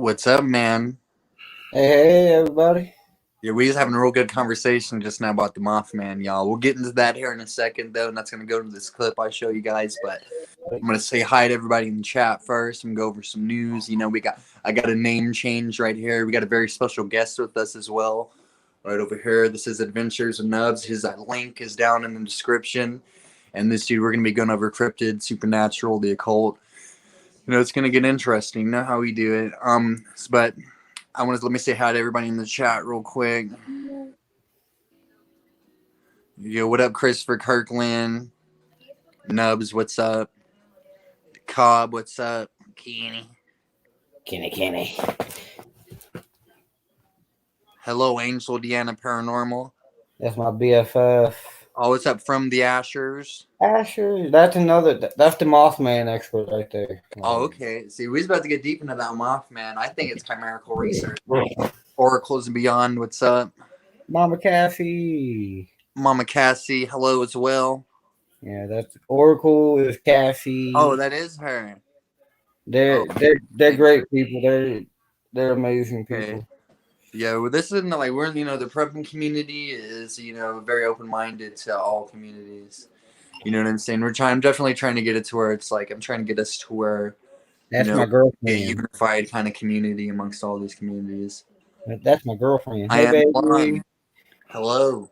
What's up, man? Hey, everybody. Yeah, we was having a real good conversation just now about the Mothman, y'all. We'll get into that here in a second, though, and that's going to go to this clip I show you guys. But I'm going to say hi to everybody in the chat first and go over some news. You know, I got a name change right here. We got a very special guest with us as well, right over here. This is Adventures of Nubz. His link is down in the description. And this dude, we're going to be going over cryptids, supernatural, the occult. You know, it's going to get interesting. You know how we do it. But let me say hi to everybody in the chat real quick. Yo, what up, Christopher Kirkland? Nubz, what's up? Cobb, what's up? Kenny. Hello, Angel Deanna Paranormal. That's my BFF. Oh, what's up from the Ashers? Asher, that's the Mothman expert right there. Oh, okay. See, we was about to get deep into that Mothman. I think it's chimerical research. Oracles and Beyond, what's up? Mama Cassie. Mama Cassie, hello as well. Yeah, that's Oracle is Cassie. Oh, that is her. They're great people. They're amazing people. Okay. Yeah, well, this isn't like we're the prepping community is very open minded to all communities. You know what I'm saying? I'm definitely trying to get it to where it's like I'm trying to get us to where that's my girlfriend. A unified kind of community amongst all these communities. That's my girlfriend. Hey, baby. Hello.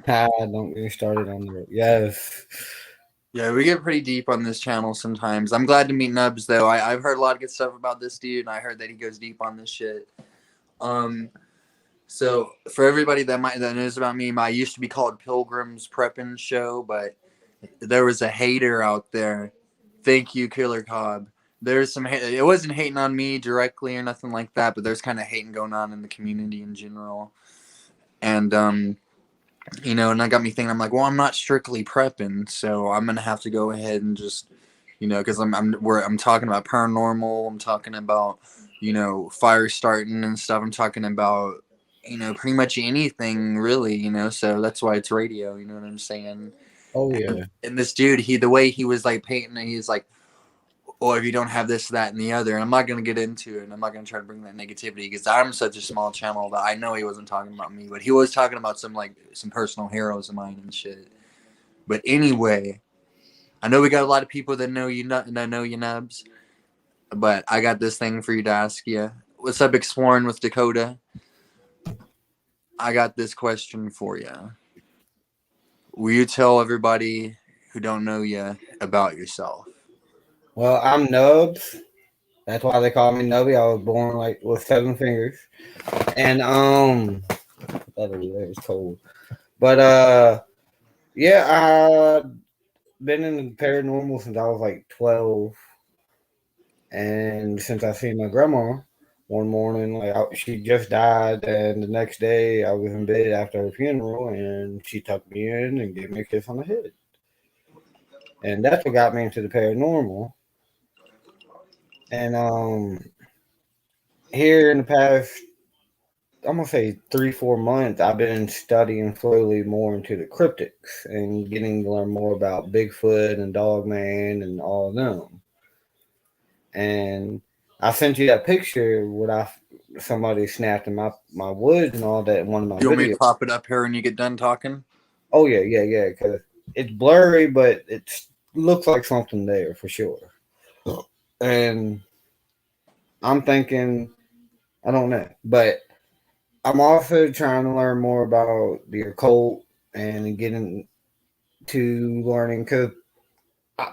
Don't get me started on that. Yes. Yeah, we get pretty deep on this channel sometimes. I'm glad to meet Nubz, though. I've heard a lot of good stuff about this dude, and I heard that he goes deep on this shit. So for everybody that knows about me, I used to be called Pilgrim's Prepping Show, but there was a hater out there. Thank you, Killer Cobb. There's some hate. It wasn't hating on me directly or nothing like that, but there's kind of hating going on in the community in general. And and that got me thinking. I'm like, well, I'm not strictly prepping, so I'm gonna have to go ahead and just, because I'm talking about paranormal. I'm talking about, fire starting and stuff. I'm talking about, pretty much anything really. So that's why it's radio. You know what I'm saying? Oh yeah. And this dude, the way he was like painting it, he's like, oh, if you don't have this, that, and the other, and I'm not going to get into it, and I'm not going to try to bring that negativity, because I'm such a small channel that I know he wasn't talking about me, but he was talking about some personal heroes of mine and shit. But anyway, I know we got a lot of people that know you Nubz, but I got this thing for you to ask you. What's up, Exploring with Dakota? I got this question for you. Will you tell everybody who don't know you about yourself? Well, I'm Nubz. That's why they call me Nubby. I was born with 7 fingers. And it's cold. But yeah, I've been in the paranormal since I was 12. And since I seen my grandma one morning, she just died, and the next day I was in bed after her funeral, and she tucked me in and gave me a kiss on the head. And that's what got me into the paranormal. And here in the past, I'm gonna say 3-4 months, I've been studying slowly more into the cryptids and getting to learn more about Bigfoot and Dogman and all of them. And I sent you that picture what somebody snapped in my woods and all that in one of my videos. You want me to pop it up here when you get done talking? Oh yeah, because it's blurry, but it looks like something there for sure. And I'm thinking, I don't know, but I'm also trying to learn more about the occult and getting to learning, because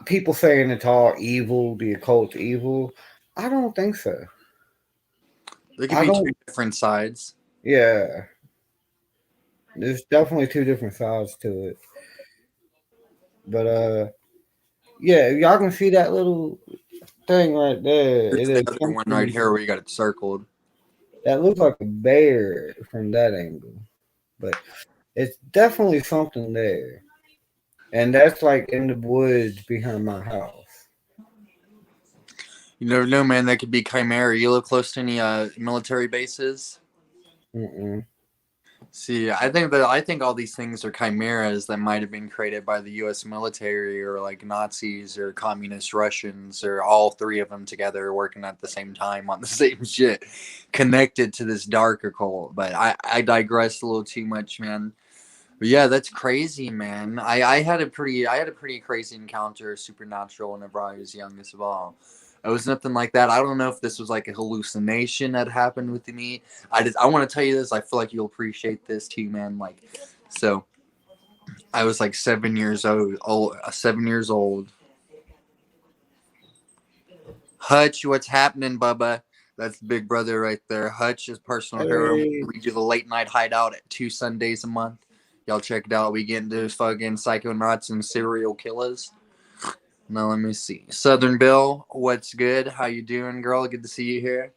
people saying it's all evil, the occult's evil. I don't think so. There could be 2 different sides. Yeah. There's definitely 2 different sides to it. But yeah, y'all can see that little thing right there. It's the other one right here where you got it circled. That looks like a bear from that angle. But it's definitely something there. And that's in the woods behind my house. You never know, man. That could be chimera. You live close to any military bases? Mm-mm. See, I think all these things are chimeras that might have been created by the U.S. military or like Nazis or communist Russians or all three of them together working at the same time on the same shit, connected to this dark occult. But I digress a little too much, man. But yeah, that's crazy, man. I had a pretty crazy encounter, supernatural, whenever I was youngest of all. It was nothing like that. I don't know if this was like a hallucination that happened with me. I want to tell you this. I feel like you'll appreciate this too, man. Like, so I was like 7 years old. 7 years old. Hutch, what's happening, Bubba? That's Big Brother right there. Hutch is personal hero. Hey, We do the late night hideout at 2 Sundays a month. Y'all check it out. We get into fucking psychonauts and serial killers. Now let me see. Southern Bill, what's good? How you doing, girl? Good to see you here.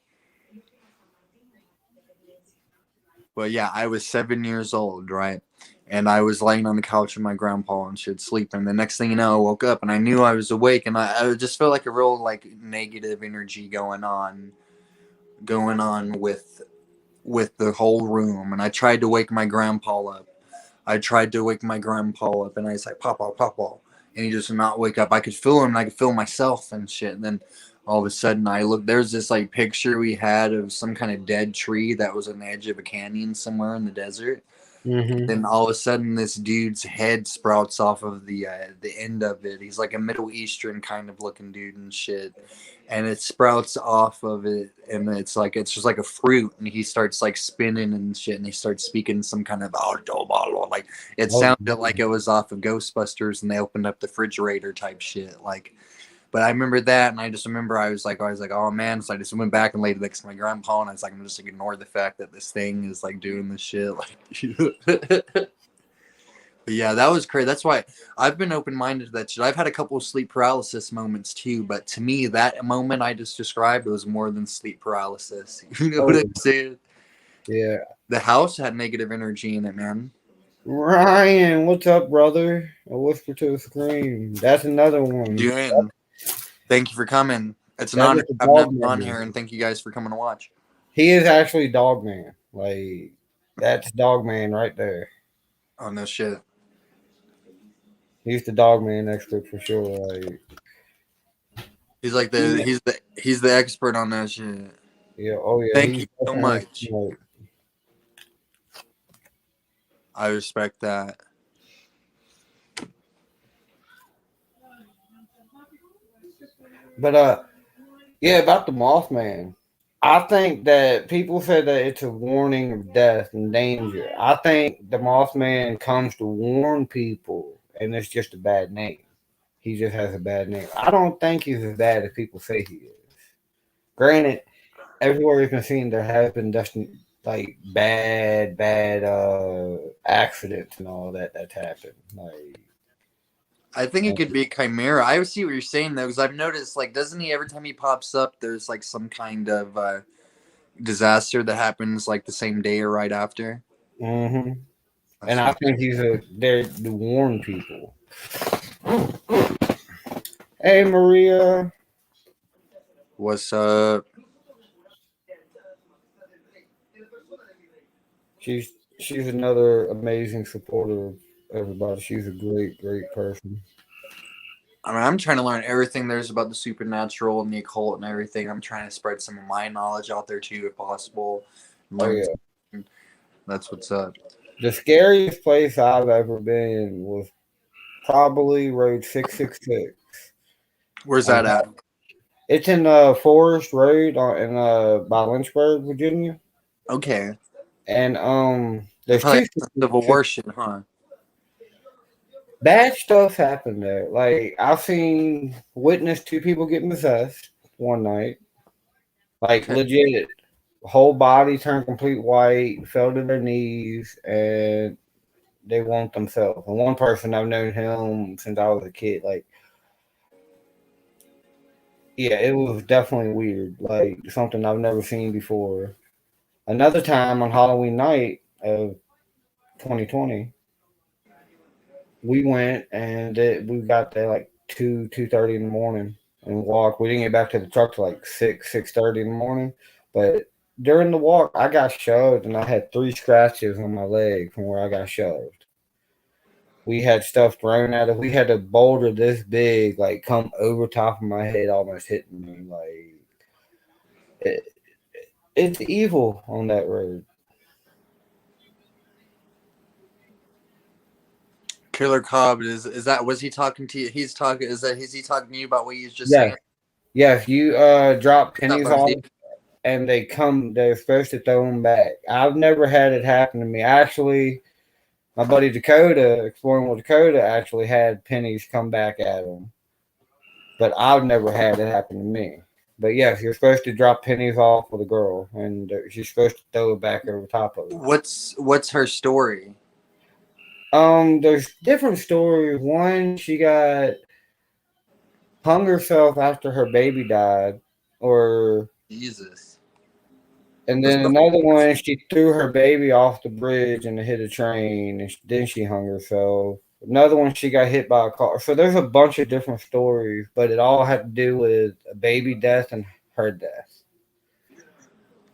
But yeah, I was 7 years old, right? And I was laying on the couch with my grandpa and shit, sleeping. The next thing you know, I woke up and I knew I was awake, and I just felt like a real like negative energy going on with the whole room. And I tried to wake my grandpa up. And I was like, Papa, Papa. And he just would not wake up. I could feel him and I could feel myself and shit. And then all of a sudden I looked, there's this like picture we had of some kind of dead tree that was on the edge of a canyon somewhere in the desert. mm-hmm. Then all of a sudden this dude's head sprouts off of the end of it. He's like a Middle Eastern kind of looking dude and shit. And it sprouts off of it, and it's just like a fruit, and he starts like spinning and shit, and he starts speaking some kind of like it Oh, sounded like it was off of Ghostbusters, and they opened up the refrigerator type shit. Like, but I remember that, and I just remember I was like, oh man. So I just went back and laid next to my grandpa, and I was like, I'm just like ignore the fact that this thing is like doing this shit. Like, but yeah, that was crazy. That's why I've been open minded to that shit. I've had a couple of sleep paralysis moments too, but to me, that moment I just described was more than sleep paralysis. You know what oh, I'm saying? yeah. The house had negative energy in it, man. Ryan, what's up, brother? A whisper to the screen. That's another one. Doing. Thank you for coming. It's an That honor is to the have Nubz dog on man. here, and thank you guys for coming to watch. He is actually dog man. Like that's dog man right there. Oh no shit. He's the dog man expert for sure. Like He's like he, he's the expert on that shit. yeah, oh yeah, Thank he's you so definitely much. like, I respect that. but yeah, about the Mothman. I think that people said that it's a warning of death and danger. I think the Mothman comes to warn people, and it's just a bad name. He just has a bad name. I don't think he's as bad as people say he is. Granted, everywhere you can see there have been just like bad accidents and all that's happened. Like, I think it could be a chimera. I see what you're saying though, because I've noticed like, doesn't he every time he pops up, there's like some kind of disaster that happens like the same day or right after. mm-hmm. And That's I what, think he's there to warn people. Hey, Maria. what's up? She's another amazing supporter of everybody. She's a great person. I mean, I'm trying to learn everything there's about the supernatural and the occult and everything. I'm trying to spread some of my knowledge out there too, if possible. Oh Learn. yeah. That's what's up. The scariest place I've ever been was probably Road 666. Where's that at? It's in Forest Road in by Lynchburg, Virginia. Okay. And there's Probably two some Civil War shit, huh? bad stuff happened there. Like I've seen witness two people get possessed one night. Like Okay. legit, whole body turned complete white, fell to their knees, and they want themselves. And one person I've known him since I was a kid. Like yeah, it was definitely weird. Like something I've never seen before. Another time on Halloween night of 2020, we went and we got there like 2:30 in the morning and walked. We didn't get back to the truck till like 6:30 in the morning, but during the walk, I got shoved, and I had 3 scratches on my leg from where I got shoved. We had stuff thrown at us. We had a boulder this big, like, come over top of my head, almost hitting me. Like, it, it's evil on that road. Killer Cobb, is that, was he talking to you? He's talking, is he talking to you about what he's just Yeah, saying? yeah. If you drop What's up, pennies Bugsy? off and they're supposed to throw them back. I've never had it happen to me. Actually, my buddy Dakota, exploring with Dakota, actually had pennies come back at him, but I've never had it happen to me. But yes, you're supposed to drop pennies off with a girl, and she's supposed to throw it back over top of it. What's her story? There's different stories. One, she got hung herself after her baby died, or Jesus. and That's then another one, she threw her baby off the bridge and it hit a train, and then she hung herself. Another one, she got hit by a car. So there's a bunch of different stories, but it all had to do with a baby death and her death.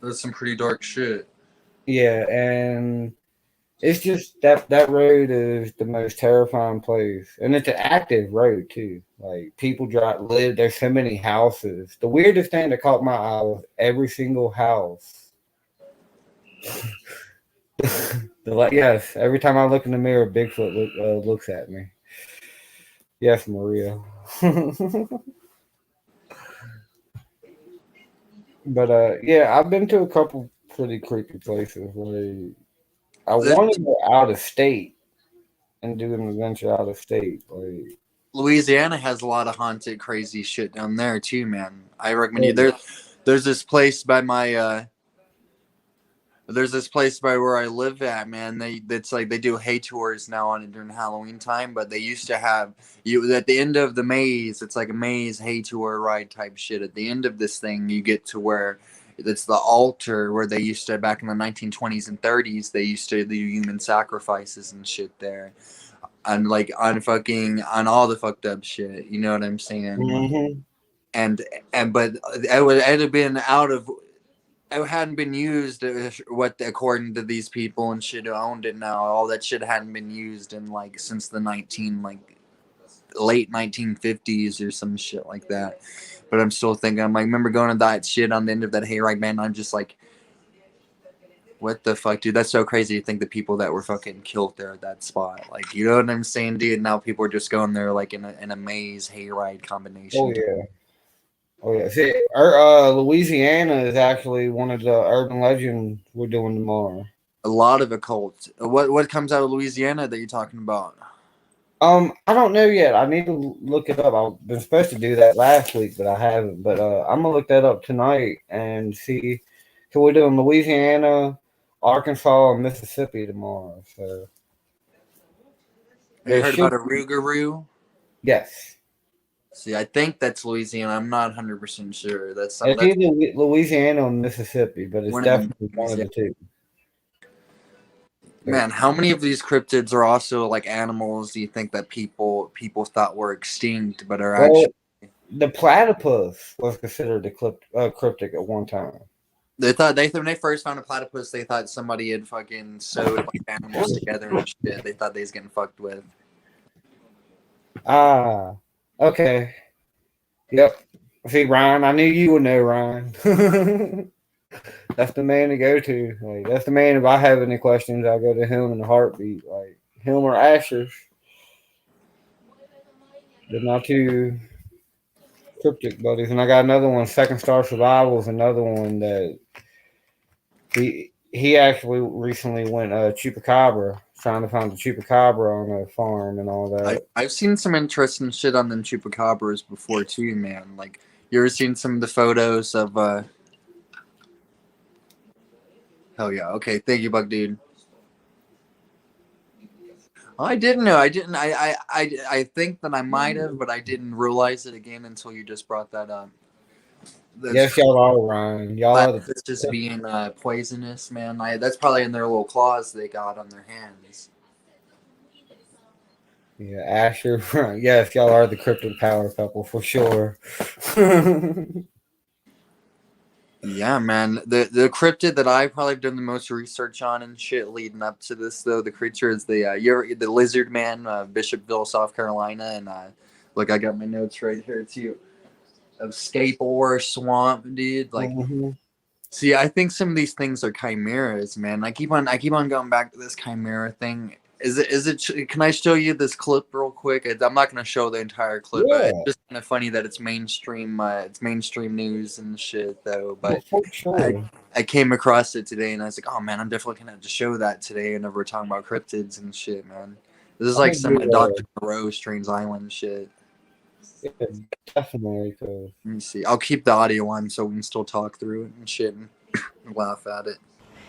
that's some pretty dark shit. Yeah, and it's just that road is the most terrifying place, and it's an active road too. Like people drive, live. There's so many houses. The weirdest thing that caught my eye was every single house. Yes, every time I look in the mirror, Bigfoot looks at me. Yes, Maria. But yeah, I've been to a couple pretty creepy places. Like I The, want to go out of state and do an adventure out of state. Like Louisiana has a lot of haunted, crazy shit down there too, man. I recommend you. oh, There's this place by my there's this place by where I live at, man. It's like they do hay tours now on during Halloween time, but they used to have you at the end of the maze. It's like a maze hay tour ride type shit. At the end of this thing, you get to where it's the altar where they used to back in the 1920s and 30s. They used to do human sacrifices and shit there, and like on fucking on all the fucked up shit. You know what I'm saying? mm-hmm. And but it had been out of, it hadn't been used, what according to these people and shit who owned it now, all that shit hadn't been used in like since the 19 like late 1950s or some shit like that. But I'm still thinking, I'm like, remember going to that shit on the end of that hayride, man. I'm just like, what the fuck, dude? That's so crazy to think the people that were fucking killed there at that spot, like, you know what I'm saying, dude? Now people are just going there like in a maze hayride Oh combination. yeah. Oh yeah. See, Louisiana is actually one of the urban legends we're doing tomorrow. A lot of occult. What comes out of Louisiana that you're talking about? I don't know yet. I need to look it up. I've been supposed to do that last week, but I haven't. But I'm gonna look that up tonight and see. So we're doing Louisiana, Arkansas, and Mississippi tomorrow. So Have you there heard should, about a Rougarou? yes, See, I think that's Louisiana. I'm not 100% sure. it's That's either Louisiana or Mississippi, but it's one of them. definitely one of the two. Man, how many of these cryptids are also like animals? Do you think that people thought were extinct, but are Well, actually? the platypus was considered a cryptic at one time. They thought when they first found a platypus, they thought somebody had fucking sewed a bunch of animals together and shit. They thought they was getting fucked with. Ah, okay. Yep. See, Ryan, I knew you would know, Ryan. That's the man to go to. Like, that's the man. If I have any questions, I go to him in a heartbeat. Like him or Asher. They're not two cryptic buddies. And I got another one. Second Star Survival is another one that he actually recently went chupacabra, trying to find the chupacabra on a farm and all that. I've seen some interesting shit on them chupacabras before too, man. Like, you ever seen some of the photos of hell yeah. Okay, thank you, Bug Dude. I didn't know. I didn't. I think that I might have, but I didn't realize it again until you just brought that up. Yes, y'all are, Ryan. Y'all are This just being poisonous, man. That's probably in their little claws they got on their hands. yeah, Asher. Yes, y'all are the cryptid power couple for sure. Yeah, man. The cryptid that I probably done the most research on and shit leading up to this, though, the creature is the lizard man, Bishopville, South Carolina, and look, I got my notes right here too. Escape or swamp, dude. Like, Mm-hmm. see, I think some of these things are chimeras, man. I keep on going back to this chimera thing. Is it? Can I show you this clip real quick? I'm not gonna show the entire clip. It's Yeah, just kind of funny that it's mainstream. It's mainstream news and shit, though. well, But for I sure. I came across it today, and I was like, oh man, I'm definitely gonna have to show that today. Whenever we're talking about cryptids and shit, man. This is I like think some you, Dr. Moreau Strange Island shit. yeah, definitely. Cause Let me see. I'll keep the audio on so we can still talk through it and shit and laugh at it.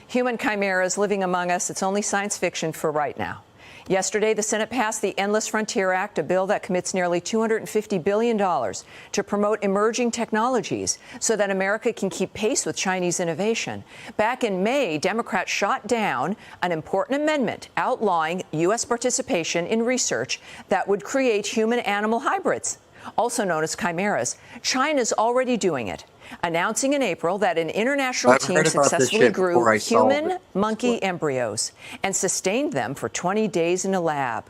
Human chimeras living among us, it's only science fiction for right now. Yesterday, the Senate passed the Endless Frontier Act, a bill that commits nearly $250 billion to promote emerging technologies so that America can keep pace with Chinese innovation. Back in May, Democrats shot down an important amendment outlawing U.S. participation in research that would create human-animal hybrids, also known as chimeras. China's already doing it, announcing in April that an international I've team heard about this successfully shit grew before I saw human it. monkey embryos and sustained them for 20 days in a lab.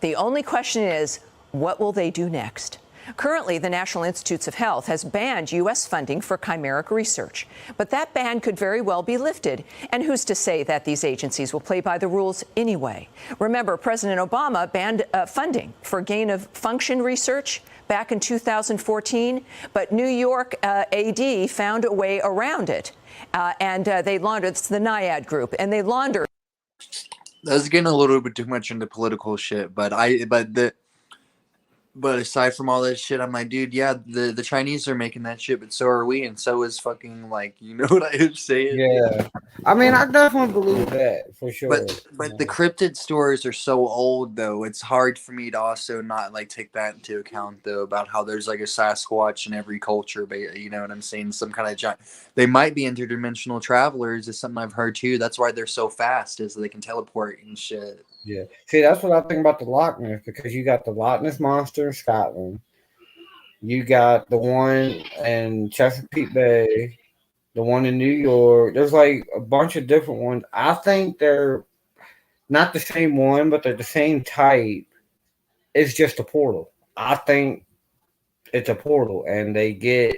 The only question is, what will they do next? Currently, the National Institutes of Health has banned U.S. funding for chimeric research, but that ban could very well be lifted. And who's to say that these agencies will play by the rules anyway? Remember, President Obama banned funding for gain-of-function research back in 2014, but New York AD found a way around it, and they laundered, it's the NIAID group, and they laundered. That's getting a little bit too much into political shit, but aside from all that shit, I'm like, dude, yeah, the Chinese are making that shit, but so are we, and so is fucking, like, you know what I'm saying, dude? yeah, I mean, I definitely believe that for sure. But the cryptid stories are so old, though. It's hard for me to also not like take that into account, though, about how there's like a Sasquatch in every culture. But you know what I'm saying? Some kind of giant. They might be interdimensional travelers. Is something I've heard too. That's why they're so fast, is they can teleport and shit. Yeah. See, that's what I think about the Loch Ness because you got the Loch Ness monster in Scotland, you got the one in Chesapeake Bay, the one in New York. There's like a bunch of different ones. I think they're not the same one, but they're the same type. It's just a portal. I think it's a portal, and they get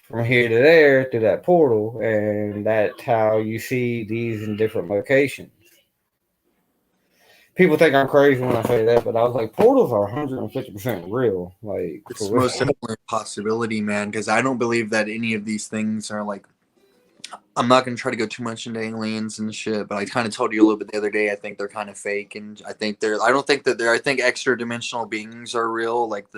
from here to there through that portal, and that's how you see these in different locations. People think I'm crazy when I say that, but I was like, portals are 150% real, like for It's real. most definitely a possibility, man. Because I don't believe that any of these things are like. I'm not gonna try to go too much into aliens and shit, but I kind of told you a little bit the other day. I think they're kind of fake, and I think they're. I don't think that they're. I think extra dimensional beings are real, like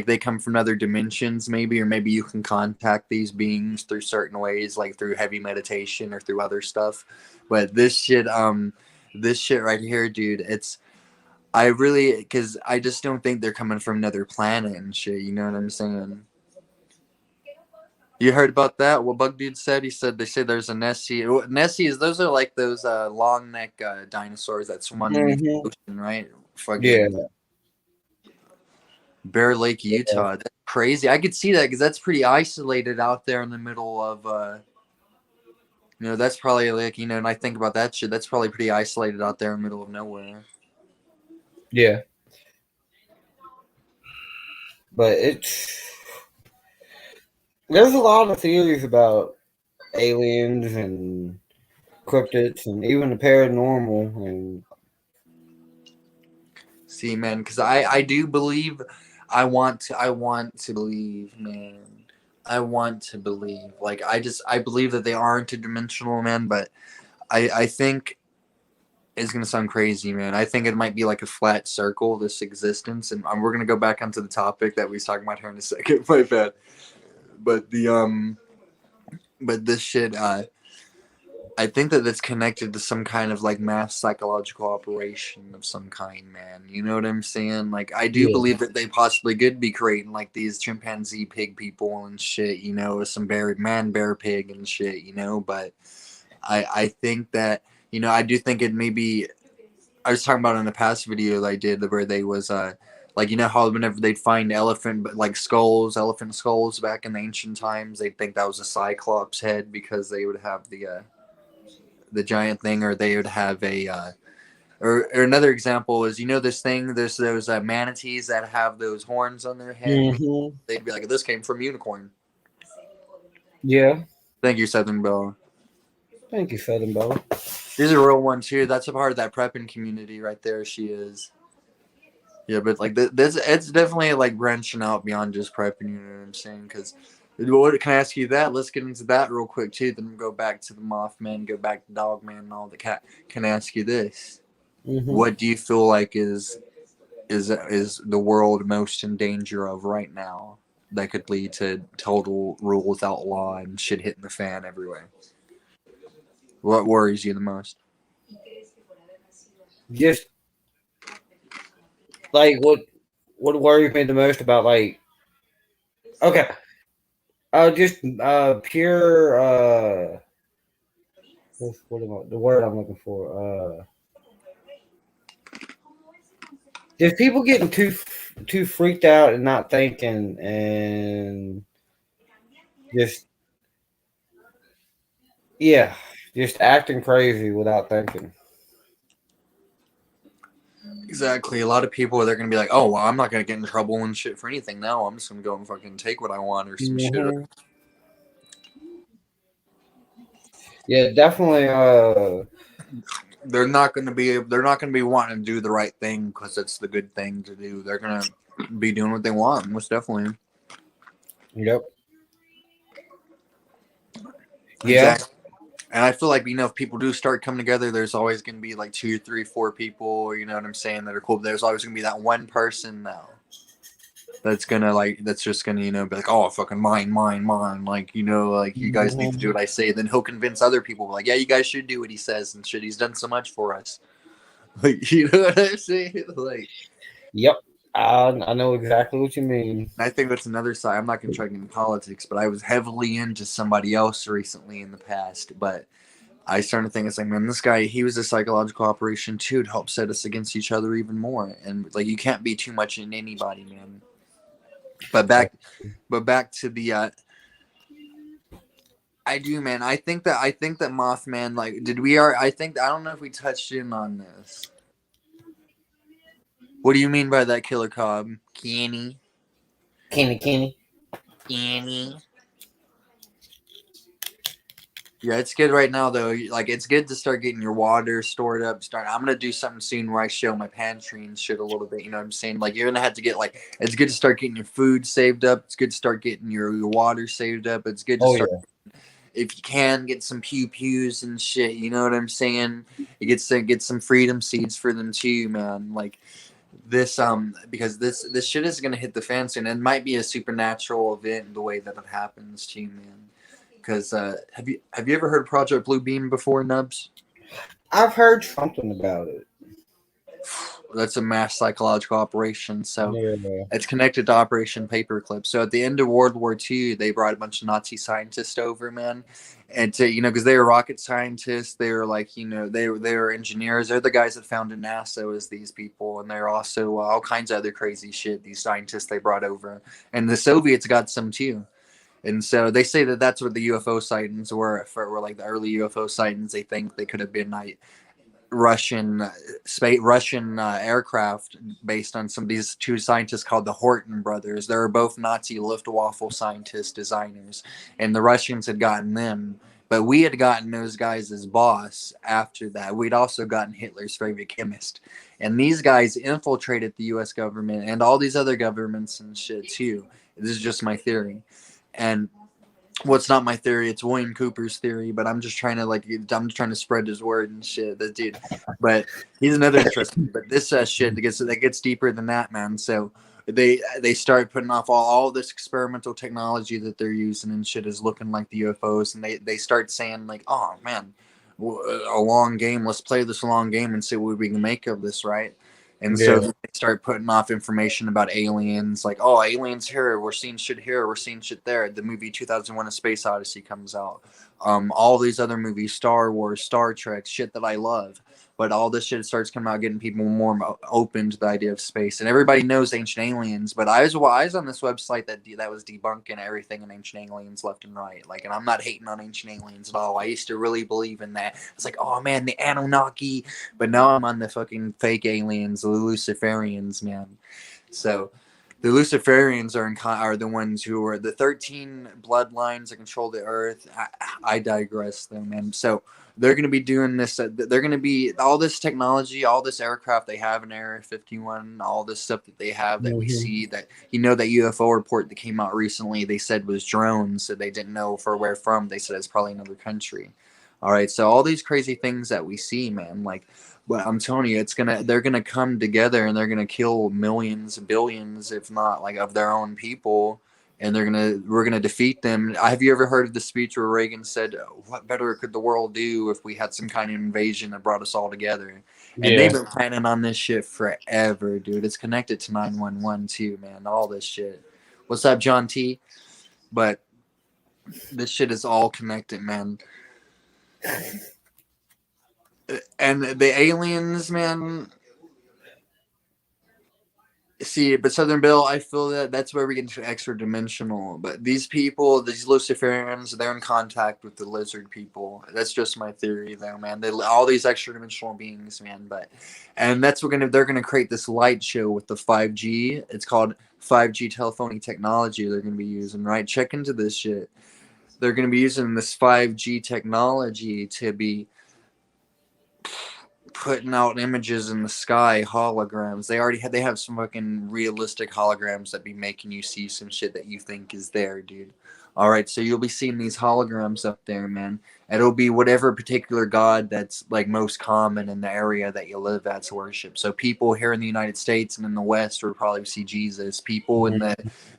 they come from other dimensions, maybe, or maybe you can contact these beings through certain ways, like through heavy meditation or through other stuff. But this shit right here, dude, it's. I really, because I just don't think they're coming from another planet and shit. You know what I'm saying? You heard about that? What Bug Dude said? He said they say there's a Nessie. Nessie is those are like those long neck dinosaurs that swim underneath the Hmm. ocean, right? Yeah, Fucking Bear Lake, yeah, Utah. That's crazy. I could see that because that's pretty isolated out there in the middle of that's probably like and I think about that shit. That's probably pretty isolated out there in the middle of nowhere. yeah. But it's there's a lot of theories about aliens and cryptids and even the paranormal and See, man, because I do believe. I want to believe, man. I want to believe. Like I believe that they are interdimensional, man. But I think it's gonna sound crazy, man. I think it might be like a flat circle, this existence, and we're gonna go back onto the topic that we was talking about here in a second. My bad. But but this shit, I think that it's connected to some kind of like mass psychological operation of some kind, man. You know what I'm saying? Like I do yeah, believe that they possibly could be creating like these chimpanzee pig people and shit, with some bear pig and shit, but I think that I do think it may be. I was talking about in a past video that I did where they was Like, you know how whenever they'd find elephant skulls back in the ancient times, they'd think that was a cyclops head because they would have the giant thing, or they would have or another example is, you know, there's those manatees that have those horns on their head. Mm-hmm. They'd be like, this came from unicorn. Yeah. Thank you, Southern Belle. Thank you, Southern Belle. These are real ones here. That's a part of that prepping community right there. She is. Yeah, but like this, it's definitely like branching out beyond just prepping. You know what I'm saying? Because what can I ask you that? Let's get into that real quick too. Then go back to the Mothman, go back to Dogman, and all the cat. Can I ask you this? Mm-hmm. What do you feel like is the world most in danger of right now that could lead to total rule without law and shit hitting the fan everywhere? What worries you the most? Just like what worries me the most about, like, okay, just pure what am I, the word I'm looking for, just people getting too freaked out and not thinking, and just just acting crazy without thinking. Exactly. A lot of people, they're gonna be like, "Oh, well, I'm not gonna get in trouble and shit for anything. No, I'm just gonna go and fucking take what I want or some shit." Mhm. Yeah, definitely. They're not gonna be wanting to do the right thing because it's the good thing to do. They're gonna be doing what they want, most definitely. Yep. Yeah. Exactly. And I feel like, you know, if people do start coming together, there's always gonna be like 2, 3, 4 people. You know what I'm saying? That are cool. But there's always gonna be that one person now that's just gonna, you know, be like, oh, fucking mine, like, you know, like, you guys need to do what I say. Then he'll convince other people, like, yeah, you guys should do what he says and shit. He's done so much for us. Like, you know what I'm saying? Like, Yep. I know exactly what you mean. I think that's another side. I'm not gonna try to get into politics, but I was heavily into somebody else recently in the past. But I started to think, it's like, man, this guy, he was a psychological operation too to help set us against each other even more. And like, you can't be too much in anybody, man. But back to the I do, man. I think that Mothman, like, I don't know if we touched in on this. What do you mean by that, Killer Cobb? Kenny. Yeah, it's good right now though. Like, it's good to start getting your water stored up. I'm gonna do something soon where I show my pantry and shit a little bit. You know what I'm saying? Like, you're gonna have to get, like, it's good to start getting your food saved up. It's good to start getting your water saved up. It's good to start. Yeah. If you can get some pews and shit, you know what I'm saying? You get some freedom seeds for them too, man. Like this, because this shit is gonna hit the fan soon. It might be a supernatural event the way that it happens too, man. Because have you ever heard Project Blue Beam before, Nubz? I've heard something about it. That's a mass psychological operation. So it's connected to Operation Paperclip. So at the end of World War II, they brought a bunch of Nazi scientists over, man, and to, you know, because they were rocket scientists, they were like, you know, they were engineers. They're the guys that founded NASA, as these people, and they're also all kinds of other crazy shit. These scientists they brought over, and the Soviets got some too. And so they say that that's what the UFO sightings were like the early UFO sightings. They think they could have been like Russian aircraft based on some of these two scientists called the Horton brothers. They were both Nazi Luftwaffe scientists, designers, and the Russians had gotten them. But we had gotten those guys as boss after that. We'd also gotten Hitler's favorite chemist. And these guys infiltrated the U.S. government and all these other governments and shit too. This is just my theory. And what's not my theory, it's William Cooper's theory, but I'm just trying to spread his word and shit, that dude. But he's another interesting. But this shit that gets deeper than that, man. So they start putting off all this experimental technology that they're using and shit is looking like the UFOs, and they start saying like, oh man, a long game. Let's play this long game and see what we can make of this, right? And so they start putting off information about aliens, like, oh, aliens here, we're seeing shit here, we're seeing shit there. The movie 2001: A Space Odyssey comes out. all these other movies, Star Wars, Star Trek, shit that I love. But all this shit starts coming out, getting people more open to the idea of space. And everybody knows Ancient Aliens, but I was on this website that was debunking everything in Ancient Aliens left and right. Like, and I'm not hating on Ancient Aliens at all. I used to really believe in that. It's like, oh man, the Anunnaki. But now I'm on the fucking fake aliens, the Luciferians, man. So the Luciferians are the ones who are the 13 bloodlines that control the earth. I digress, though, man. So they're going to be doing this. They're going to be all this technology, all this aircraft they have in Area 51, all this stuff that they have that we see. That that UFO report that came out recently, they said was drones, so they didn't know for where from. They said it's probably another country. All right, so all these crazy things that we see, man, like. But I'm telling you, they're gonna come together and they're gonna kill millions, billions, if not like of their own people, and we're gonna defeat them. Have you ever heard of the speech where Reagan said, "What better could the world do if we had some kind of invasion that brought us all together?" And they've been planning on this shit forever, dude. It's connected to 911 too, man. All this shit. What's up, John T? But this shit is all connected, man. And the aliens, man. See, but Southern Bill, I feel that's where we get into extra dimensional. But these people, these Luciferians, they're in contact with the lizard people. That's just my theory, though, man. All these extra dimensional beings, man. And that's they're gonna create this light show with the 5G. It's called 5G telephony technology. They're gonna be using, right? Check into this shit. They're gonna be using this 5G technology to be putting out images in the sky, holograms. They have some fucking realistic holograms that be making you see some shit that you think is there, dude. All right, so you'll be seeing these holograms up there, man. It'll be whatever particular god that's like most common in the area that you live at's worship. So people here in the United States and in the West would probably see Jesus. People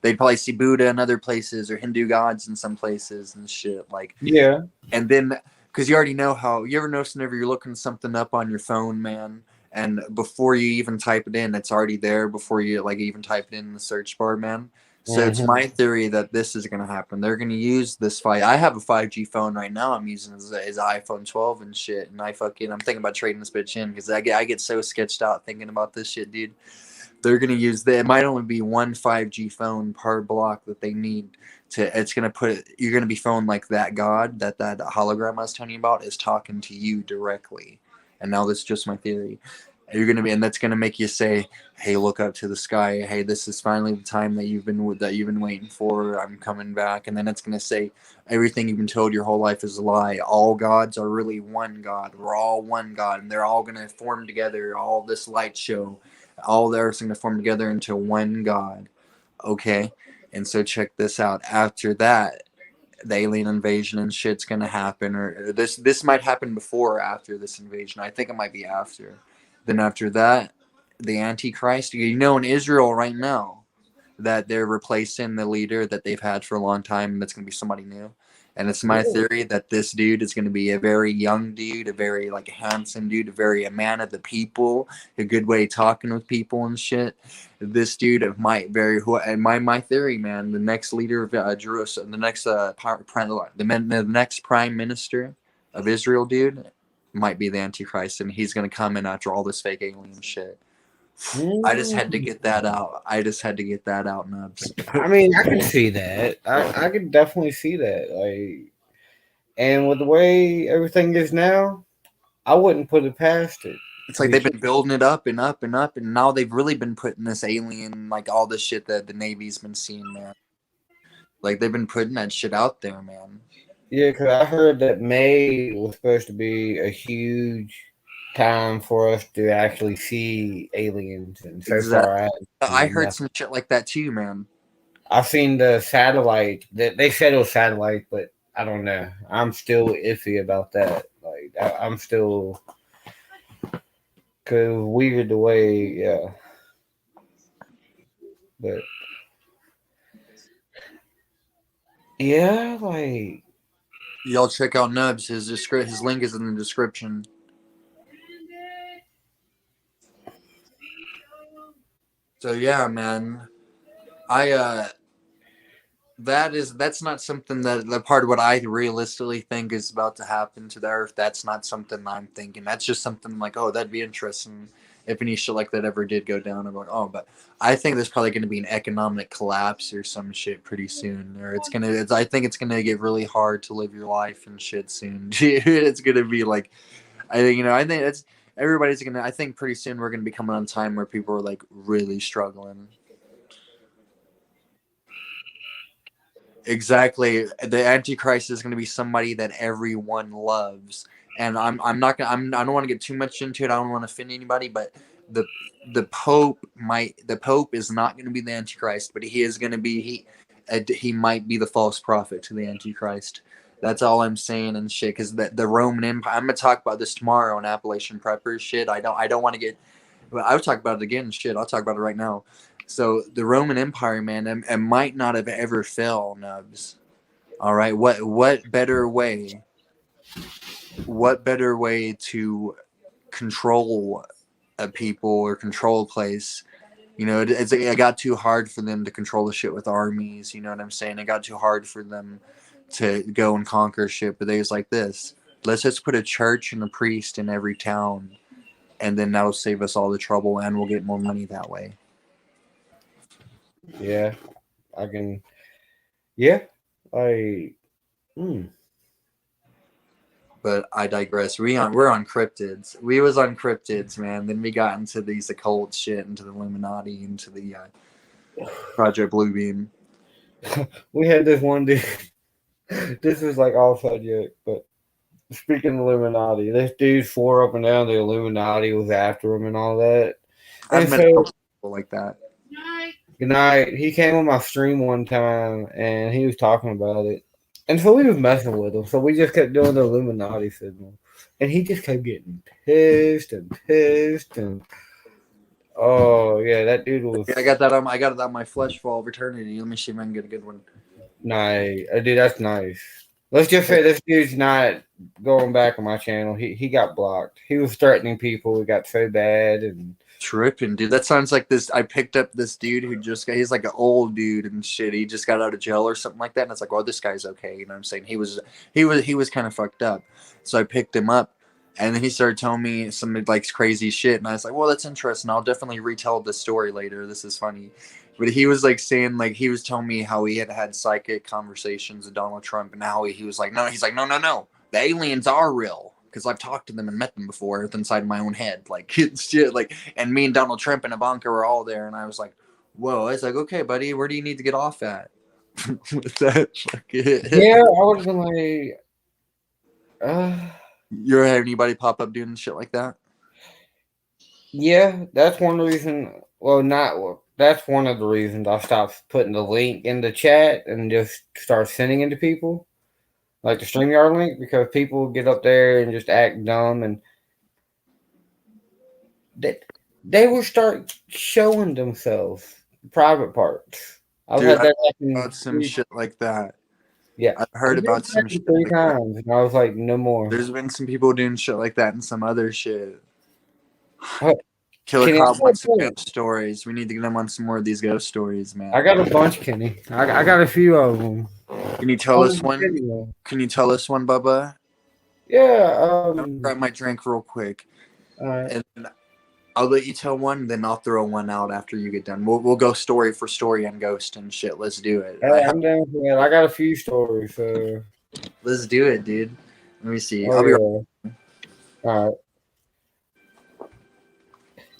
they'd probably see Buddha in other places or Hindu gods in some places and shit. Like, yeah. And then because you already know how you ever notice whenever you're looking something up on your phone, man, and before you even type it in, it's already there before you like even type it in the search bar, man. So it's my theory that this is going to happen. They're going to use this I have a 5G phone right now. I'm using his iPhone 12 and shit. And I'm thinking about trading this bitch in because I get so sketched out thinking about this shit, dude. They're going to use it might only be one 5G phone per block that they need you're going to be phoned like that god, that hologram I was telling you about is talking to you directly. And now that's just my theory. And that's going to make you say, hey, look up to the sky. Hey, this is finally the time that you've been waiting for. I'm coming back. And then it's going to say everything you've been told your whole life is a lie. All gods are really one god. We're all one god. And they're all going to form together. All this light show, all theirs going to form together into one god. Okay. And so check this out. After that, the alien invasion and shit's going to happen. Or this might happen before or after this invasion. I think it might be after. Then after that, the Antichrist. In Israel right now that they're replacing the leader that they've had for a long time, and that's going to be somebody new. And it's my theory that this dude is going to be a very young dude, a very like handsome dude, a man of the people, a good way of talking with people and shit. This dude my theory, man, the next leader of Jerusalem, the next prime minister of Israel, dude, might be the Antichrist, and he's going to come in after all this fake alien shit. I just had to get that out. Nubz. I mean, I can see that. I can definitely see that. Like, and with the way everything is now, I wouldn't put it past it. It's like they've been building it up and up and up, and now they've really been putting this alien, like all this shit that the Navy's been seeing, man. Like they've been putting that shit out there, man. Yeah, because I heard that May was supposed to be a huge time for us to actually see aliens, and so far I heard some shit like that too, man. I've seen the satellite. That they said it was satellite, but I don't know. I'm still iffy about that. Like I'm still, cause weird the way, yeah. But yeah, like y'all check out Nubz. His link is in the description. So yeah, man. that's not something that part of what I realistically think is about to happen to the Earth. That's not something I'm thinking. That's just something like, oh, that'd be interesting if any shit like that ever did go down. I'm like, oh, but I think there's probably going to be an economic collapse or some shit pretty soon, or I think it's gonna get really hard to live your life and shit soon. It's gonna be like, I think I think it's everybody's gonna. I think pretty soon we're gonna be coming on a time where people are like really struggling. Exactly. The Antichrist is going to be somebody that everyone loves. And I'm not gonna I don't want to get too much into it. I don't want to offend anybody, but the the Pope is not going to be the Antichrist, but he is going to be he might be the false prophet to the Antichrist. That's all I'm saying and shit. Because the Roman Empire. I'm gonna talk about this tomorrow on Appalachian Preppers shit. I don't want to get. But I'll talk about it again. Shit, I'll talk about it right now. So the Roman Empire, man, it might not have ever fell, Nubs. All right, what better way? What better way to control a people or control a place? It got too hard for them to control the shit with armies. You know what I'm saying? It got too hard for them to go and conquer shit. But they was like this: let's just put a church and a priest in every town, and then that'll save us all the trouble, and we'll get more money that way. Yeah, I can. Yeah, I. But I digress. We're on cryptids. We was on cryptids, man. Then we got into these occult shit, into the Illuminati, into the Project Bluebeam. We had this one dude. This is like all subject, but speaking of Illuminati, this dude swore up and down the Illuminati was after him and all that. I've met people like that. Good night. He came on my stream one time and he was talking about it. And so we was messing with him. So we just kept doing the Illuminati signal. And he just kept getting pissed and pissed. And oh, yeah, that dude was. I got it on my Flesh Fall of Eternity. Let me see if I can get a good one. Nice. Dude, that's nice. Let's just say this dude's not going back on my channel. He got blocked. He was threatening people. It got so bad. And tripping, dude. That sounds like this. I picked up this dude who he's like an old dude and shit. He just got out of jail or something like that. And it's like, well, this guy's okay. You know what I'm saying? He was kind of fucked up. So I picked him up and then he started telling me some like crazy shit. And I was like, well, that's interesting. I'll definitely retell this story later. This is funny. But he was like saying, like, he was telling me how he had psychic conversations with Donald Trump and how he was like, no, no. The aliens are real. Because I've talked to them and met them before inside my own head, like shit, like, and me and Donald Trump and Ivanka were all there, and I was like, "Whoa!" I was like, "Okay, buddy, where do you need to get off at?" With that, yeah, I was like, you ever had anybody pop up doing shit like that? Yeah, that's one reason. Well, that's one of the reasons I stopped putting the link in the chat and just start sending it to people. Like the StreamYard link, because people get up there and just act dumb, and they will start showing themselves private parts. I've had that happen about some shit like that. Yeah, I've heard about some shit three times, and I was like, no more. There's been some people doing shit like that and some other shit. Kenny, Killer Cobb wants some ghost stories. We need to get him on some more of these ghost stories, man. I got a bunch, Kenny. I got a few of them. Can you tell us one? Can you tell us one, Bubba? Yeah. I'll grab my drink real quick. All right. And I'll let you tell one, then I'll throw one out after you get done. We'll go story for story on ghost and shit. Let's do it. I'm down for that. I got a few stories. So let's do it, dude. Let me see. I'll be right. All right.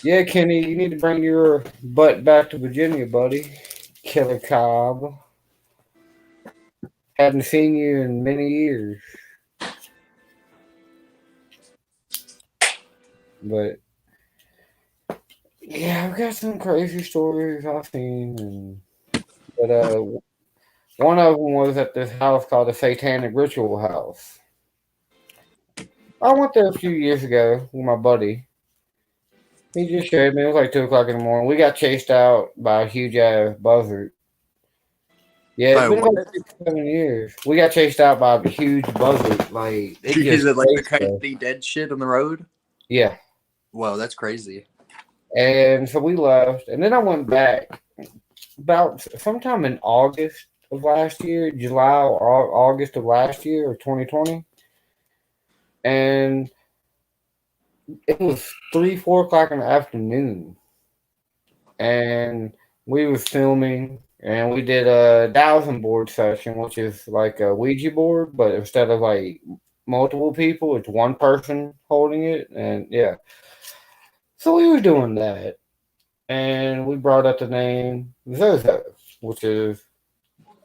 Yeah, Kenny, you need to bring your butt back to Virginia, buddy. Killer Cobb. Hadn't seen you in many years. But yeah, I've got some crazy stories I've seen, but one of them was at this house called the Satanic Ritual House. I went there a few years ago with my buddy. He just showed me. It was like 2 o'clock in the morning. We got chased out by a huge ass buzzard. Yeah, it's been about 6 or 7 years. We got chased out by a huge buzzard. Like, is it like the crazy dead shit on the road? Yeah. Whoa, that's crazy. And so we left, and then I went back about sometime in August. of last year, July or August of last year, or 2020, and it was 3, 4 o'clock in the afternoon, and we was filming, and we did a dowsing board session, which is like a Ouija board, but instead of like multiple people, it's one person holding it, and yeah. So we were doing that, and we brought up the name Zozo, which is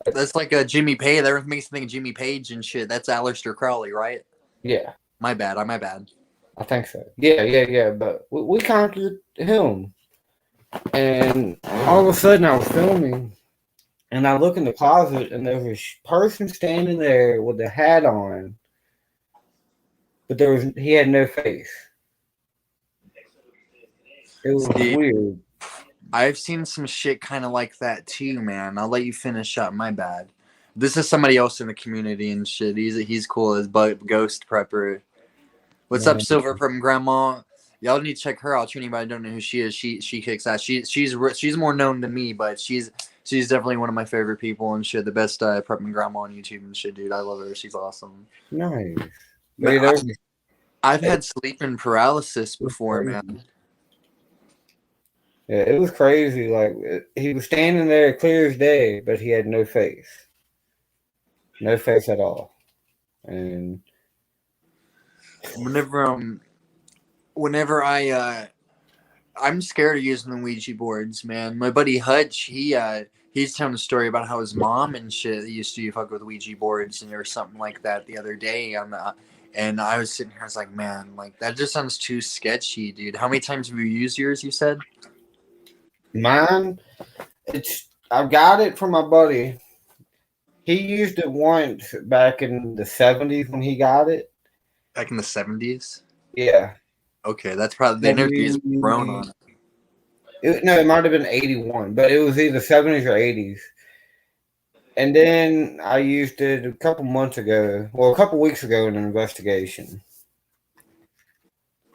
That's like a Jimmy Page. That makes me think of Jimmy Page and shit. That's Aleister Crowley, right? yeah, My bad. My bad. I think so. Yeah. But we conquered him, and all of a sudden I was filming, and I look in the closet, and there's a person standing there with a hat on, but he had no face. It was weird. I've seen some shit kind of like that too, man. I'll let you finish up. My bad. This is somebody else in the community and shit. He's cool as Ghost Prepper. What's up, Silver from Grandma? Y'all need to check her out. To anybody don't know who she is, she kicks ass. She's more known to me, but she's definitely one of my favorite people and shit. The best prepping grandma on YouTube and shit, dude. I love her. She's awesome. Nice. I've had sleeping paralysis before, man. Yeah, it was crazy. Like, he was standing there clear as day, but he had no face. No face at all. And whenever I'm scared of using the Ouija boards, man. My buddy Hutch, he's telling a story about how his mom and shit used to fuck with Ouija boards and or something like that the other day and I was sitting here, I was like, man, like that just sounds too sketchy, dude. How many times have you used yours, you said? mine, I've got it from my buddy. He used it once back in the 70s when he got it. Back in the 70s? Yeah. Okay, that's probably they never used Brown on it. No, it might have been 81, but it was either 70s or 80s. And then I used it a couple weeks ago in an investigation.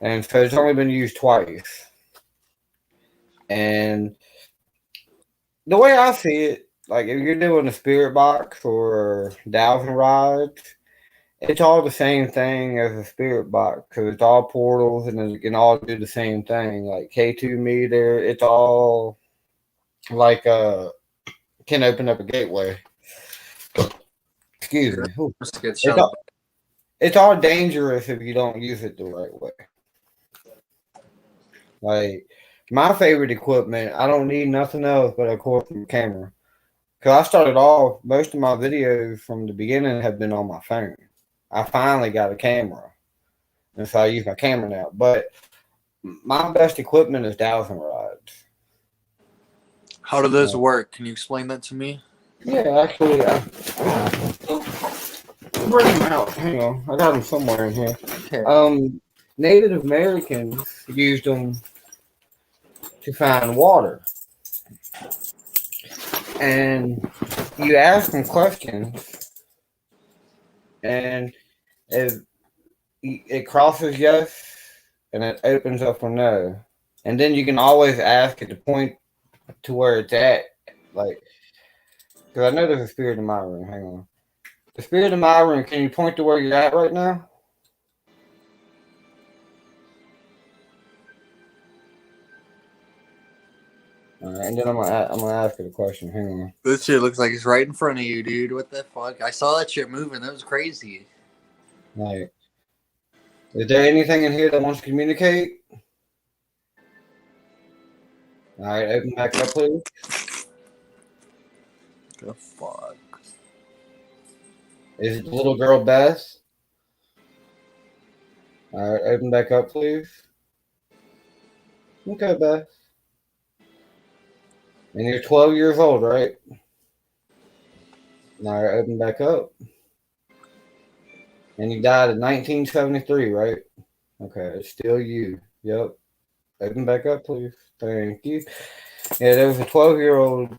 And so it's only been used twice. And the way I see it, like if you're doing a spirit box or dowsing rods, it's all the same thing as a spirit box because it's all portals and it can all do the same thing. Like K2 meter, it's all like can open up a gateway. Excuse me. It's all dangerous if you don't use it the right way. Like my favorite equipment, I don't need nothing else but a corporate camera. Because I started off, most of my videos from the beginning have been on my phone. I finally got a camera. And so I use my camera now. But my best equipment is dowsing rods. How do those work? Can you explain that to me? Yeah, actually, bring them out. Hang on. I got them somewhere in here. Okay. Native Americans used them to find water. And you ask them questions, and it crosses yes, and it opens up for no. And then you can always ask it to point to where it's at. Like, because I know there's a spirit in my room. Hang on. The spirit in my room, can you point to where you're at right now? All right, and then I'm gonna ask it a question. Hang on. This shit looks like it's right in front of you, dude. What the fuck? I saw that shit moving. That was crazy. Like, is there anything in here that wants to communicate? All right, open back up, please. The fuck? Is it the little girl Beth? All right, open back up, please. Okay, Beth. And you're 12 years old, right? All right, open back up. And you died in 1973, right? Okay, it's still you. Yep. Open back up, please. Thank you. Yeah, there was a 12-year-old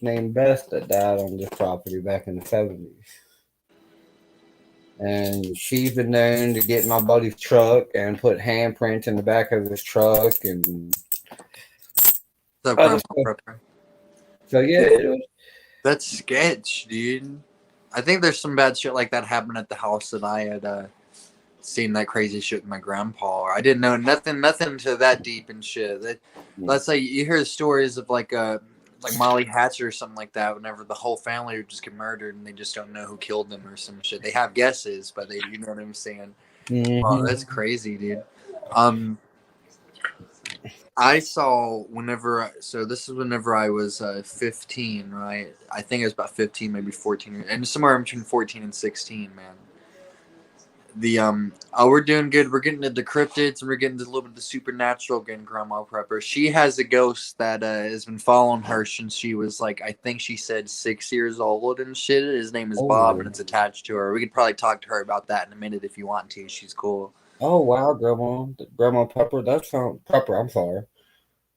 named Beth that died on this property back in the 70s. And she's been known to get in my buddy's truck and put handprints in the back of his truck and So yeah, That's sketch, dude. I think there's some bad shit like that happened at the house that I had seen that crazy shit with my grandpa. I didn't know nothing to that deep and shit. Let's say you hear stories of like Molly Hatchet or something like that. Whenever the whole family would just get murdered and they just don't know who killed them or some shit. They have guesses, but you know what I'm saying. Oh, that's crazy, dude. I saw this is whenever I was 15, right? I think it was about 15, maybe 14, and somewhere between 14 and 16, man. We're doing good. We're getting into the cryptids and we're getting to a little bit of the supernatural. Getting Grandma Prepper. She has a ghost that has been following her since she was like, I think she said 6 years old and shit. His name is Bob and it's attached to her. We could probably talk to her about that in a minute if you want to. She's cool. Oh wow, Grandma Pepper. That sounds Pepper. I'm sorry.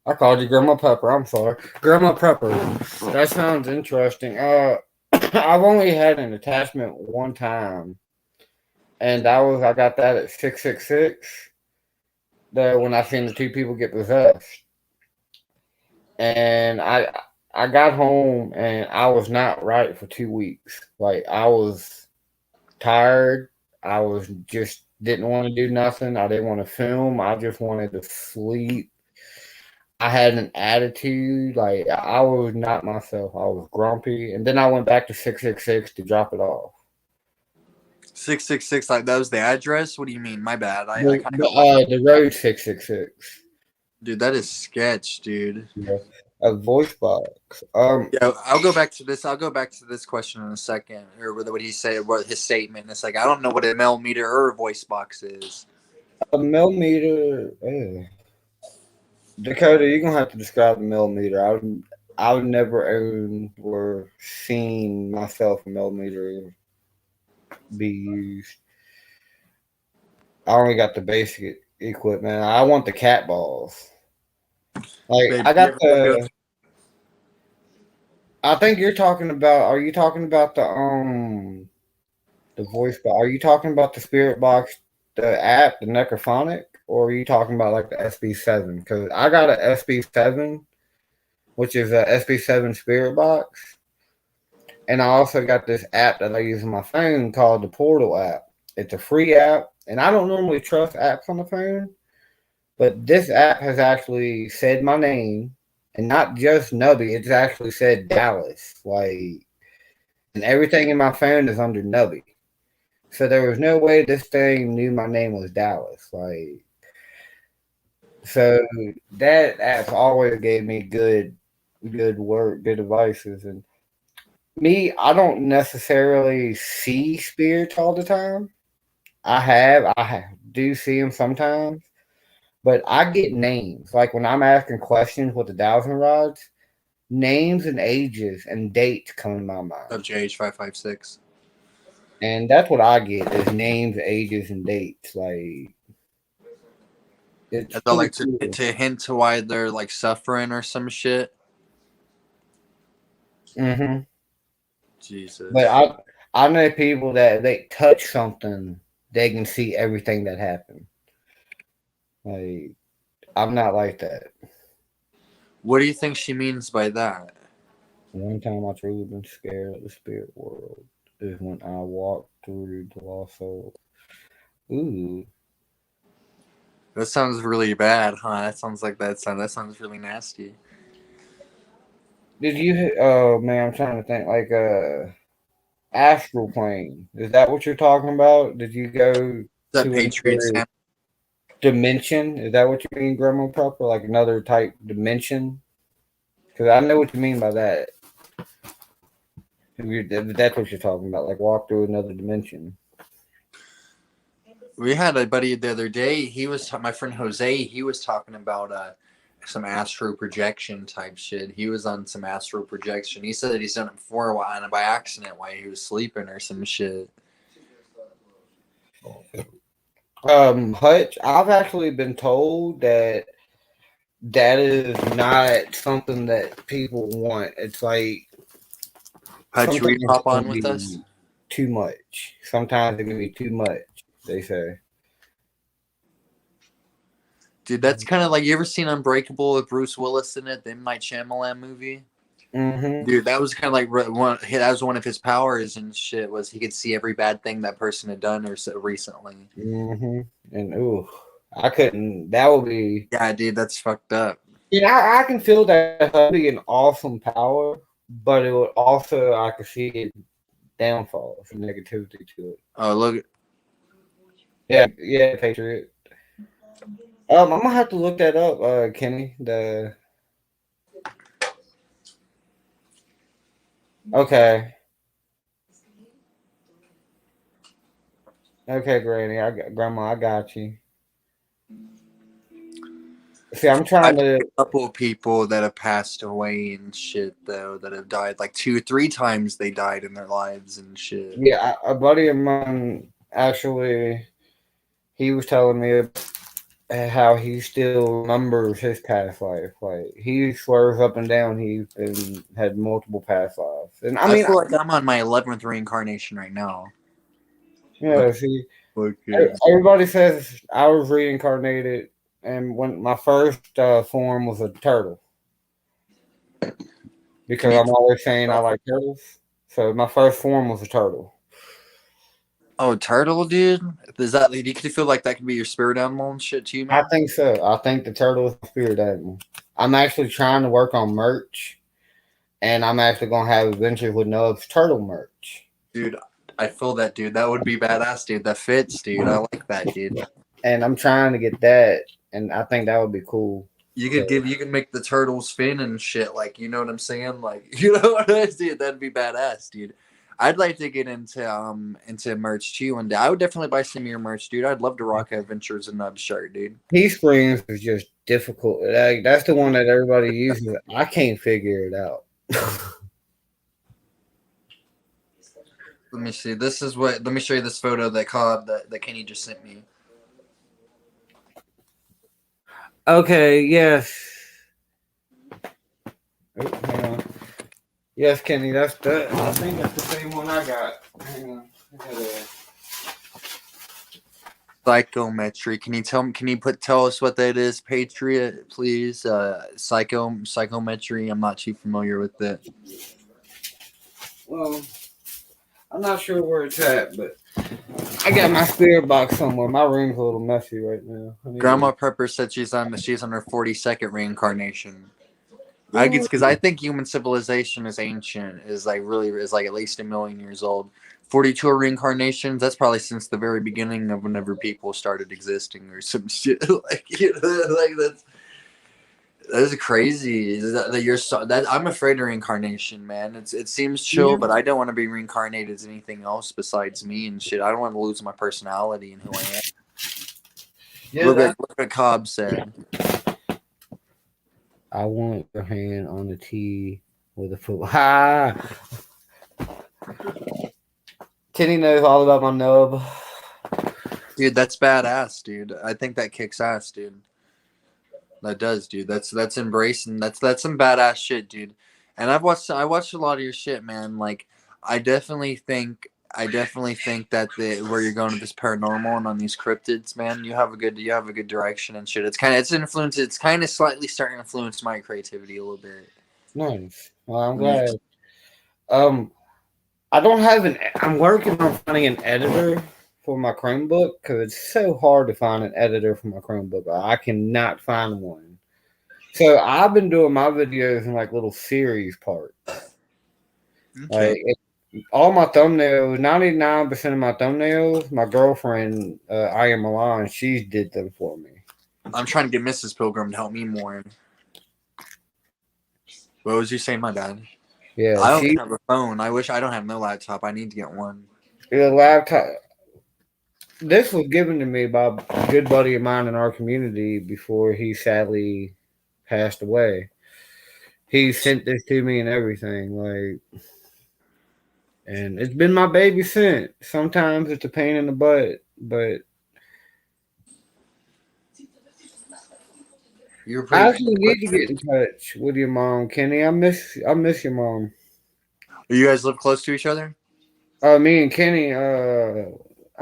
I called you Grandma Pepper. I'm sorry, Grandma Pepper. That sounds interesting. I've only had an attachment one time, and I got that at 666. When I seen the two people get possessed, and I got home and I was not right for 2 weeks. Like I was tired. I was just didn't want to do nothing. I didn't want to film. I just wanted to sleep. I had an attitude. Like I was not myself. I was grumpy. And then I went back to 666 to drop it off. 666, like that was the address? What do you mean? My bad. The road 666. Dude, that is sketch, dude. Yeah. A voice box. Yeah, I'll go back to this question in a second, or what he said, what his statement. It's like I don't know what a millimeter or a voice box is. A millimeter. Dakota, you're gonna have to describe the millimeter. I would never own or seen myself a millimeter be used. I only got the basic equipment. I want the cat balls. Like Babe, I got the. I think you're talking about. Are you talking about the voice box? Are you talking about the spirit box, the app, the Necrophonic, or are you talking about like the SB7? Because I got a SB7, which is a SB7 spirit box, and I also got this app that I use on my phone called the Portal app. It's a free app, and I don't normally trust apps on the phone. But this app has actually said my name, and not just Nubby. It's actually said Dallas, and everything in my phone is under Nubby. So there was no way this thing knew my name was Dallas. So that app always gave me good work, good advices, and me. I don't necessarily see spirits all the time. I do see them sometimes. But I get names. Like when I'm asking questions with the dowsing rods, names and ages and dates come in my mind. Of JH556. And that's what I get is names, ages, and dates. It's I like cool. to hint to why they're like suffering or some shit. Mm-hmm. Jesus. But I know people that they touch something, they can see everything that happened. I'm not like that. What do you think she means by that? One time I truly been scared of the spirit world is when I walked through the lost soul. Ooh. That sounds really bad, huh? That sounds really nasty. Did you? Oh man, I'm trying to think. Astral plane. Is that what you're talking about? Did you go Is that to Patriots? another dimension? Is that what you mean, Grandma Proper? Like another type dimension? Because I know what you mean by that. That's what you're talking about. Like walk through another dimension. We had a buddy the other day. My friend Jose. He was talking about some astral projection type shit. He was on some astral projection. He said that he's done it before a while and by accident while he was sleeping or some shit. Hutch, I've actually been told that is not something that people want. It's like Hutch, will you hop on with us? Too much. Sometimes it can be too much, they say. Dude, that's kind of like, you ever seen Unbreakable with Bruce Willis in it, the M. Night Shyamalan movie? Mm-hmm. Dude, that was kind of like that was one of his powers and shit, was he could see every bad thing that person had done or so recently. Mm-hmm. And ooh, I couldn't. That would be. Yeah, dude, that's fucked up. Yeah, I can feel that would be an awesome power, but it would also I could see it downfalls and negativity to it. Oh, look. Yeah, Patriot. I'm gonna have to look that up, Kenny. Okay, Granny. Grandma. I got you. See, I'm trying I've to. a couple of people that have passed away and shit, though, that have died like 2-3 times. They died in their lives and shit. Yeah, a buddy of mine actually. He was telling me how he still remembers his past life. Like he swears up and down he's had multiple past lives. And I mean, feel like I'm on my 11th reincarnation right now. yeah. See, Okay. everybody says I was reincarnated, and when my first form was a turtle, because I'm always saying I like turtles. So my first form was a turtle. Oh, turtle, dude. Is that? Do you feel like that could be your spirit animal and shit too, man? I think so. I think the turtle is my spirit animal. I'm actually trying to work on merch, and I'm actually gonna have adventures with Nubz turtle merch. Dude, I feel that, dude. That would be badass, dude. That fits, dude. I like that, dude. And I'm trying to get that, and I think that would be cool. You can make the turtles fin and shit, like, you know what I'm saying? Like, you know what I'm saying? That'd be badass, dude. I'd like to get into merch too one day. I would definitely buy some of your merch, dude. I'd love to rock Adventures in Nubz shirt, dude. Teesprings is just difficult. Like, that's the one that everybody uses. I can't figure it out. Let me see. Let me show you this photo that Kenny just sent me. Okay, yes. Oh, hang on. Yes, Kenny, I think that's the same one I got. Hang on. Psychometry. Can you tell us what that is, Patriot, please? Psychometry. I'm not too familiar with it. Well, I'm not sure where it's at, but I got my spirit box somewhere. My room's a little messy right now. Grandma Pepper said she's on her 42nd reincarnation. Because I think human civilization is ancient, is like at least 1 million years old. 42 reincarnations, that's probably since the very beginning of whenever people started existing or some shit. Like, you know, like that's crazy. I'm afraid of reincarnation, man. It seems chill, but I don't want to be reincarnated as anything else besides me and shit. I don't want to lose my personality and who I am. Yeah, look what Cobb said. I want your hand on the tee with a foot. Ha! Kenny knows all about my nub. Dude, that's badass, dude. I think that kicks ass, dude. That does, dude. That's embracing. That's some badass shit, dude. And I watched a lot of your shit, man. Like, I definitely think that where you're going with this paranormal and on these cryptids, man, you have a good direction and shit. It's kind of slightly starting to influence my creativity a little bit. Nice. Well, I'm glad. I don't have I'm working on finding an editor for my Chromebook because it's so hard to find an editor for my Chromebook. I cannot find one. So I've been doing my videos in like little series parts. Okay. Like all my thumbnails, 99% of my thumbnails, my girlfriend, I Am Milan, she did them for me. I'm trying to get Mrs. Pilgrim to help me more. What was you saying, my dad? Yeah, I don't have a phone. I don't have no laptop. I need to get one. The laptop. This was given to me by a good buddy of mine in our community before he sadly passed away. He sent this to me and everything, like, and it's been my baby since. Sometimes it's a pain in the butt, but I actually need to get in touch with your mom, Kenny. I miss your mom. You guys live close to each other? Me and Kenny, I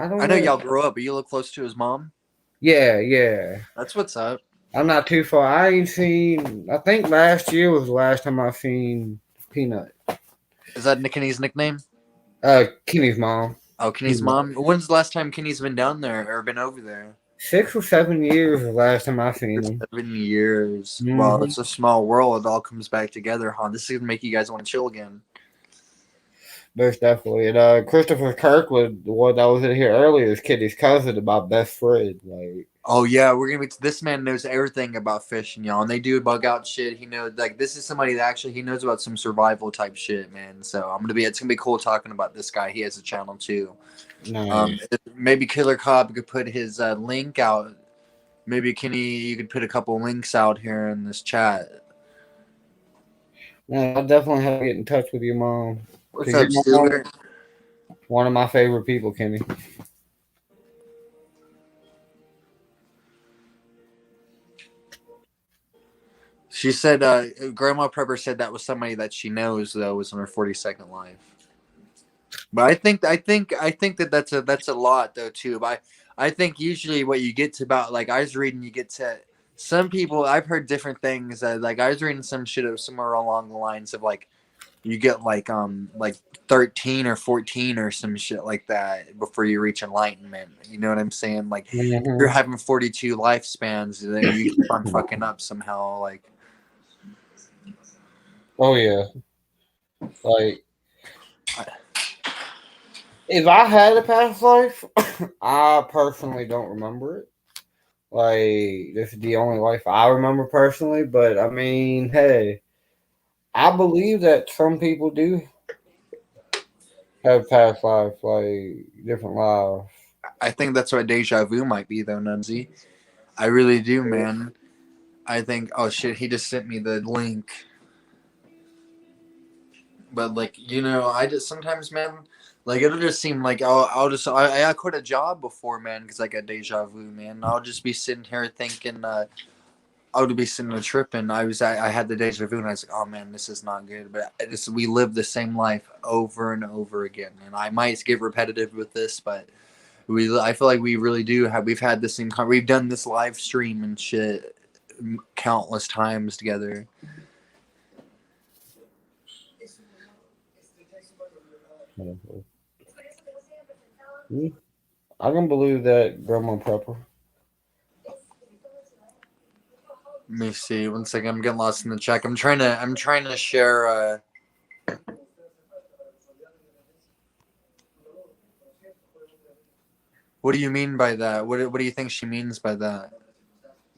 know y'all grew up, but you live close to his mom? Yeah. That's what's up. I'm not too far. I think last year was the last time I seen Peanut. Is that Kenny's nickname? Kenny's mom. Oh, Kenny's mom. When's the last time Kenny's been down there or been over there? 6 or 7 years the last time I seen him. 7 years. Mm-hmm. Well, it's a small world. It all comes back together, huh? This is gonna make you guys want to chill again. Most definitely. And Christopher Kirkwood, the one that was in here earlier, is Kitty's cousin and my best friend. Like, oh yeah, we're gonna be. This man knows everything about fishing, y'all. And they do bug out shit. He knows, like, this is somebody that actually he knows about some survival type shit, man. So it's gonna be cool talking about this guy. He has a channel too. nice. Maybe Killer Cobb could put his link out. Maybe Kenny, you could put a couple links out here in this chat. No, I definitely have to get in touch with your mom. What's up, Stuart? One of my favorite people, Kenny. She said, Grandma Prepper said that was somebody that she knows, though, was in her 42nd life. But I think that that's a lot, though, too. But I think usually what you get to about, like, I was reading, you get to some people. I've heard different things. Like, I was reading some shit of somewhere along the lines of, like, you get like 13 or 14 or some shit like that before you reach enlightenment. You know what I'm saying? Like, if you're having 42 lifespans, then you keep on fucking up somehow. Like, oh yeah, like if I had a past life, I personally don't remember it. Like, this is the only life I remember personally. But I mean, hey, I believe that some people do have past life, like different lives. I think that's what deja vu might be, though, Nubsy. I really do, man. I think. Oh shit! He just sent me the link. But like, you know, I just sometimes, man, like it'll just seem like I quit a job before, man, because I got deja vu, man. I'll just be sitting here thinking, I would be sitting on a trip, and I had the deja vu, and I was like, oh man, this is not good. But we live the same life over and over again, and I might get repetitive with this, but I feel like we really do we've had the same we've done this live stream and shit countless times together. I can believe that, Grandma Pepper. Let me see. One second. I'm getting lost in the chat. I'm trying to share. What do you mean by that? What do you think she means by that?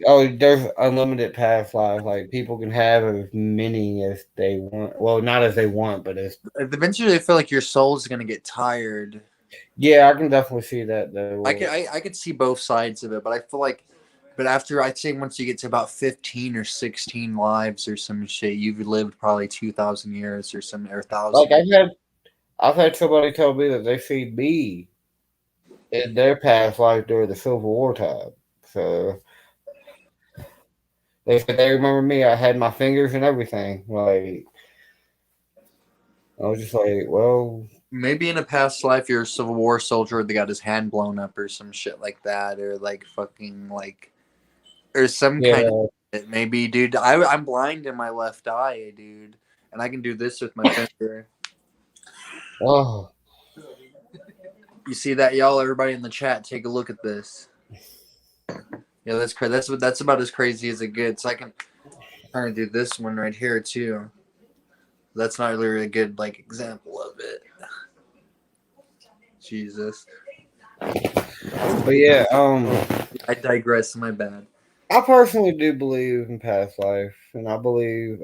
Oh, there's unlimited past life. Like, people can have as many as they want. Well, not as they want, but as Eventually, I feel like your soul's gonna get tired. yeah, I can definitely see that though. I could see both sides of it, but I feel like, but after I'd say once you get to about 15 or 16 lives or some shit, you've lived probably 2,000 years or some or 1,000. Like, I've had somebody tell me that they see me in their past life during the Civil War time. So they said they remember me. I had my fingers and everything. Like, I was just like, well, maybe in a past life you're a Civil War soldier that got his hand blown up or some shit like that, or like fucking like, or some kind of shit. Maybe, dude. I'm blind in my left eye, dude, and I can do this with my finger. Oh, You see that, y'all? Everybody in the chat, take a look at this. Yeah, that's crazy. That's about as crazy as it gets. I can kind of do this one right here too. That's not really a good like example of it. Jesus. but yeah, I digress. My bad. I personally do believe in past life, and I believe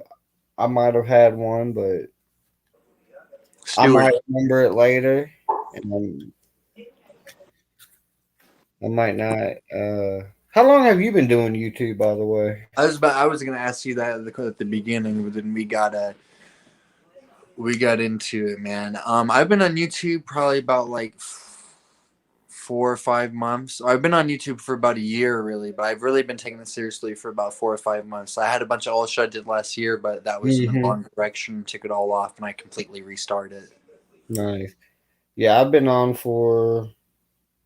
I might have had one, but I might remember it later, and I might not. How long have you been doing YouTube, by the way? I was gonna ask you that at the beginning, but then we got into it, man. I've been on YouTube probably about like 4 or 5 months. I've been on YouTube for about a year, really, but I've really been taking it seriously for about 4 or 5 months. I had a bunch of old shit I did last year, but that was in the wrong direction. Took it all off, and I completely restarted. Nice. Yeah, I've been on for,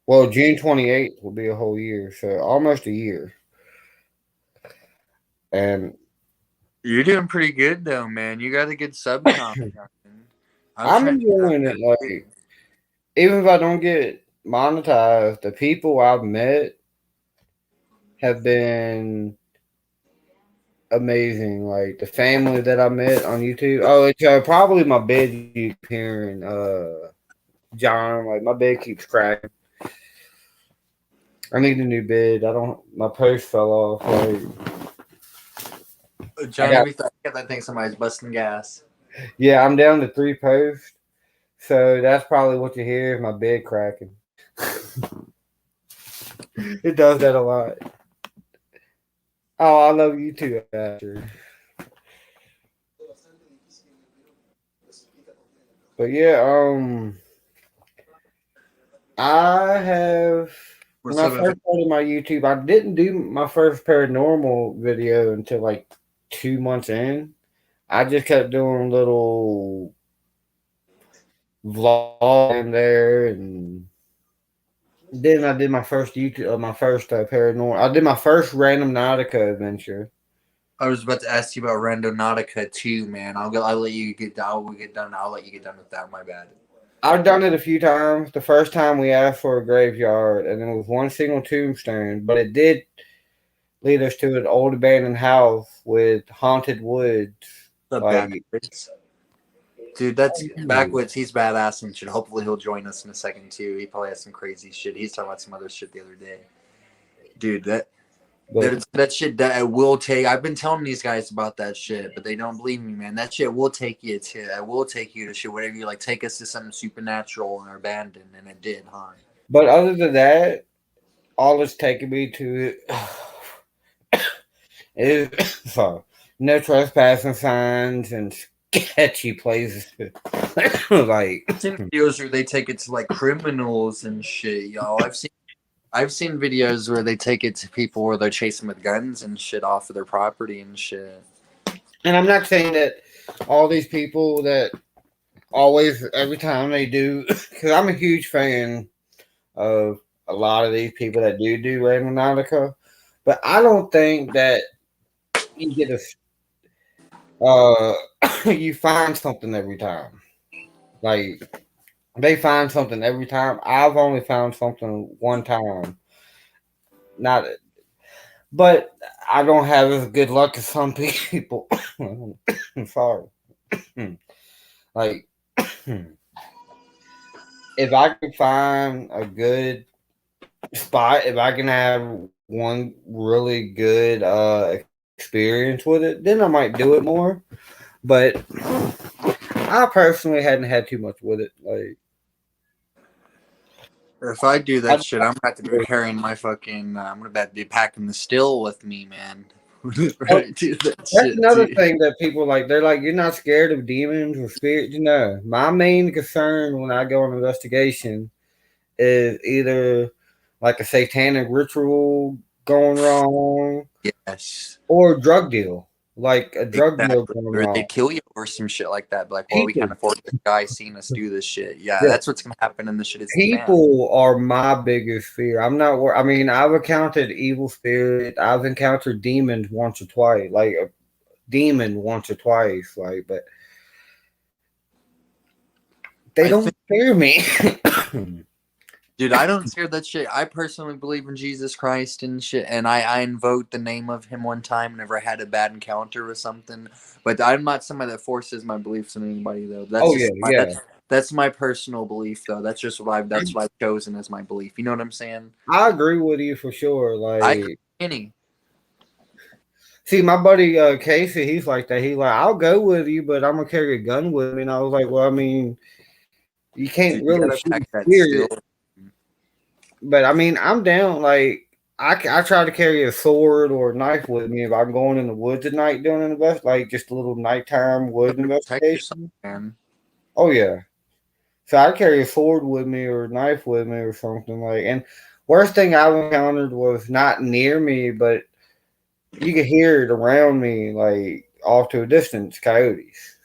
well, June 28th will be a whole year, so almost a year. And You're doing pretty good though, man. You got a good sub count. I'm I'm trying to get up enjoying there it. too. Like, even if I don't get monetized, the people I've met have been amazing. Like the family that I met on YouTube. Oh, it's probably my bed you keep hearing, John. Like my bed keeps cracking. I need a new bed. I don't. My post fell off. Like I Johnny, got. we thought I think somebody's busting gas. Yeah, I'm down to 3 posts. So that's probably what you hear is my bed cracking. It does that a lot. Oh, I love you too, Asher. But yeah, I have when What's I up, first started my YouTube, I didn't do my first paranormal video until like 2 months in. I just kept doing little vlog in there, and then I did my first YouTube, my first paranormal. I did my first random Nautica adventure. I was about to ask you about Randonautica too, man. I'll let you get done. We'll get done. I'll let you get done with that. My bad. I've done it a few times. The first time we asked for a graveyard, and it was one single tombstone, but it did lead us to an old abandoned house with haunted woods. The Like, backwoods. Dude, that's backwoods. He's badass and shit. Hopefully he'll join us in a second too. He probably has some crazy shit. He's talking about some other shit the other day. Dude, that shit that will take. I've been telling these guys about that shit, but they don't believe me, man. That shit will take you to. It will take you to shit. Whatever you like, take us to something supernatural and abandoned, and it did, huh? but other than that, all it's taken me to is sorry, no trespassing signs and sketchy places. Like, I've seen videos where they take it to like criminals and shit, y'all. I've seen videos where they take it to people where they're chasing with guns and shit off of their property and shit. and I'm not saying that all these people that always every time they do, because I'm a huge fan of a lot of these people that do Randonautica, but I don't think that you get you find something every time. Like they find something every time. I've only found something one time. Not, but I don't have as good luck as some people. I'm sorry. Like if I can find a good spot, if I can have one really good experience with it, then I might do it more. But I personally hadn't had too much with it. Like If I do I, that shit, I'm about to be carrying my fucking. I'm gonna about to be packing the still with me, man. Right, do that that's shit another too. thing that people like. They're like, you're not scared of demons or spirits. No, my main concern when I go on investigation is either like a satanic ritual going wrong Yes, or a drug deal, like a drug deal exactly. going Or they wrong. kill you or some shit like that. Like, well, we can't People, afford this guy seeing us do this shit. Yeah, yeah, that's what's gonna happen, and the shit is the fan. people are my biggest fear. I'm not. I mean, I've encountered evil spirit. I've encountered demons once or twice, like a demon once or twice, like, but they I think. don't scare me. Dude, I don't scare that shit. I personally believe in Jesus Christ and shit, and I invoked the name of him one time whenever I had a bad encounter with something. But I'm not somebody that forces my beliefs on anybody, though. That's Oh yeah, just my yeah. that's my personal belief, though. That's what I've chosen as my belief. You know what I'm saying? I agree with you for sure. I could Like, any. see, my buddy Casey, he's like that. He's like, I'll go with you, but I'm gonna carry a gun with me. And I was like, well, I mean, you can't Dude, you really gotta shoot pack a that still. spirit. But I mean, I'm down. Like, I try to carry a sword or a knife with me if I'm going in the woods at night doing an like just a little nighttime wood Protect yourself, investigation. man. Oh yeah. So I carry a sword with me or a knife with me or something like. And worst thing I've encountered was not near me, but you could hear it around me, like off to a distance. Coyotes,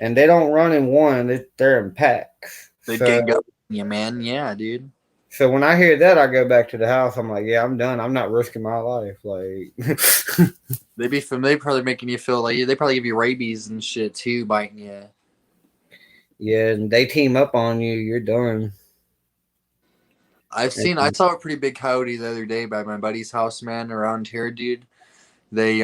and they don't run in one; they're in packs. They So, gang up on you, man. Yeah, dude. so when I hear that, I go back to the house. I'm like, yeah, I'm done. I'm not risking my life. Like, They probably making you feel like they probably give you rabies and shit too, biting you. Yeah, and they team up on you, you're done. I saw a pretty big coyote the other day by my buddy's house, man, around here, dude. They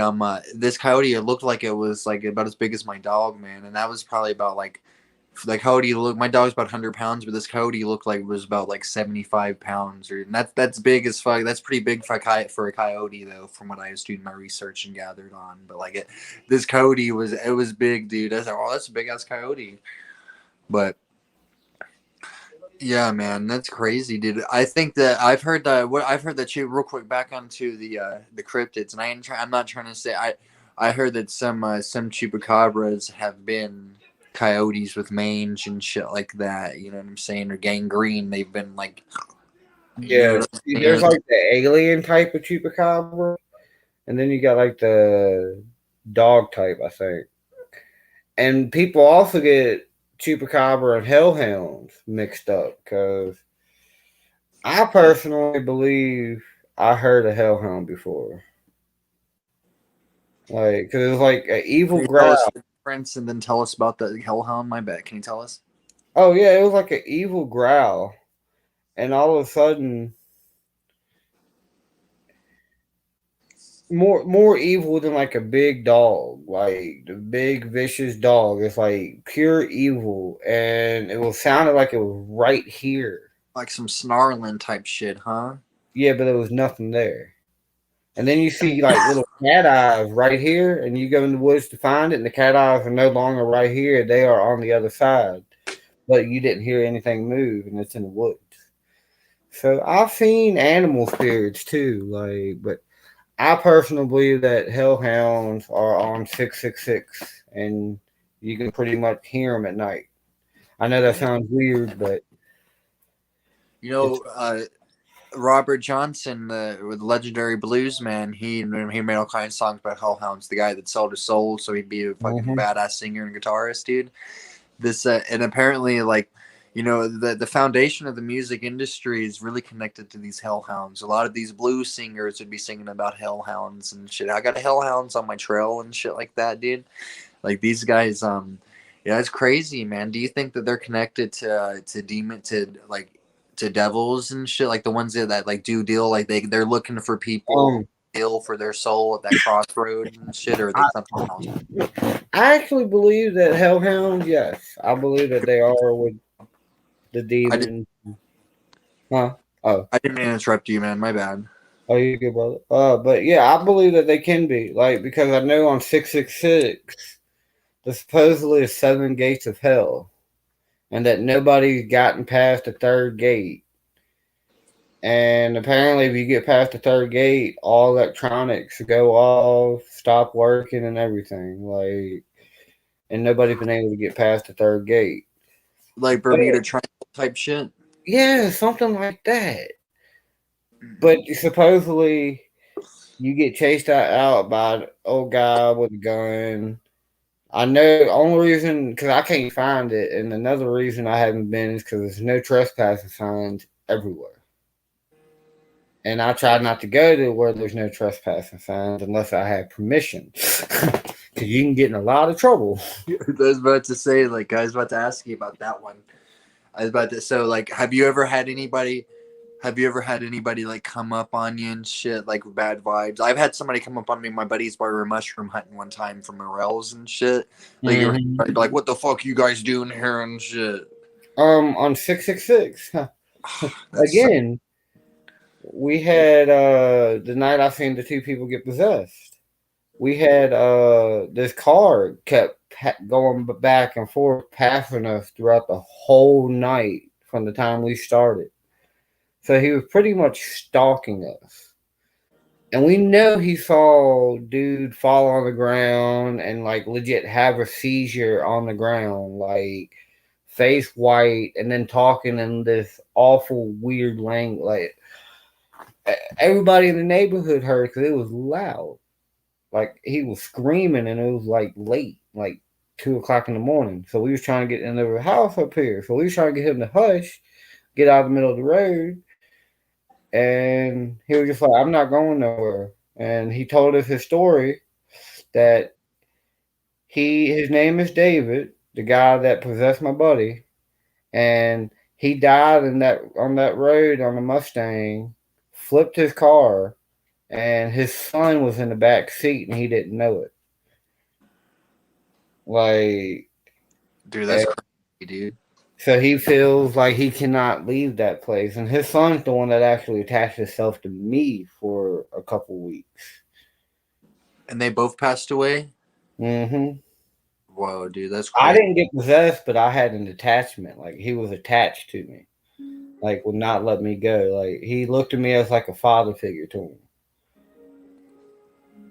this coyote, it looked like it was like about as big as my dog, man, and that was probably about like the coyote look. My dog's about 100 pounds, but this coyote looked like it was about like 75 pounds, or and that's big as fuck. That's pretty big for a coyote, though, from what I was doing my research and gathered on. But like this coyote was big, dude. I was like, oh, that's a big ass coyote, but. Yeah, man, that's crazy, dude. I think that I've heard that you real quick back onto the cryptids, and I'm not trying to say I heard that some chupacabras have been coyotes with mange and shit like that. You know what I'm saying? Or gangrene. They've been like, you know Yeah, what I'm see, there's saying? like the alien type of chupacabra, and then you got like the dog type, I think. And people also get chupacabra and hellhounds mixed up because I personally believe I heard a hellhound before. Like, because it was like an Can evil you tell us growl. the difference and then tell us about the hellhound? My bad. Can you tell us? Oh, yeah, it was like an evil growl. And all of a sudden, more evil than like a big dog, like the big vicious dog. It's like pure evil, and it was sounded like it was right here. Like some snarling type shit, huh? Yeah, but there was nothing there. And then you see like little cat eyes right here, and you go in the woods to find it, and the cat eyes are no longer right here; they are on the other side. But you didn't hear anything move, and it's in the woods. So I've seen animal spirits too, like, but I personally believe that hellhounds are on 666, and you can pretty much hear them at night. I know that sounds weird, but You it's know, Robert Johnson, the legendary blues man, he made all kinds of songs about hellhounds. The guy that sold his soul so he'd be a fucking mhm. badass singer and guitarist, dude. This and apparently, like, you know, the foundation of the music industry is really connected to these hellhounds. A lot of these blues singers would be singing about hellhounds and shit. I got hellhounds on my trail and shit like that, dude. Like these guys, yeah, it's crazy, man. Do you think that they're connected to demon to devils and shit, like the ones that like do deal, like they're looking for people um, ill for their soul at that crossroad and shit, or are they I, something else? I actually believe that hellhounds, yes, I believe that they are with the I didn't demons. Huh? Oh, I didn't mean to interrupt you, man. My bad. oh, you good, brother. But yeah, I believe that they can be like because I know on 666 there's supposedly 7 gates of hell, and that nobody's gotten past the third gate. And apparently, if you get past the third gate, all electronics go off, stop working, and everything. Like, and nobody's been able to get past the third gate. Like But Bermuda Triangle type shit. yeah, something like that. But supposedly, you get chased out by an old guy with a gun. I know the only reason because I can't find it, and another reason I haven't been is because there's no trespassing signs everywhere. And I try not to go to where there's no trespassing signs unless I have permission. Because you can get in a lot of trouble. I was about to say, like, I was about to ask you about that one. I was about to, so, like, have you ever had anybody like come up on you and shit, like bad vibes? I've had somebody come up on me. My buddies were mushroom hunting one time for morels and shit. Like, Mm-hmm. like, what the fuck you guys doing here and shit? On 666. That's so, Again, we had the night I seen the 2 people get possessed. We had this car kept going back and forth, passing us throughout the whole night from the time we started. So he was pretty much stalking us. And we know he saw dude fall on the ground and like legit have a seizure on the ground, like face white, and then talking in this awful weird language. Like everybody in the neighborhood heard because it was loud. Like he was screaming and it was like late, like 2 o'clock in the morning. So we was trying to get into the house up here. So we was trying to get him to hush, get out of the middle of the road. And he was just like, I'm not going nowhere. And he told us his story. that his name is David, the guy that possessed my buddy, and he died on that road on a Mustang, flipped his car, and his son was in the back seat and he didn't know it. Like, Dude, that's crazy, dude. so he feels like he cannot leave that place, and his son's the one that actually attached himself to me for a couple weeks. And they both passed away? Mm-hmm. Whoa, dude, that's crazy. I didn't get possessed, but I had an attachment. Like, he was attached to me. Like, would not let me go. Like, he looked at me as like a father figure to him.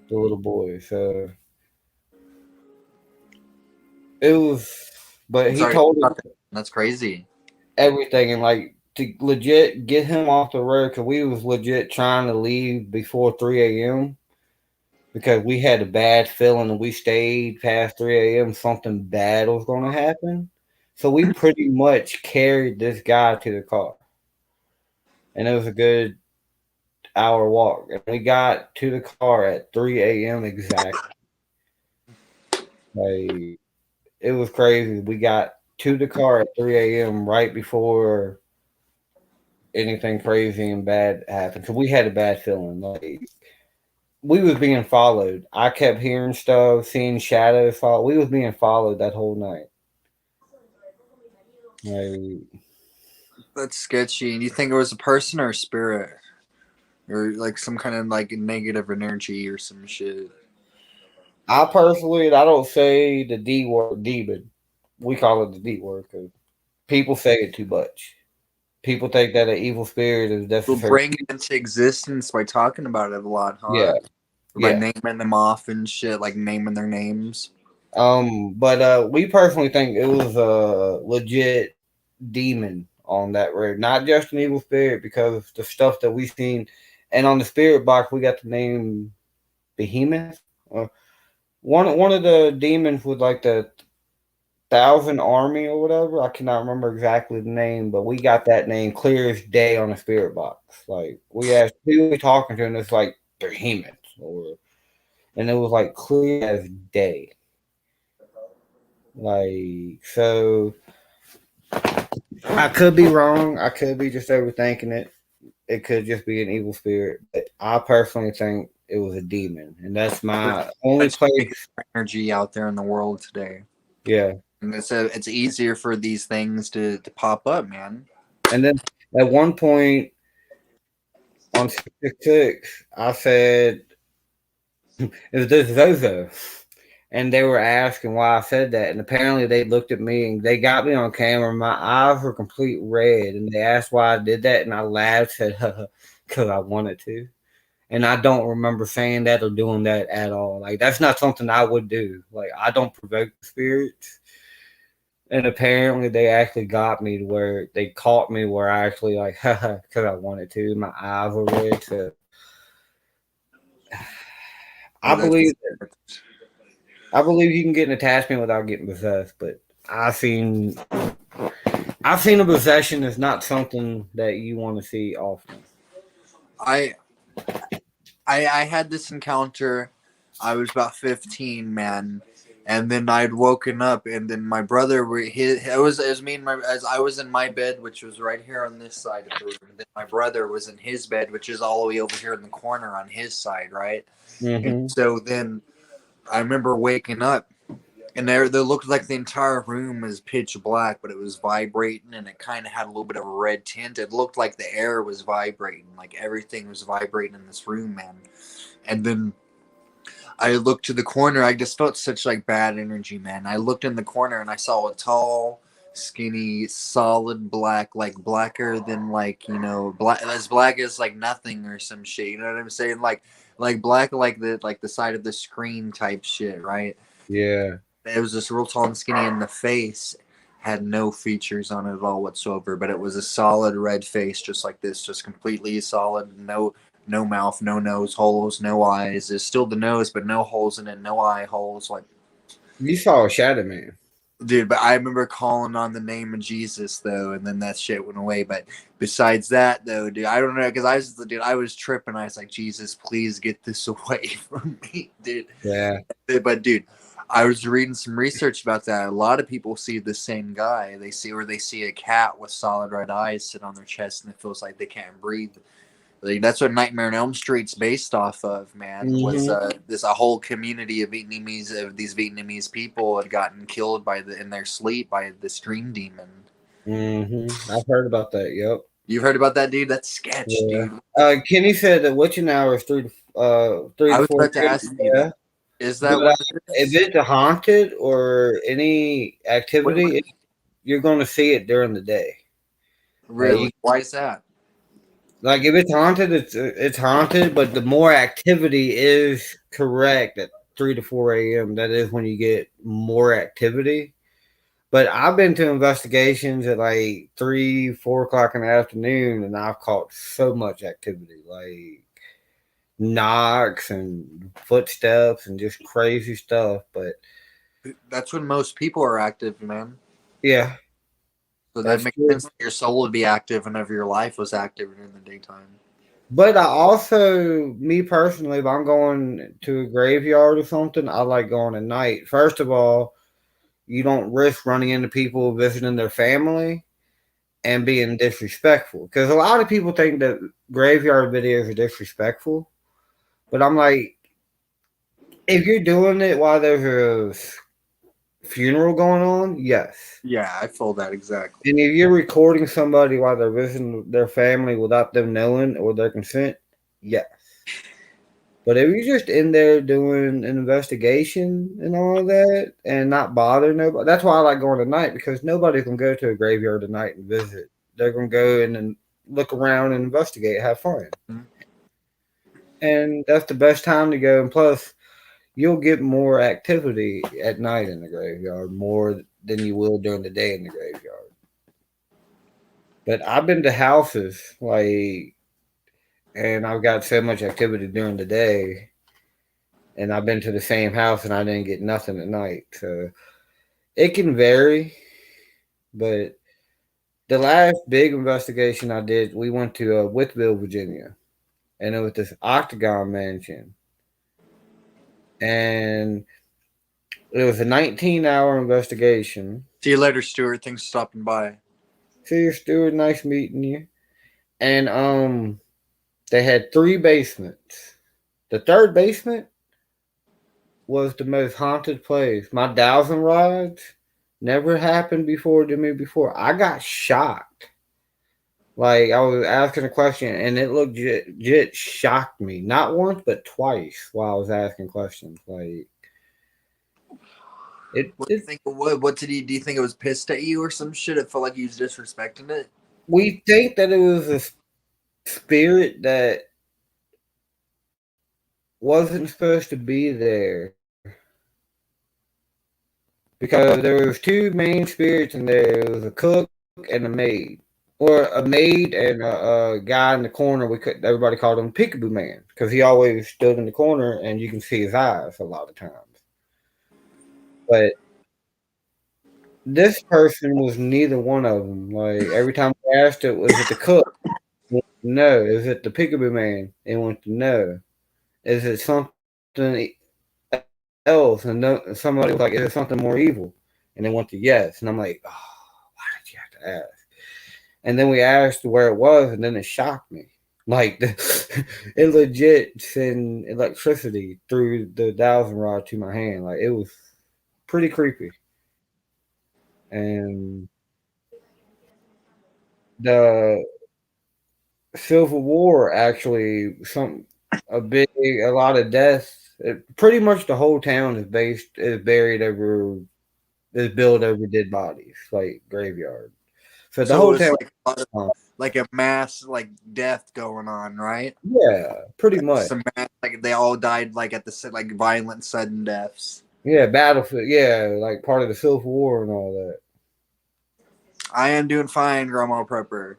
The little boy. So it was, but he told us That's crazy. everything, and like to legit get him off the road, because we was legit trying to leave before 3 a.m. because we had a bad feeling and we stayed past 3 a.m. Something bad was going to happen. So we pretty much carried this guy to the car. And it was a good hour walk. And we got to the car at 3 a.m. exactly. Like, it was crazy. We got to the car at 3 a.m. right before anything crazy and bad happened. Because we had a bad feeling. Like, we was being followed. I kept hearing stuff, seeing shadows follow. We was being followed that whole night. Like, That's sketchy. And you think it was a person or a spirit? Or like some kind of like negative energy or some shit? I personally, I don't say the D word, demon. We call it the D word because people say it too much. People think that an evil spirit is We'll necessary. bring it into existence by talking about it a lot, huh? Yeah. By Yeah. naming them off and shit, like naming their names. But we personally think it was a legit demon on that road, not just an evil spirit, because of the stuff that we seen. And on the spirit box, we got the name Behemoth. One of the demons with like the 1,000 Army or whatever. I cannot remember exactly the name, but we got that name clear as day on the spirit box. Like, we asked who we talking to, and it's like Behemoth, and it was like clear as day. Like, so I could be wrong. I could be just overthinking it. It could just be an evil spirit. But I personally think it was a demon. And that's my only place. Energy out there in the world today. Yeah. And it's easier for these things to pop up, man. And then at one point on 666, I said, is this Zozo? And they were asking why I said that. And apparently they looked at me and they got me on camera. My eyes were complete red. And they asked why I did that. And I laughed, said, because I wanted to. And I don't remember saying that or doing that at all. Like, that's not something I would do. Like, I don't provoke the spirits. And apparently they actually got me to where they caught me where I actually, like, because I wanted to. My eyes were red. So I believe you can get an attachment without getting possessed, but I've seen a possession is not something that you want to see often. I had this encounter. I was about 15, man, and then I'd woken up, and then my brother, it was me and as I was in my bed, which was right here on this side of the room. And then my brother was in his bed, which is all the way over here in the corner on his side, right? Mm-hmm. And so then I remember waking up, and there looked like the entire room was pitch black, but it was vibrating, and it kind of had a little bit of a red tint. It looked like the air was vibrating, like everything was vibrating in this room, man. And then I looked to the corner. I just felt such like bad energy, man. I looked in the corner and I saw a tall, skinny, solid black, like blacker than like, black, as black as like nothing or some shit. You know what I'm saying? Like black, like the side of the screen type shit, right? Yeah. It was just real tall and skinny, and the face had no features on it at all whatsoever. But it was a solid red face, just like this, just completely solid. No mouth, no nose holes, no eyes. There's still the nose, but no holes in it, no eye holes. Like, You saw a shadow man. Dude, but I remember calling on the name of Jesus though, and then that shit went away. But besides that though, dude, I don't know, because I was tripping. I was like, Jesus, please get this away from me, dude. Yeah. But dude, I was reading some research about that. A lot of people see the same guy. They see a cat with solid red eyes sit on their chest, and it feels like they can't breathe. Like, that's what Nightmare on Elm Street's based off of, man. Was this a whole community of these Vietnamese people had gotten killed in their sleep by this dream demon. I've heard about that. Yep. You've heard about that, dude? That's sketch, Yeah. dude. Kenny said that witching hour is 3 I to was 4 about to ask you that. Is that what it if is? it's a haunted or any activity, you're going to see it during the day. Really? Why is that? Like if it's haunted, it's haunted, but the more activity is correct at 3 to 4 a.m. That is when you get more activity. But I've been to investigations at like 3, 4 o'clock in the afternoon, and I've caught so much activity, like knocks and footsteps and just crazy stuff. But that's when most people are active, man. yeah. So that makes sense that your soul would be active whenever your life was active during the daytime. But I also, me personally, if I'm going to a graveyard or something, I like going at night. First of all, you don't risk running into people visiting their family and being disrespectful. Because a lot of people think that graveyard videos are disrespectful. But I'm like, if you're doing it while there's a funeral going on, yes. Yeah, I feel that exactly. And if you're recording somebody while they're visiting their family without them knowing or their consent, yes. But if you're just in there doing an investigation and all of that and not bother nobody, that's why I like going at night, because nobody can go to a graveyard at night and visit. They're going to go in and look around and investigate, have fun. Mm-hmm. And that's the best time to go. And plus, you'll get more activity at night in the graveyard, more than you will during the day in the graveyard. But I've been to houses, and I've got so much activity during the day, and I've been to the same house and I didn't get nothing at night. So it can vary. But the last big investigation I did, we went to Withville, Virginia, and it was this Octagon mansion. And it was a 19-hour investigation. See you later, Stuart. Thanks for stopping by. See you, Stuart. Nice meeting you. And they had 3 basements. The 3rd basement was the most haunted place. My dowsing rods never happened before to me before. I got shocked. Like, I was asking a question, and it legit shocked me. Not once, but twice while I was asking questions. Like, what do you think? What did he? Do you think it was pissed at you or some shit? It felt like he was disrespecting it. We think that it was a spirit that wasn't supposed to be there, because there was 2 main spirits in there. It was a cook and a maid. Or a maid and a guy in the corner. Everybody called him Peekaboo Man, because he always stood in the corner and you can see his eyes a lot of times. But this person was neither one of them. Like, every time I asked it, was it the cook? No. Is it the Peekaboo Man? It went to no. Is it something else? And somebody was like, is it something more evil? And they went to yes. And I'm like, oh, why did you have to ask? And then we asked where it was, and then it shocked me. Like, it legit sent electricity through the dowsing rod to my hand. Like, it was pretty creepy. And the Civil War, actually, a lot of deaths. Pretty much the whole town is built over dead bodies, like graveyard. So the whole town, like a mass death going on, right? Yeah, pretty much. Like they all died at the violent sudden deaths. Yeah, battlefield. Yeah, like part of the Civil War and all that. I am doing fine, Grandma Prepper.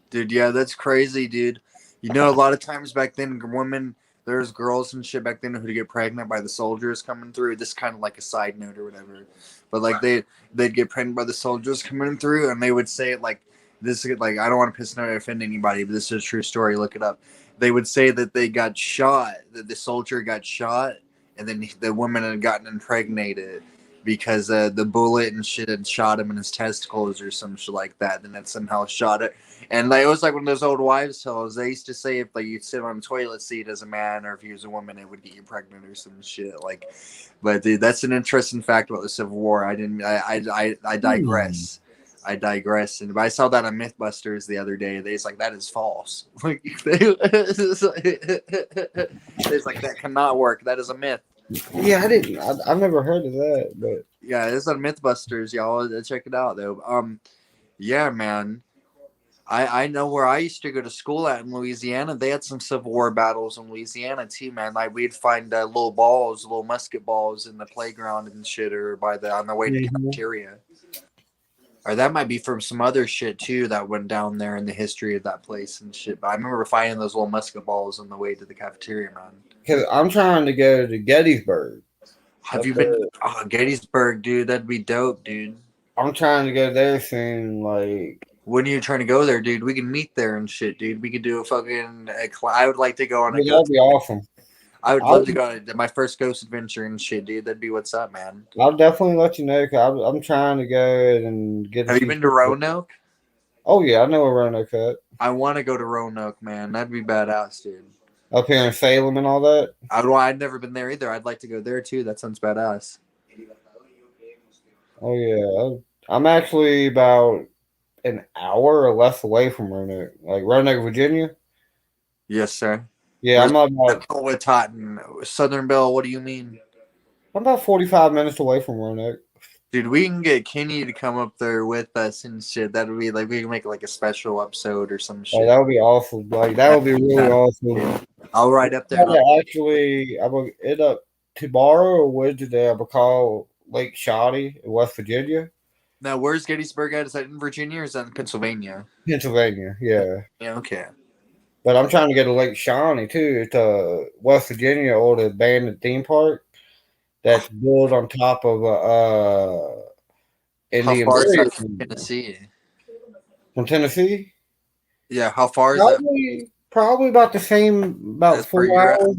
Dude, yeah, that's crazy, dude. You know, a lot of times back then, women, there's girls and shit back then who'd get pregnant by the soldiers coming through. This kind of like a side note or whatever, but like they'd get pregnant by the soldiers coming through, and they would say it like this. Like I don't want to piss or offend anybody, but this is a true story. Look it up. They would say that they got shot, that the soldier got shot, and then the woman had gotten impregnated because the bullet and shit had shot him in his testicles or some shit like that. Then it somehow shot it. And like, it was like one of those old wives' tales. They used to say if like you'd sit on a toilet seat as a man, or if you was a woman, it would get you pregnant or some shit. Like, but dude, that's an interesting fact about the Civil War. I digress. I digress. And I saw that on MythBusters the other day. They's like, that is false. Like, it's like that cannot work. That is a myth. Yeah, I've never heard of that, but yeah, it's on MythBusters, y'all. Check it out though. Yeah, man. I know where I used to go to school at in Louisiana. They had some Civil War battles in Louisiana too, man. Like we'd find little balls, little musket balls in the playground and shit, or on the way to the cafeteria. Or that might be from some other shit too that went down there in the history of that place and shit. But I remember finding those little musket balls on the way to the cafeteria, man. Because I'm trying to go to Gettysburg. Have you been? Oh, Gettysburg, dude. That'd be dope, dude. I'm trying to go there soon. Like, when are you trying to go there, dude? We can meet there and shit, dude. We could do a fucking. I would like to go on a. That'd be awesome. I would love to go on my first ghost adventure and shit, dude. That'd be what's up, man. I'll definitely let you know. Cause I'm trying to go and get. Have you been to Roanoke? Oh yeah, I know where Roanoke's at. I want to go to Roanoke, man. That'd be badass, dude. Up here in Salem and all that. I'd never been there either. I'd like to go there too. That sounds badass. Oh yeah, I'm actually about an hour or less away from Roanoke, like Roanoke, Virginia. Yes, sir. Yeah, I'm about with Totten, Southern Belle. What do you mean? I'm about 45 minutes away from Roanoke. Dude, we can get Kenny to come up there with us and shit. That would be like we can make like a special episode or some shit. Oh, that would be awesome. Like that would be really awesome. I'll ride up there. Actually, I will end up tomorrow or Wednesday. I will call Lake Shawnee in West Virginia. Now, where's Gettysburg at? Is that in Virginia or is that in Pennsylvania? Pennsylvania, yeah. Yeah, okay. But I'm trying to get to Lake Shawnee too. It's West Virginia, old abandoned theme park that's built on top of Indian. How far is that from Tennessee? From Tennessee? Yeah, how far is that? Probably about the same, about That's 4 hours.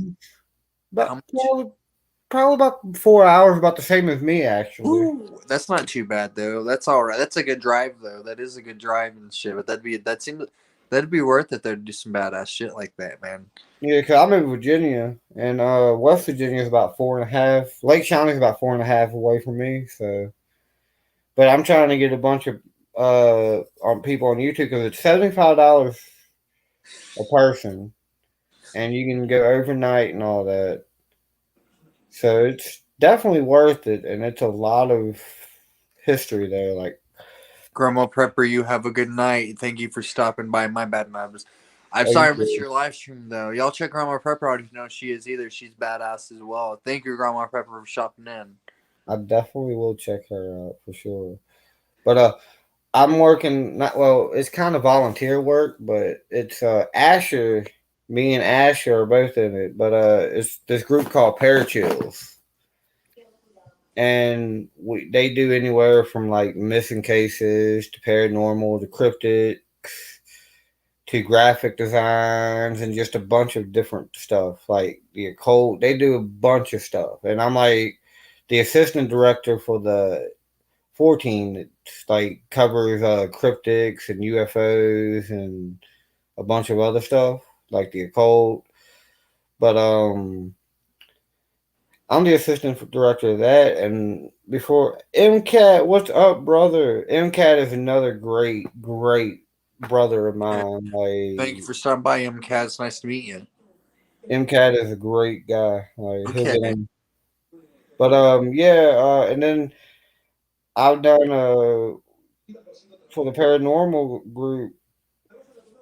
Probably about 4 hours, about the same as me, actually. Ooh, that's not too bad though. That's all right. That's a good drive though. That is a good drive and shit. But that'd be worth it though to do some badass shit like that, man. Yeah, because I'm in Virginia, and West Virginia is about 4.5. Lake Shawnee is about 4.5 away from me. So, but I'm trying to get a bunch of on people on YouTube because it's $75 a person, and you can go overnight and all that. So it's definitely worth it, and it's a lot of history there. Like, Grandma Prepper, you have a good night. Thank you for stopping by. My bad, Nubz. I'm sorry I missed your live stream though. Y'all check Grandma Prepper out if you know she is either. She's badass as well. Thank you, Grandma Prepper, for shopping in. I definitely will check her out for sure. But I'm working it's kind of volunteer work, but it's Asher. Me and Asher are both in it, but it's this group called Parachills, and they do anywhere from like missing cases to paranormal to cryptids to graphic designs and just a bunch of different stuff like the occult. They do a bunch of stuff, and I'm like the assistant director for the 14 that like covers cryptids and UFOs and a bunch of other stuff like the occult. But I'm the assistant director of that. And before MCAT, what's up, brother? MCAT is another great brother of mine. Like, thank you for stopping by, MCAT. It's nice to meet you. MCAT is a great guy. Like, okay. But and then I've done for the paranormal group.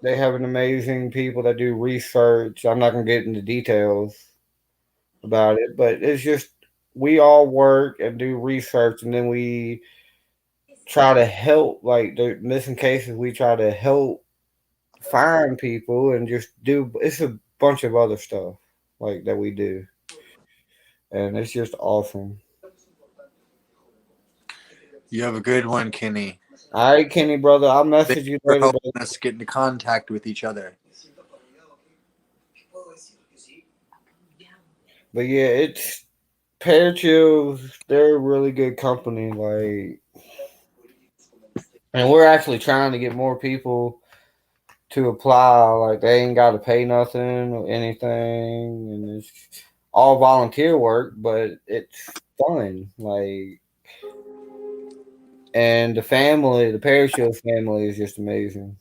They have an amazing people that do research. I'm not gonna get into details about it, but it's just we all work and do research, and then we try to help. Like the missing cases, we try to help find people and just do. It's a bunch of other stuff. like that we do, and it's just awesome. You have a good one, Kenny. All right, Kenny, brother, I'll Thank message you you for later, helping brother. us get into contact with each other. But yeah, it's Pear Chills. They're a really good company, like, and we're actually trying to get more people to apply. Like, they ain't got to pay nothing or anything, and it's all volunteer work, but it's fun. Like, and the family, the Pear Chills family, is just amazing.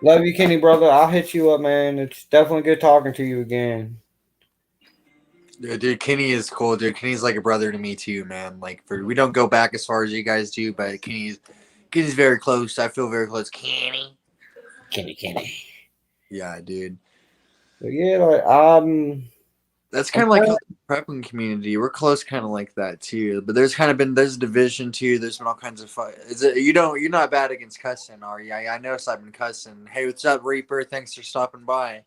Love you, Kenny, brother. I'll hit you up, man. It's definitely good talking to you again. Yeah, dude, Kenny is cool, dude. Kenny's like a brother to me too, man. Like we don't go back as far as you guys do, but Kenny's very close. I feel very close. Kenny. Kenny. Yeah, dude. But yeah, like That's I'm kind of like kinda, how the prepping community. We're close, kind of like that too. But there's division too. There's been all kinds of fight. Is it you're not bad against cussing, are you? I noticed I've been cussing. Hey, what's up, Reaper? Thanks for stopping by.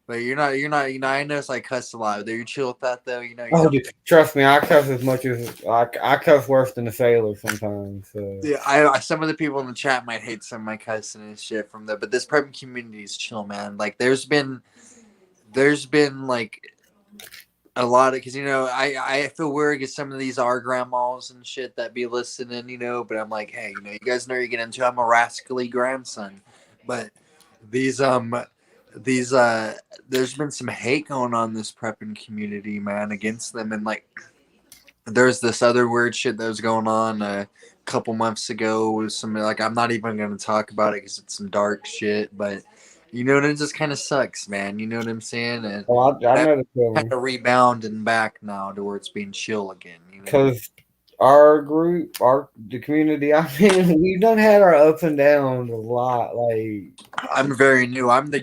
But you're not. I noticed I cuss a lot. Are you chill with that though? You oh, don't. dude, trust me, I cuss as much as I cuss worse than the sailor sometimes. So. Yeah, I some of the people in the chat might hate some of my cussing and shit from that, but this prepping community is chill, man. Like there's been like a lot of because I feel weird because some of these are grandmas and shit that be listening, but I'm like, hey, you guys know what you get into. I'm a rascally grandson, but these these there's been some hate going on in this prepping community, man, against them, and like there's this other weird shit that was going on a couple months ago with some like I'm not even gonna talk about it because it's some dark shit, but it just kind of sucks, man. You know what I'm saying? And Well, I that know the kind feeling of rebounding back now to where it's being chill again. because our group, the community I'm in, we've done had our ups and downs a lot. Like, I'm very new. I'm the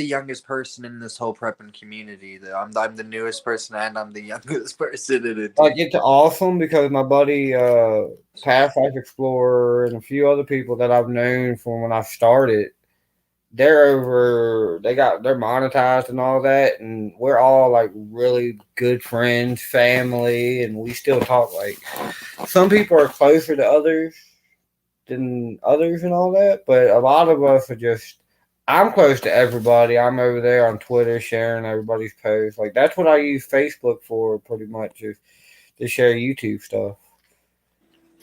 youngest person in this whole prepping community. I'm the newest person and I'm the youngest person in it, dude. it's awesome because my buddy, Past Life Explorer, and a few other people that I've known from when I started, they're monetized and all that, and we're all like really good friends, family, and we still talk. Like, some people are closer to others than others and all that, but a lot of us are just. I'm close to everybody. I'm over there on Twitter sharing everybody's posts. Like, that's what I use Facebook for, pretty much, is to share YouTube stuff.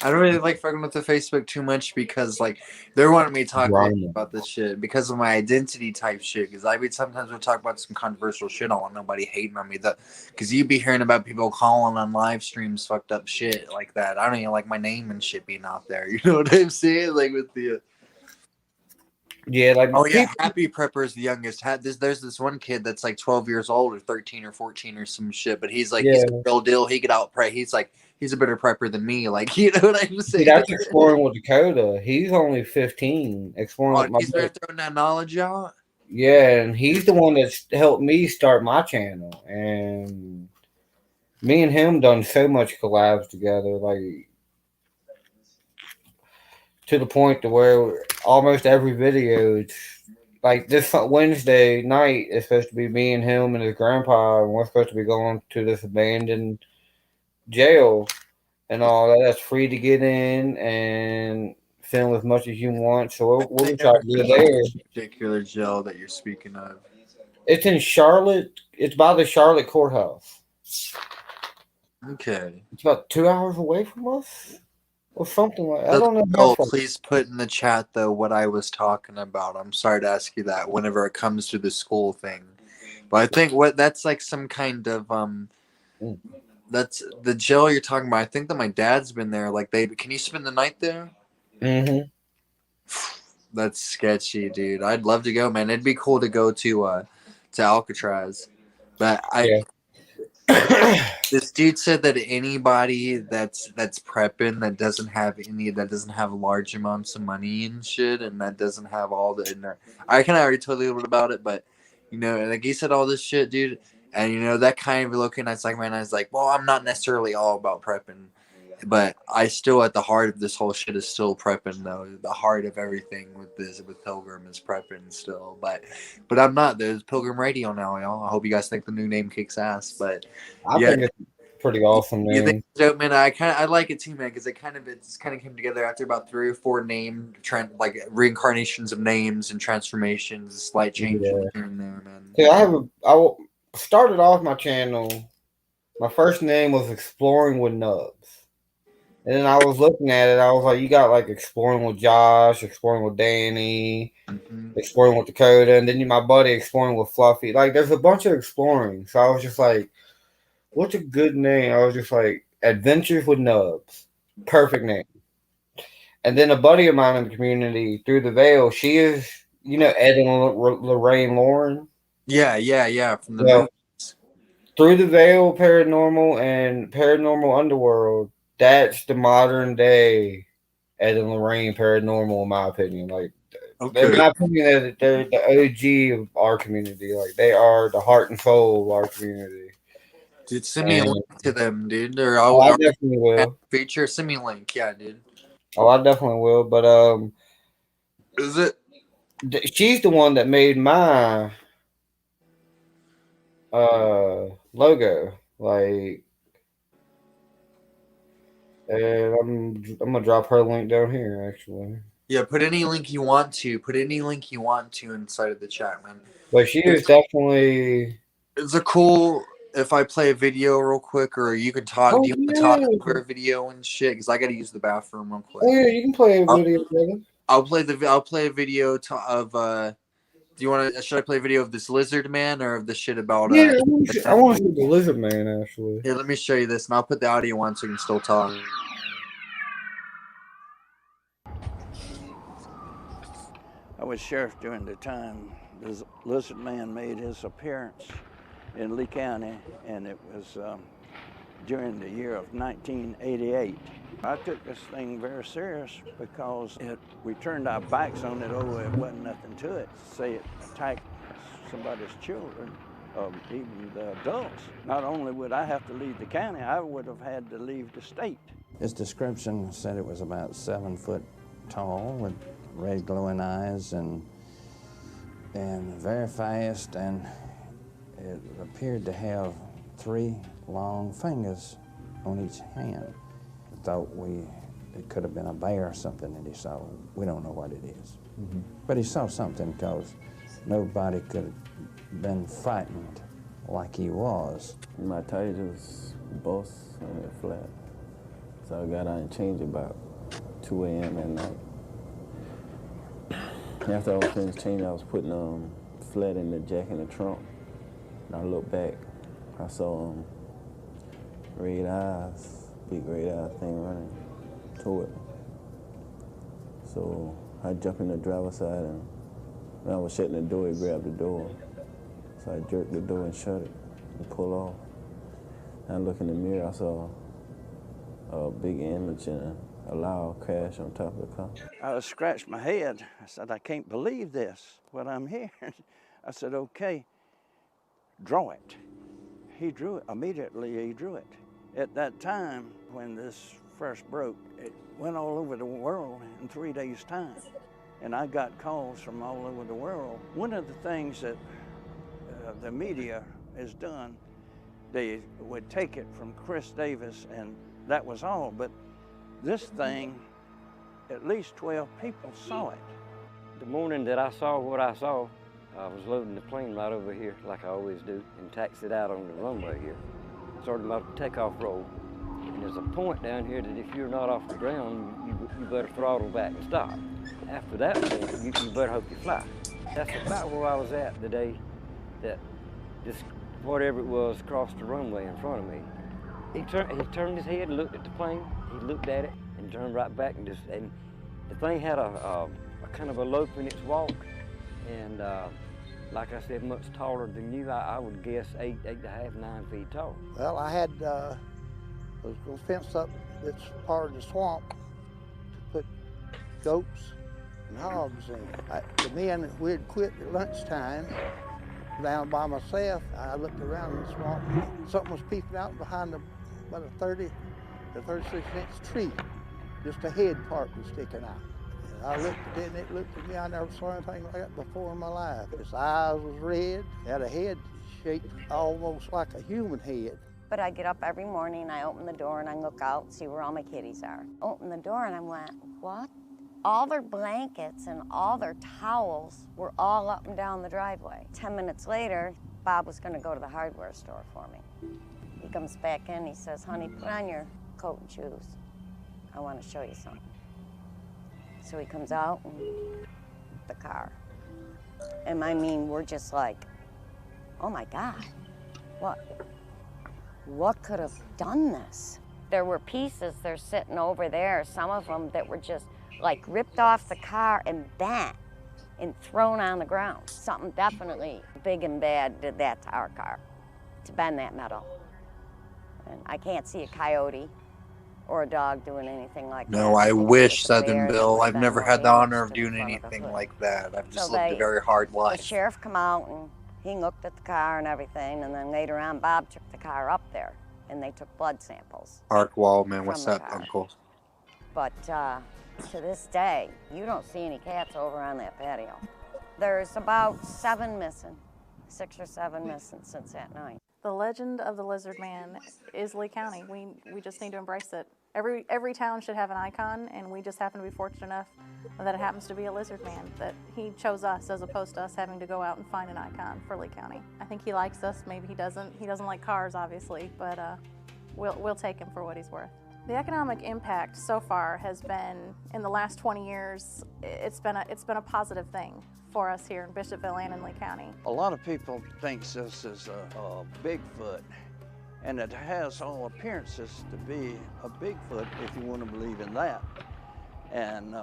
I don't really like fucking with the Facebook too much because like they're wanting me to talk a lot Drama. about this shit because of my identity type shit. Because sometimes we talk about some controversial shit. I don't want nobody hating on me. Because you be hearing about people calling on live streams fucked up shit like that. I don't even like my name and shit being out there. You know what I'm saying? Like with the Yeah, like oh yeah, people. Happy Prepper is the youngest. There's this one kid that's like 12 years old or 13 or 14 or some shit, but he's like he's Yeah, a real deal. He could out prep. He's a better prepper than me. Like you know what I'm see, saying? that's exploring with Dakota. He's only 15. Exploring Oh, with my he's there buddy. throwing that knowledge out. Yeah, and he's the one that's helped me start my channel. And me and him done so much collabs together, like to the point to where almost every video, it's like this Wednesday night is supposed to be me and him and his grandpa, and we're supposed to be going to this abandoned jail and all that. That's free to get in and film as much as you want. So we'll I be trying never to heard go of there. this particular gel that you're speaking of. It's in Charlotte. It's by the Charlotte courthouse. Okay. It's about 2 hours away from us, or something like. I So, don't know how oh, far. please put in the chat though what I was talking about. I'm sorry to ask you that whenever it comes to the school thing, but I think what that's like some kind of that's the jail you're talking about. I think that my dad's been there. Like they can you spend the night there? Mm-hmm. That's sketchy, dude. I'd love to go, man. It'd be cool to go to Alcatraz, but Yeah. this dude said that anybody that's prepping that doesn't have large amounts of money and shit, and that doesn't have all the. And I kind of already told you a little bit about it, but like he said all this shit, dude, and that kind of looking. I was like, man, I was like, well, I'm not necessarily all about prepping, But I still, at the heart of this whole shit, is still prepping though. The heart of everything with Pilgrim is prepping still. But I'm not. There's Pilgrim Radio now, y'all. I hope you guys think the new name kicks ass. But I yeah, think it's pretty awesome you think name. it's dope, man? I like it too, man, because it's kind of came together after about 3 or 4 like reincarnations of names and transformations, slight changes Yeah. here and there, man. See, started off my channel. My first name was Exploring with Nubz. And then I was looking at it. I was like, you got like Exploring with Josh, Exploring with Danny, Exploring with Dakota, and then my buddy Exploring with Fluffy. Like, there's a bunch of exploring. So I was just like, what's a good name? I was just like, Adventures with Nubz. Perfect name. And then a buddy of mine in the community, Through the Veil, she is, Ed and Lorraine Lauren. Yeah. From the Well, movies. Through the Veil Paranormal and Paranormal Underworld, that's the modern day Ed and Lorraine Paranormal, in my opinion. Like, in my opinion, they're the OG of our community. Like, they are the heart and soul of our community. Dude, send me a link to them, dude. Or I definitely will. Feature, send me a link, yeah, dude. Oh, I definitely will. But is it? She's the one that made my logo. Like, and I'm gonna drop her link down here, actually. Yeah, put any link you want to. Put any link you want to inside of the chat, man. But she is definitely. Is it cool if I play a video real quick, or you can talk? Oh, do you want to talk over a video and shit? Because I got to use the bathroom real quick. Oh yeah, you can play a video, brother. I'll play a video of. Do you want to? Should I play a video of this lizard man or of the shit about? Yeah, I want to see the lizard man actually. Here, let me show you this, and I'll put the audio on so you can still talk. I was sheriff during the time the lizard man made his appearance in Lee County, and it was during the year of 1988. I took this thing very serious because we turned our backs on it. Oh, it wasn't nothing to it. Say it attacked somebody's children, even the adults. Not only would I have to leave the county, I would have had to leave the state. His description said it was about 7 foot tall with red glowing eyes and very fast, and it appeared to have 3 long fingers on each hand. I thought it could have been a bear or something that he saw. We don't know what it is. Mm-hmm. But he saw something because nobody could have been frightened like he was. My tires was bust and it flat. So I got out and changed about 2 a.m. at night. After I was finished changing, I was putting flat in the jack in the trunk. And I looked back, I saw red eyes, big red eye thing running toward me. So I jumped in the driver's side, and when I was shutting the door, he grabbed the door. So I jerked the door and shut it and pulled off. And I looked in the mirror, I saw a big image and a loud crash on top of the car. I scratched my head. I said, I can't believe this, what I'm hearing. I said, okay, draw it. He drew it. Immediately he drew it. At that time, when this first broke, it went all over the world in 3 days' time. And I got calls from all over the world. One of the things that the media has done, they would take it from Chris Davis, and that was all. But this thing, at least 12 people saw it. The morning that I saw what I saw, I was loading the plane right over here, like I always do, and taxied out on the runway here. Started my takeoff roll. And there's a point down here that if you're not off the ground, you better throttle back and stop. After that point, you better hope you fly. That's about where I was at the day that this, whatever it was, crossed the runway in front of me. He turned his head and looked at the plane. He looked at it and turned right back, and the thing had a kind of a lope in its walk, and like I said, much taller than you. I would guess 8.5, 9 feet tall. Well, I had was going to fence up this part of the swamp to put goats and hogs in. The men, we had quit at lunchtime. Down by myself, I looked around the swamp. Something was peeping out behind about a 30 a 36-inch tree. Just the head part was sticking out. And I looked at it and it looked at me. I never saw anything like that before in my life. His eyes was red, had a head shaped almost like a human head. But I get up every morning, I open the door and I look out, see where all my kitties are. Open the door and I went, what? All their blankets and all their towels were all up and down the driveway. 10 minutes later, Bob was gonna go to the hardware store for me. He comes back in, he says, honey, put on your coat and shoes. I wanna show you something. So he comes out and the car. And I mean, we're just like, oh my God, what could have done this? There were pieces, they're sitting over there, some of them that were just like ripped off the car and bent and thrown on the ground. Something definitely big and bad did that to our car, to bend that metal. And I can't see a coyote or a dog doing anything like that. No, I wish, It's a bear Southern that Bill. would've I've been never more had the honor damage of to the doing front of the anything hood. like that. I've just So lived a very hard The life. sheriff come out and he looked at the car and everything, and then later on Bob took the car up there and they took blood samples. Mark Wallman, what's from the up, car. Uncle? But to this day, you don't see any cats over on that patio. There's about 7 missing, 6 or 7 missing since that night. The legend of the lizard man is Lee County. We just need to embrace it. Every town should have an icon, and we just happen to be fortunate enough that it happens to be a lizard man, that he chose us as opposed to us having to go out and find an icon for Lee County. I think he likes us, maybe he doesn't. He doesn't like cars, obviously, but we'll take him for what he's worth. The economic impact so far has been, in the last 20 years, it's been a positive thing for us here in Bishopville and in Lee County. A lot of people think this is a Bigfoot, and it has all appearances to be a Bigfoot if you want to believe in that. And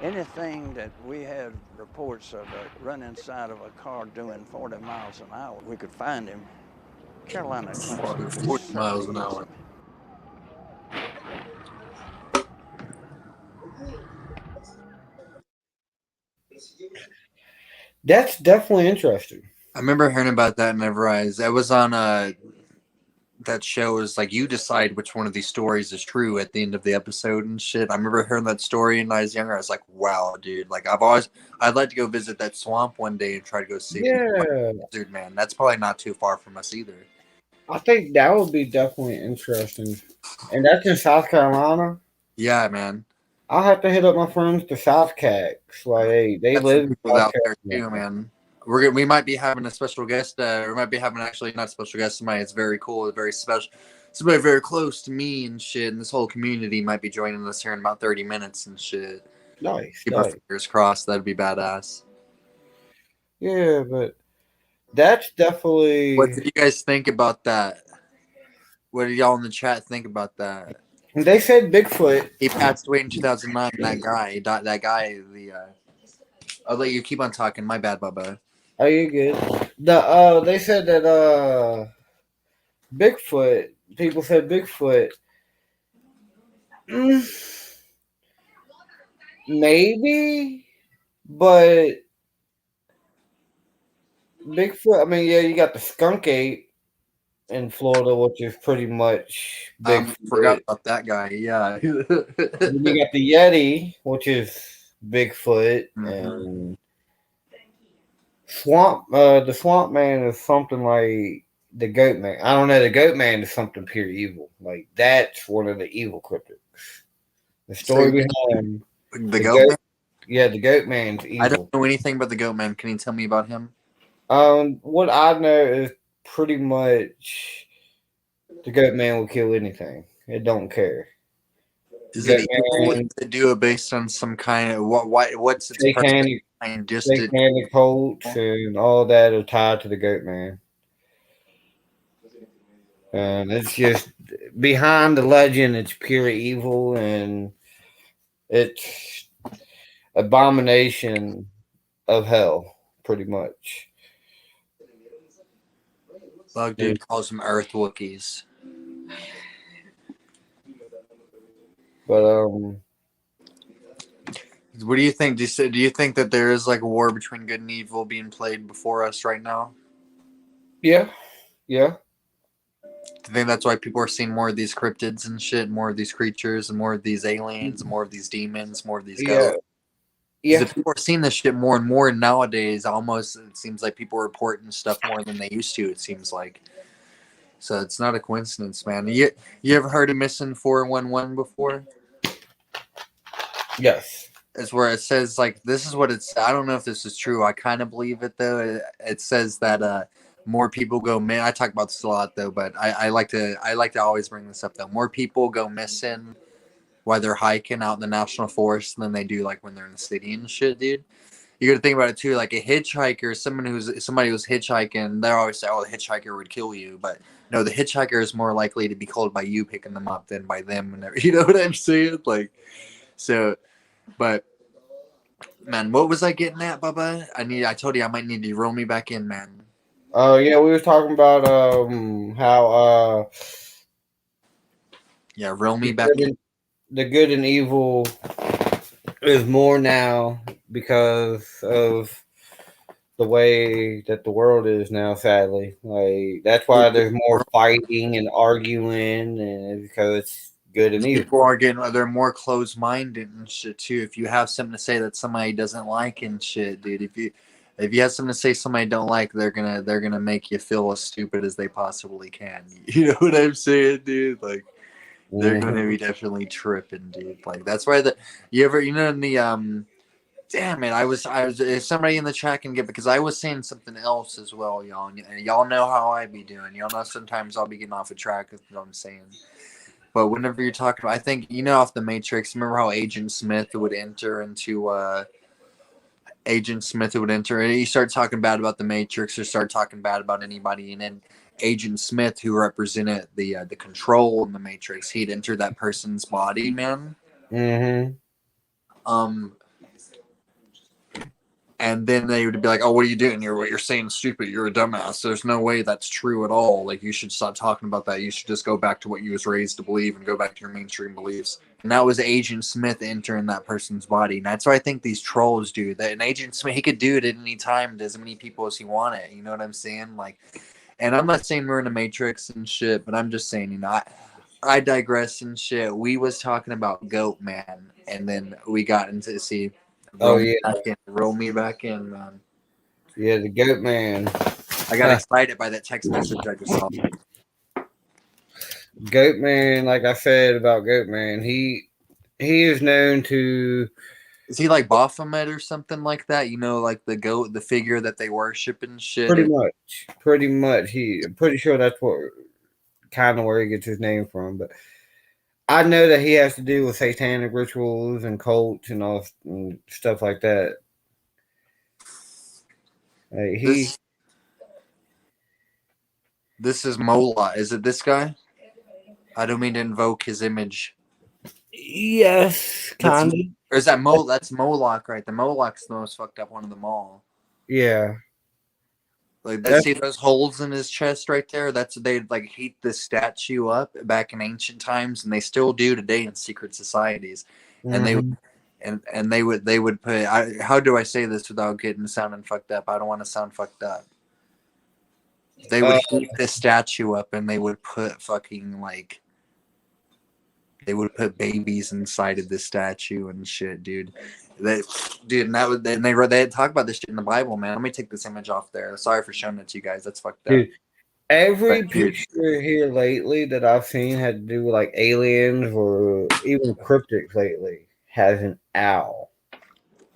anything that we had reports of run inside of a car doing 40 miles an hour, we could find him. Carolina. 40 miles an hour. That's definitely interesting. I remember hearing about that in Everrise. That was on that show is like you decide which one of these stories is true at the end of the episode and shit. I remember hearing that story and I was younger. I was like, wow, dude. Like I'd like to go visit that swamp one day and try to go see Lizard Man. That's probably not too far from us either. I think that would be definitely interesting. And that's in South Carolina? Yeah, man. I'll have to hit up my friends to South Cax. Like they live in South out there too, man. We might be having a special guest. We might be having actually not a special guest. Somebody it's very cool, very special. Somebody very close to me and shit. And this whole community might be joining us here in about 30 minutes and shit. Nice. Keep our fingers crossed. That'd be badass. Yeah, but that's definitely. What did you guys think about that? What did y'all in the chat think about that? They said Bigfoot. He passed away in 2009. That guy, he died. That guy, I'll let you keep on talking. My bad, Bubba. Are you good? They said that Bigfoot. People said Bigfoot. Maybe, but Bigfoot. I mean, yeah, you got the skunk ape in Florida, which is pretty much Bigfoot. I forgot about that guy. Yeah. You got the Yeti, which is Bigfoot, and the Swamp Man is something like the Goat Man. I don't know. The Goat Man is something pure evil. Like that's one of the evil cryptids. The story behind the Goat Man? Yeah, the Goat Man's evil. I don't know anything about the Goat Man. Can you tell me about him? What I know is pretty much the Goat Man will kill anything. It don't care. Is it evil to do it based on some kind of what's its satanic cults and all that are tied to the Goat Man? And it's just behind the legend. It's pure evil and it's abomination of hell, pretty much. Bug Dude calls them Earth Wookiees. But what do you think? Do you think that there is like a war between good and evil being played before us right now? Yeah. Do you think that's why people are seeing more of these cryptids and shit, more of these creatures, and more of these aliens, more of these demons, more of these ghosts? Yeah. Because if people are seeing this shit more and more nowadays, almost it seems like people are reporting stuff more than they used to. It seems like, so it's not a coincidence, man. You ever heard of missing 411 before? Yes. It's where it says like this is what it's. I don't know if this is true. I kind of believe it though. It says that more people go. Man, I talk about this a lot though, but I like to always bring this up though. More people go missing while they're hiking out in the national forest than they do like when they're in the city and shit, dude. You got to think about it too. Like a hitchhiker, somebody who's hitchhiking, they always say, "Oh, the hitchhiker would kill you," but no, the hitchhiker is more likely to be killed by you picking them up than by them. And you know what I'm saying? Like, so, but man, what was I getting at, Bubba? I told you I might need to roll me back in, man. Oh yeah, we were talking about how yeah, roll me back in. The good and evil is more now because of the way that the world is now, sadly. Like that's why there's more fighting and arguing, and because it's good and evil. People they're more closed-minded and shit too. If you have something to say that somebody doesn't like and shit, dude, if you have something to say somebody don't like, they're gonna make you feel as stupid as they possibly can. You know what I'm saying, dude? Like they're gonna be definitely tripping, dude. Like that's why in the damn it, I was if somebody in the chat can get, because I was saying something else as well, y'all. And y'all know how I be doing. Y'all know sometimes I'll be getting off a track with what I'm saying. But whenever you're talking about, I think off the Matrix. Remember how Agent Smith would enter, and he started talking bad about the Matrix, or start talking bad about anybody, and then Agent Smith, who represented the control in the Matrix, he'd enter that person's body, man. And then they would be like, "Oh, what are you doing? You're saying stupid. You're a dumbass. There's no way that's true at all. Like, you should stop talking about that. You should just go back to what you was raised to believe and go back to your mainstream beliefs." And that was Agent Smith entering that person's body. And that's what I think these trolls do. That an Agent Smith, he could do it at any time to as many people as he wanted. You know what I'm saying? Like, and I'm not saying we're in a Matrix and shit, but I'm just saying, I digress and shit. We was talking about Goat Man, and then we got into roll me back in, man. Yeah, the Goat Man. I got excited by that text message I just saw. Goat Man, like I said about Goat Man, he is known to. Is he like Baphomet or something like that? Like the goat, the figure that they worship and shit. Pretty much. I'm pretty sure that's kind of where he gets his name from, but I know that he has to do with satanic rituals and cults and all and stuff like that. This is Mola. Is it this guy? I don't mean to invoke his image. Yes, kind of. Or is that That's Moloch, right? The Moloch's the most fucked up one of them all. Yeah. Like, see those holes in his chest right there? They like heat this statue up back in ancient times, and they still do today in secret societies. And they would put. How do I say this without sounding fucked up? I don't want to sound fucked up. They would heat this statue up, and they would put fucking like. They would put babies inside of this statue and shit, dude. They had talk about this shit in the Bible, man. Let me take this image off there. Sorry for showing it to you guys. That's fucked up. Every picture here lately that I've seen had to do with like aliens or even cryptids lately has an owl.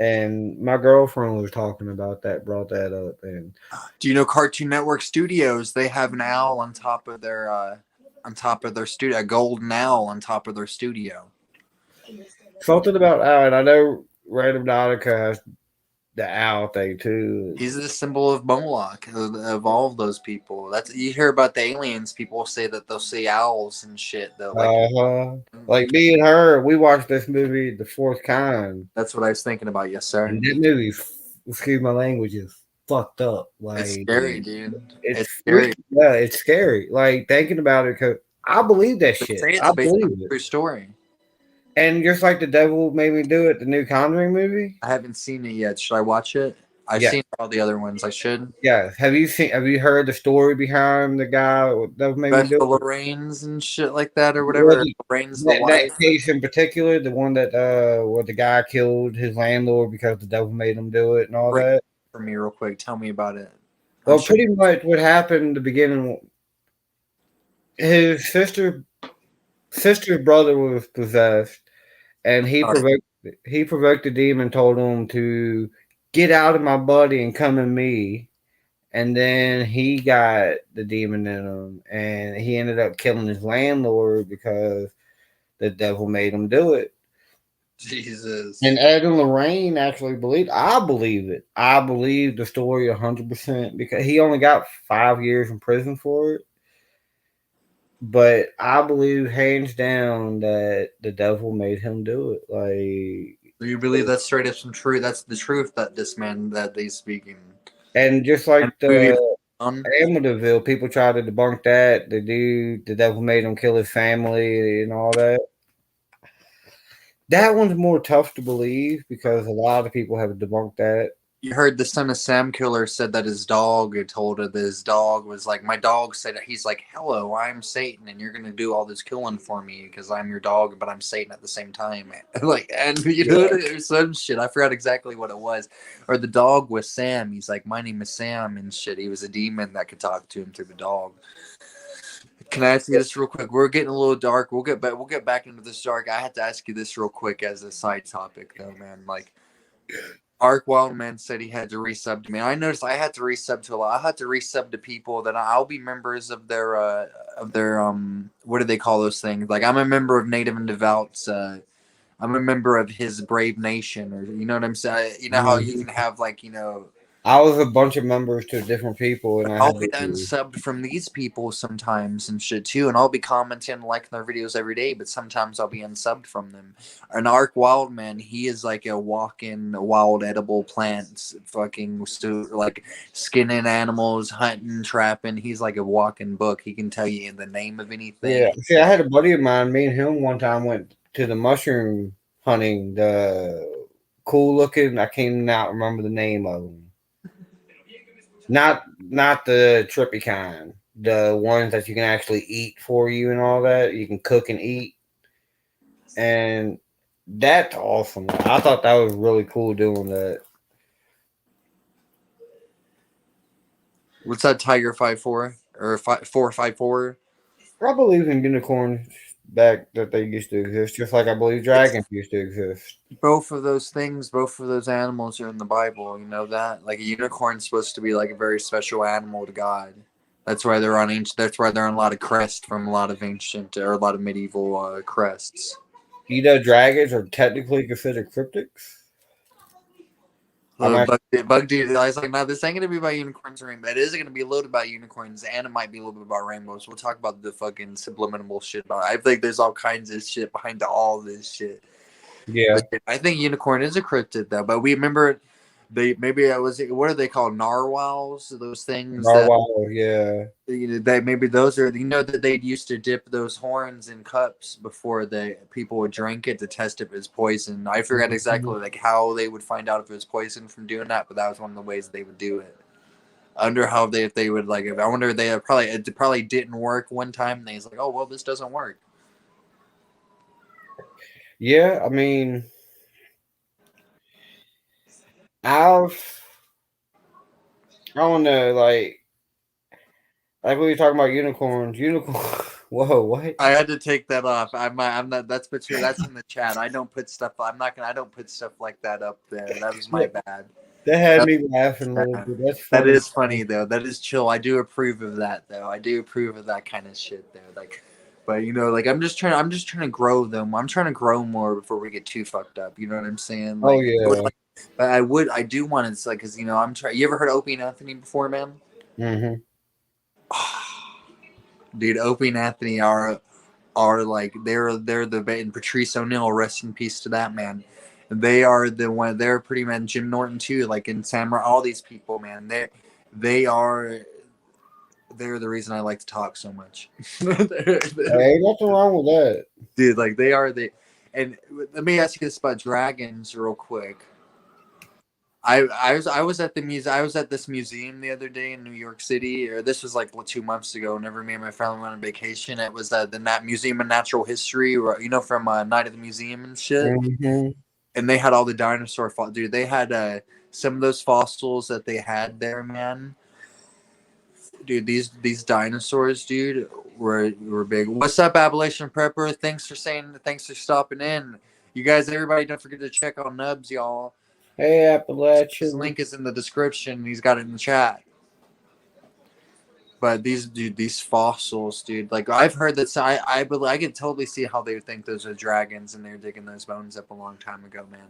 And my girlfriend was talking about that, brought that up. And do you know Cartoon Network Studios? They have an owl on top of their studio, a golden owl on top of their studio. Something about owl, and I know Random Nautica has the owl thing too. He's the symbol of Moloch, of all of those people. You hear about the aliens. People say that they'll see owls and shit. Like me and her, we watched this movie, The Fourth Kind. That's what I was thinking about. Yes, sir. And that movie, excuse my language, is fucked up. Like, it's scary, dude. It's scary. Yeah, it's scary. Like thinking about it, because I believe that shit. I believe it. True story. And just like the devil made me do it, the new Conjuring movie. I haven't seen it yet. Should I watch it? I've Yeah. seen all the other ones. I should. Yeah. Have you heard the story behind the guy that made me do Special it? Lorraine's and shit like that or Was whatever. it Lorraine's the that wife. case in particular, the one that where the guy killed his landlord because the devil made him do it and all that? For me, real quick, tell me about it. Well, pretty much what happened in the beginning, his sister's brother was possessed, and he provoked the demon, told him to get out of my body and come in me, and then he got the demon in him, and he ended up killing his landlord because the devil made him do it. Jesus. And Ed and Lorraine actually believed. I believe it. I believe the story 100% because he only got 5 years in prison for it. But I believe hands down that the devil made him do it. Like, do you believe that's straight up some truth? That's the truth that this man that they speaking. And just like the Amityville, people try to debunk that. The devil made him kill his family and all that. That one's more tough to believe because a lot of people have debunked that. You heard the Son of Sam killer said that his dog had told her that his dog was like, my dog said that he's like, hello, I'm Satan, and you're gonna do all this killing for me because I'm your dog, but I'm Satan at the same time. Like, and you know, there's some shit. I forgot exactly what it was. Or the dog was Sam. He's like, my name is Sam and shit. He was a demon that could talk to him through the dog. Can I ask you this real quick? We're getting a little dark. We'll get back into this dark. I have to ask you this real quick as a side topic, though, man. Like, Ark Wildman said he had to resub to me. I noticed I had to resub to a lot. I had to resub to people that I'll be members of their what do they call those things? Like, I'm a member of Native and Devout's. I'm a member of his Brave Nation, or you know what I'm saying. You know how you can have like I was a bunch of members to different people, and I'll be unsubbed from these people sometimes and shit too, and I'll be commenting and liking their videos every day, but sometimes I'll be unsubbed from them. An Ark Wildman, he is like a walking wild edible plants, fucking like skinning animals, hunting, trapping. He's like a walking book. He can tell you the name of anything. Yeah, see, I had a buddy of mine. Me and him one time went to the mushroom hunting. The cool looking, I can't now remember the name of them. Not the trippy kind. The ones that you can actually eat for you and all that. You can cook and eat. And that's awesome. I thought that was really cool doing that. What's that, Tiger 5'4" or 454? I believe in unicorns back that they used to exist, just like I believe dragons used to exist. Both of those things, both of those animals are in the Bible. You know that? Like, a unicorn's supposed to be like a very special animal to God. That's why they're on ancient. That's why they're on a lot of crests from a lot of ancient or a lot of medieval crests. You know, dragons are technically considered cryptids. Bug Dude, I was like, no, this ain't gonna be about unicorns or rainbows. It is gonna be a little about unicorns, and it might be a little bit about rainbows. We'll talk about the fucking subliminal shit about it. I think there's all kinds of shit behind all this shit. Yeah, but I think unicorn is a cryptid though. But we remember what are they called? Narwhals? Those things? Narwhal, yeah. That maybe those are, that they used to dip those horns in cups before people would drink it to test if it's poison. I forgot exactly like how they would find out if it was poison from doing that, but that was one of the ways they would do it. I wonder how if they would like. I wonder if it probably didn't work one time. And they was like, oh well, this doesn't work. Yeah, I mean, I don't know, like we were talking about unicorns. Whoa, what? I had to take that off. I'm not. That's in the chat. I don't put stuff. I don't put stuff like that up there. That was my bad. That had me laughing a little bit. That's funny. That is funny though. That is chill. I do approve of that though. I do approve of that kind of shit though. Like, but like I'm just trying to grow them. I'm trying to grow more before we get too fucked up. You know what I'm saying? Like, oh yeah. But I do want to, like, because I'm trying. You ever heard of Opie and Anthony before, man? Mm-hmm. Dude, Opie and Anthony are like they're the and Patrice O'Neal, rest in peace to that man. They are the one. They're pretty man. Jim Norton too, like in Samurai. All these people, man. They're the reason I like to talk so much. Hey, nothing wrong with that, dude. Like they are the. And let me ask you this about dragons real quick. I was at the museum. I was at this museum the other day in New York City, or this was like 2 months ago. Whenever me and my family went on vacation, it was the Museum of Natural History, from Night of the Museum and shit. Mm-hmm. And they had all the dinosaur fossils. Dude, they had some of those fossils that they had there, man. Dude, these dinosaurs, dude, were big. What's up, Appalachian Prepper? Thanks for stopping in. You guys, everybody, don't forget to check out Nubz, y'all. Hey, His Appalachian. link is in the description. He's got it in the chat. But these fossils, dude. Like I've heard that. I can totally see how they would think those are dragons, and they're digging those bones up a long time ago, man.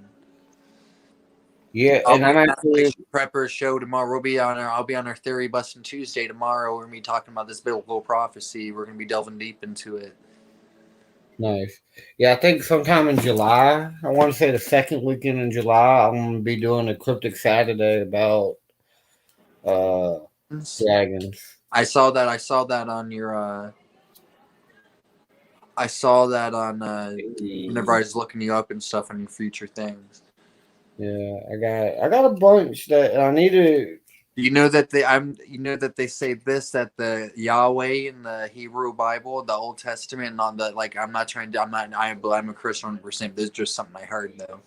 Yeah, and I'm actually Prepper show tomorrow. I'll be on our Theory Busting Tuesday tomorrow. We're gonna be talking about this biblical prophecy. We're gonna be delving deep into it. nice. Yeah, I think sometime in July. I want to say the second weekend in July. I'm gonna be doing a cryptic Saturday about dragons. I saw that on your. I saw that on whenever I was looking you up and stuff on your future things. Yeah, I got a bunch that I need to. You know that they say this, that the Yahweh in the Hebrew Bible, the Old Testament, not the I'm a Christian 100%. This is just something I heard though.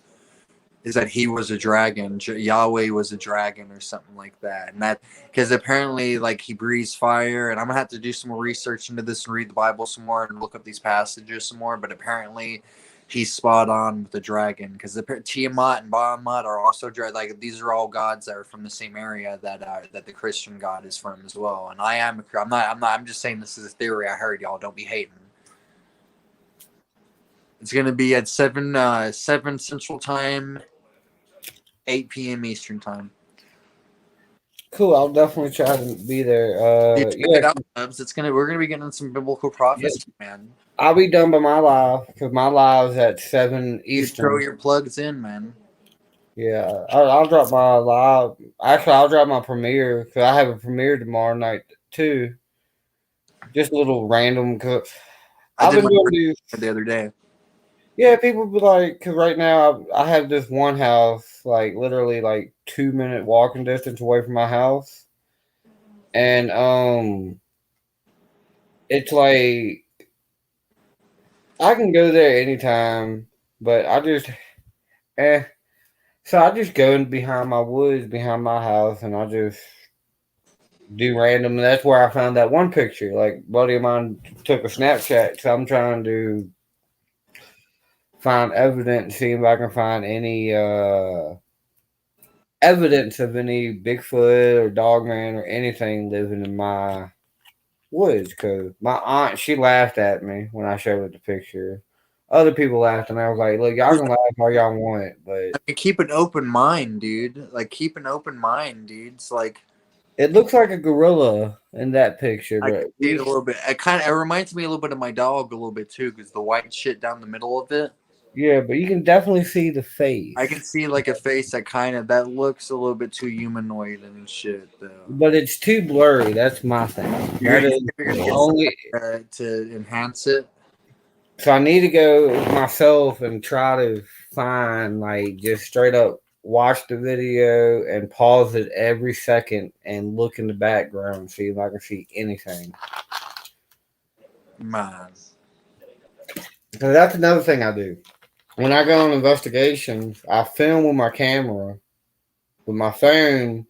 Is that he was a dragon? Yahweh was a dragon or something like that, and that because apparently he breathes fire. And I'm gonna have to do some more research into this and read the Bible some more and look up these passages some more. But apparently, he's spot on with the dragon because the Tiamat and Bahamut are also these are all gods that are from the same area that the Christian God is from as well. And I'm just saying this is a theory I heard, y'all. Don't be hating. It's gonna be at 7 Central Time, 8 p.m. Eastern Time. Cool, I'll definitely try to be there. Check it out, Nubz. We're gonna be getting some biblical prophecy, man. I'll be done by my live because my live's at 7 Eastern. Throw your plugs in, man. Yeah, I'll drop my live. Actually, I'll drop my premiere because I have a premiere tomorrow night too. Just a little random. Cause I've been doing these the other day. Yeah, people be like, because right now I have this one house, literally 2-minute walking distance away from my house, and it's I can go there anytime, but so I just go in behind my woods, behind my house, and I just do random. And that's where I found that one picture. A buddy of mine took a Snapchat, so I'm trying to find evidence, see if I can find any evidence of any Bigfoot or Dogman or anything living in my woods. Because my aunt, she laughed at me when I showed her the picture. Other people laughed, and I was like, look, y'all can laugh all y'all want, but keep an open mind, dude. Keep an open mind, dude. It's it looks like a gorilla in that picture. I can see it a little bit. It reminds me a little bit of my dog a little bit too, because the white shit down the middle of it. Yeah, but you can definitely see the face. I can see a face that looks a little bit too humanoid and shit, though. But it's too blurry. That's my thing. You're gonna only to enhance it. So I need to go myself and try to find just straight up watch the video and pause it every second and look in the background and see if I can see anything. Man. So that's another thing I do. When I go on investigations, I film with my camera. With my phone,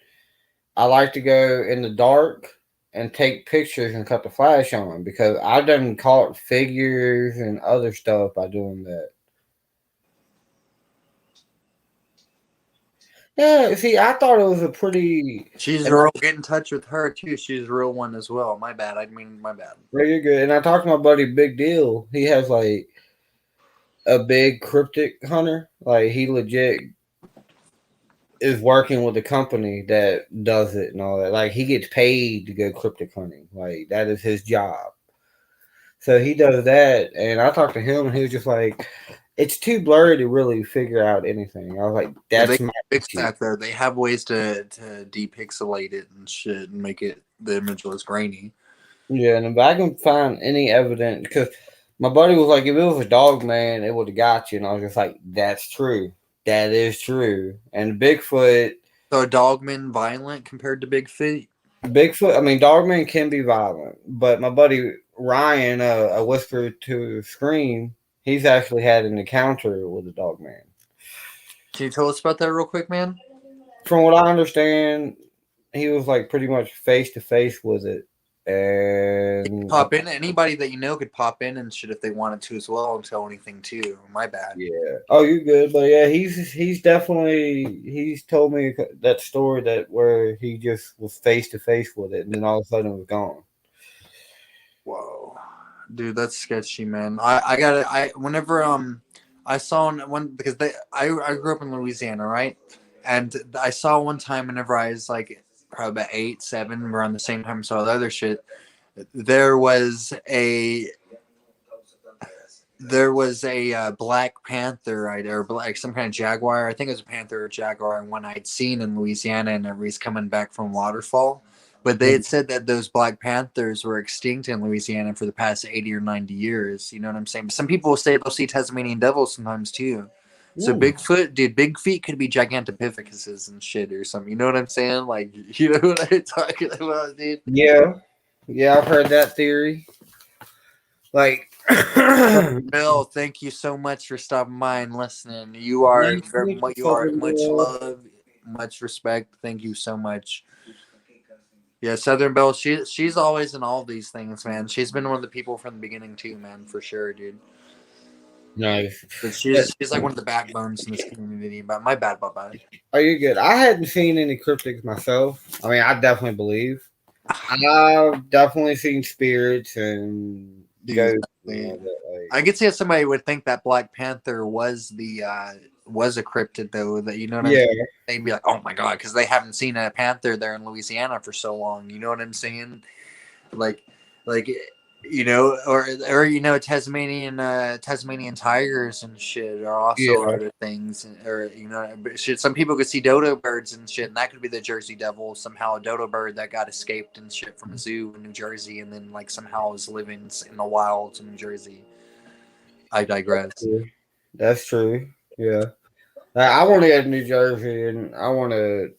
I like to go in the dark and take pictures and cut the flash on because I've done caught figures and other stuff by doing that. Yeah, see, I thought it was a pretty... She's real. Get in touch with her, too. She's a real one as well. My bad. My bad. Very good. And I talked to my buddy Big Deal. He has, a big cryptic hunter. He legit is working with a company that does it and all that. He gets paid to go cryptic hunting. That is his job. So he does that. And I talked to him, and he was just like... It's too blurry to really figure out anything. I was like, that's my fix that though. They have ways to depixelate it and shit and make it the image less grainy. Yeah, and if I can find any evidence, because my buddy was like, if it was a dog man, it would have got you. And I was just like, that's true. That is true. And Bigfoot, So Dogman violent compared to Bigfoot? Bigfoot, I mean, Dogman can be violent, but my buddy Ryan, a Whisper to the Scream, he's actually had an encounter with a Dogman. Can you tell us about that real quick, man? From what I understand, he was like pretty much face to face with it. And pop in. Anybody that you know could pop in and shit if they wanted to as well and tell anything too. My bad. Yeah. Oh, you're good, but yeah, he's definitely he's told me that story that where he just was face to face with it, and then all of a sudden it was gone. Whoa, dude, that's sketchy, man. Whenever I saw one because I grew up in Louisiana, right? And I saw one time whenever I was like probably about 8, 7, around the same time I saw the other shit. There was a Black Panther, or like some kind of jaguar. I think it was a panther or jaguar, one I'd seen in Louisiana, and everybody's coming back from waterfall. But they had said that those Black Panthers were extinct in Louisiana for the past 80 or 90 years. You know what I'm saying? But some people say they'll see Tasmanian devils sometimes too. So Bigfoot, dude, big feet could be Gigantopithecus and shit or something. You know what I'm saying? Like, you know what I'm talking about, dude? Yeah. Yeah, I've heard that theory. Like, Bill, thank you so much for stopping by and listening. You are much love, much respect. Thank you so much. Yeah, Southern Belle, she's always in all these things, man. She's been one of the people from the beginning too, man, for sure, dude. Nice. But she's like one of the backbones in this community. But my bad, bye. Are you good? I hadn't seen any cryptids myself. I mean, I definitely believe. I've definitely seen spirits and ghosts. I could see if somebody would think that Black Panther was a cryptid, though. That you know what I'm saying? They'd be like, "Oh my god," because they haven't seen a panther there in Louisiana for so long. You know what I'm saying? Like. You know, or Tasmanian tigers and shit are also other things, or shit. Some people could see dodo birds and shit, and that could be the Jersey Devil. Somehow, a dodo bird that got escaped and shit from a zoo in New Jersey, and then like somehow is living in the wilds in New Jersey. I digress. That's true. Yeah, I want to go to New Jersey, and I want to.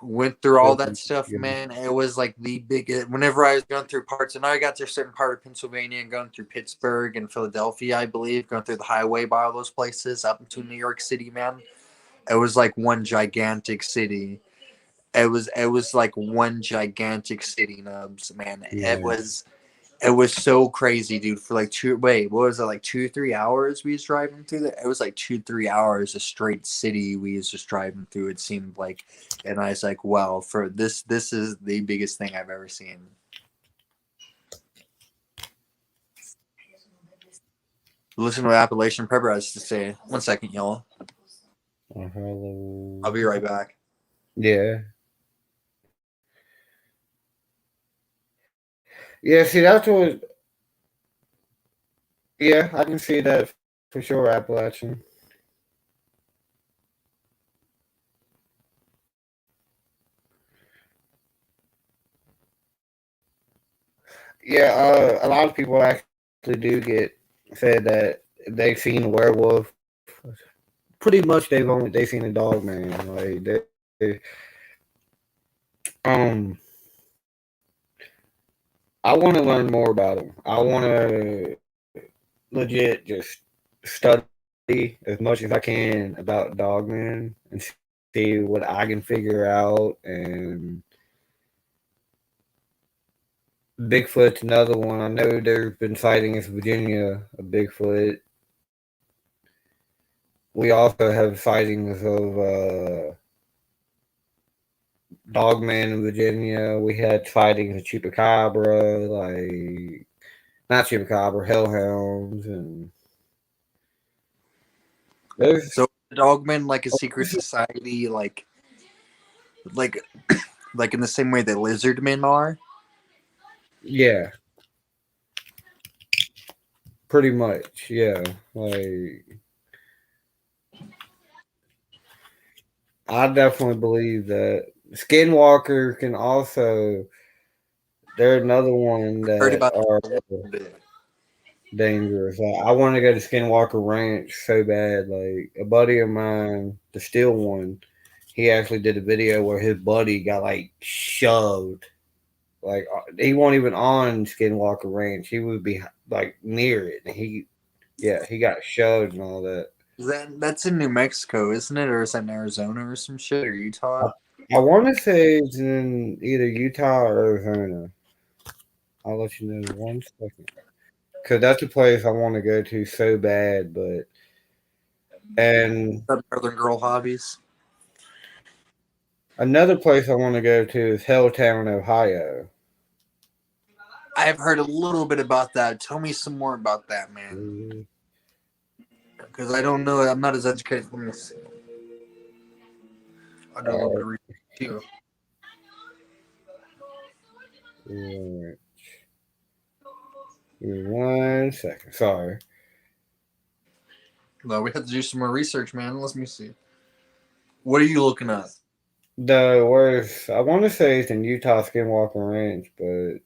Went through all that stuff, man. It was like the biggest. Whenever I was going through parts, and I got to a certain part of Pennsylvania and going through Pittsburgh and Philadelphia, I believe, going through the highway by all those places up into New York City, man. It was like one gigantic city. It was like one gigantic city, Nubz, man. Yeah. It was so crazy, dude. For like 2-3 hours we was driving through that? It was like 2-3 hours a straight city we was just driving through, it seemed like. And I was like, wow, for this is the biggest thing I've ever seen. Listen to what Appalachian Prepper has to say. 1 second, y'all. Hello. I'll be right back. Yeah. Yeah, see, that's what. Yeah, I can see that for sure, Appalachian. Yeah, a lot of people actually do get said that they've seen a werewolf. Pretty much, they've seen a dog man. Like I want to learn more about them. I want to legit just study as much as I can about dogmen and see what I can figure out. And Bigfoot's another one. I know there's been sightings in Virginia of Bigfoot. We also have sightings of Dogman in Virginia. We had sightings of Chupacabra, like not Chupacabra, hellhounds, and so Dogman like a secret society, like in the same way that lizard men are. Yeah, pretty much. Yeah, like I definitely believe that. Skinwalker can also. They're another one that are dangerous. I want to go to Skinwalker Ranch so bad. Like a buddy of mine, the Steel one, he actually did a video where his buddy got like shoved. Like he wasn't even on Skinwalker Ranch. He would be like near it, and he got shoved and all that. That's in New Mexico, isn't it, or is that in Arizona or some shit, or Utah? I want to say it's in either Utah or Arizona. I'll let you know in 1 second, because that's a place I want to go to so bad. But and Northern Girl Hobbies. another place I want to go to is Helltown, Ohio. I've heard a little bit about that. Tell me some more about that, man. Because I don't know. I'm not as educated. Let me see. I'll do a little bit of research too. Right. Give me 1 second. Sorry. No, we have to do some more research, man. Let me see. What are you looking at? The worst. I want to say it's in Utah Skinwalker Ranch, but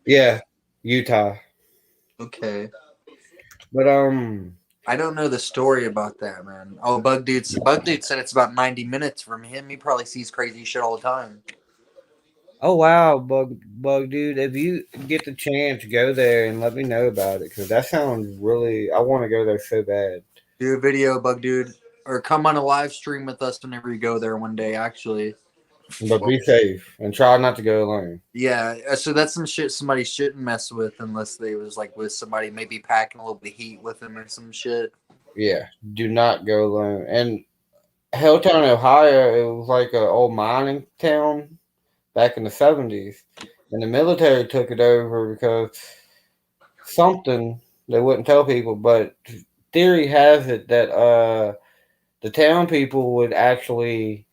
yeah, Utah. Okay. But I don't know the story about that, man. Oh, Bug Dude said it's about 90 minutes from him. He probably sees crazy shit all the time. oh wow, bug dude, if you get the chance, go there and let me know about it, because that sounds really. I want to go there so bad. Do a video, Bug Dude, or come on a live stream with us whenever you go there one day. Actually, But be safe and try not to go alone. yeah. So that's some shit somebody shouldn't mess with unless they was like with somebody, maybe packing a little bit of heat with them or some shit. Yeah, do not go alone. And Helltown, Ohio, it was like an old mining town back in the 70s, and the military took it over because something they wouldn't tell people, but theory has it that the town people would actually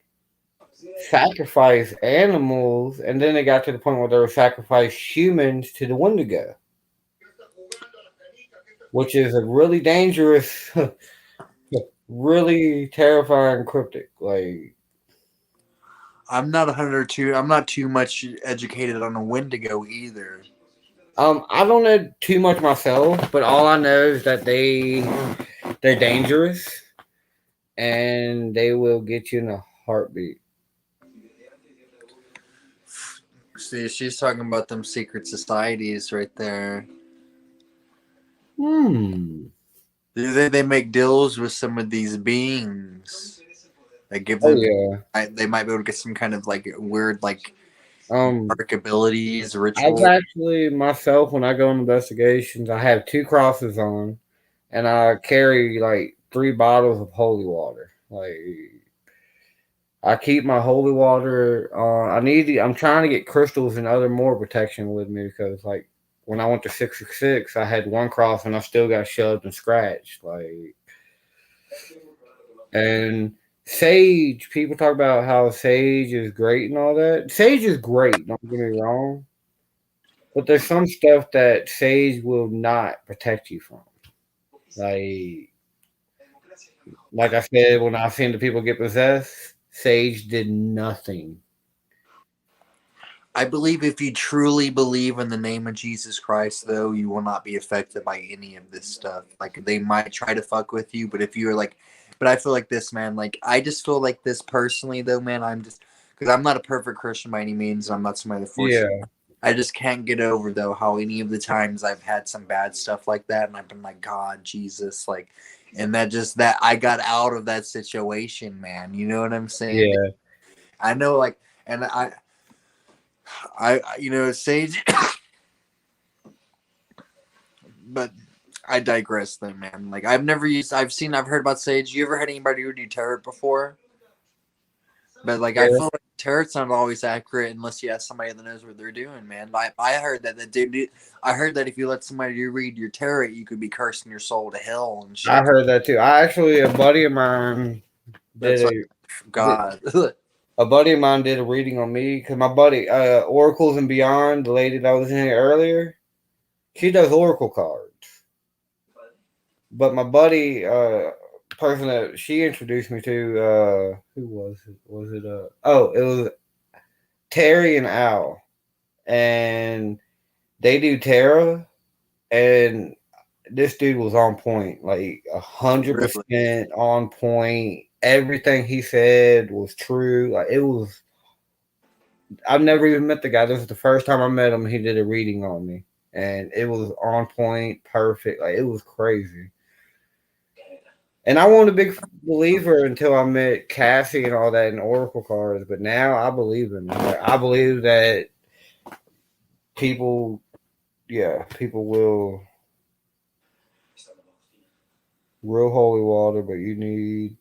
sacrifice animals, and then they got to the point where they would sacrifice humans to the Wendigo, which is a really dangerous, really terrifying cryptic. Like, I'm not too much educated on a Wendigo either. I don't know too much myself, but all I know is that they're dangerous and they will get you in a heartbeat. See, she's talking about them secret societies right there. They make deals with some of these beings. They give them. They might be able to get some kind of like weird like dark abilities, rituals. I've actually myself, when I go on investigations, I have 2 crosses on, and I carry like 3 bottles of holy water. Like, I keep my holy water. I'm trying to get crystals and other more protection with me, because like when I went to 666, I had 1 cross and I still got shoved and scratched. Like, and sage, people talk about how sage is great and all that. Sage is great, don't get me wrong. But there's some stuff that sage will not protect you from. Like I said, when I've seen the people get possessed, sage did nothing. I believe if you truly believe in the name of Jesus Christ, though, you will not be affected by any of this stuff. Like, they might try to fuck with you, but if you're like, but I feel like this, man. Like, I just feel like this personally, though, man. Because I'm not a perfect Christian by any means. I'm not somebody that forces. Yeah. I just can't get over, though, how any of the times I've had some bad stuff like that, and I've been like, God, Jesus, like, and that I got out of that situation, man. You know what I'm saying? Yeah. I know, like, and I sage, but I digress though, man. Like, I've heard about sage. You ever had anybody who do tarot before? But like, I feel like tarot's not always accurate unless you ask somebody that knows what they're doing, man. I heard that I heard that if you let somebody read your tarot, you could be cursing your soul to hell and shit. I heard that too. A buddy of mine did a buddy of mine did a reading on me, because my buddy, Oracles and Beyond, the lady that was in here earlier, she does oracle cards. But my buddy, person that she introduced me to, who was it? It was Terry and Al, and they do tarot, and this dude was on point, like 100% on point. everything he said was true. Like it was. I've never even met the guy. This was the first time I met him. He did a reading on me, and it was on point, perfect. Like it was crazy. And I wasn't a big believer until I met Cassie and all that in Oracle cards. But now I believe in it. Like, I believe that people will real holy water, but you need.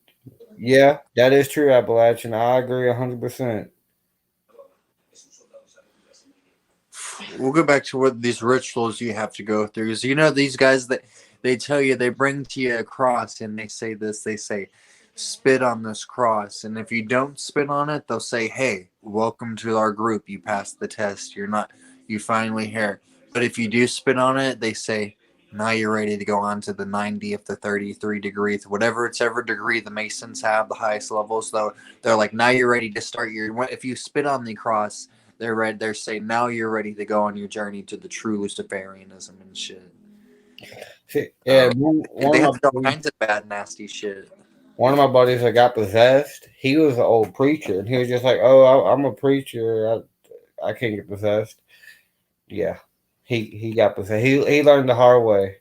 Yeah, that is true, Appalachian. I agree 100%. We'll go back to what these rituals you have to go through. So, you know, these guys that they tell you, they bring to you a cross and they say this, they say, spit on this cross. And if you don't spit on it, they'll say, hey, welcome to our group. You passed the test. You finally here. But if you do spit on it, they say, now you're ready to go on to the 90th to 33 degrees, whatever it's ever degree the Masons have, the highest levels. Though they're like, now you're ready to start if you spit on the cross, they're saying now you're ready to go on your journey to the true Luciferianism and shit. Yeah, they have all kinds of bad, nasty shit. One of my buddies that got possessed, he was an old preacher, and he was just like, "Oh, I'm a preacher. I can't get possessed." Yeah, he got possessed. He learned the hard way.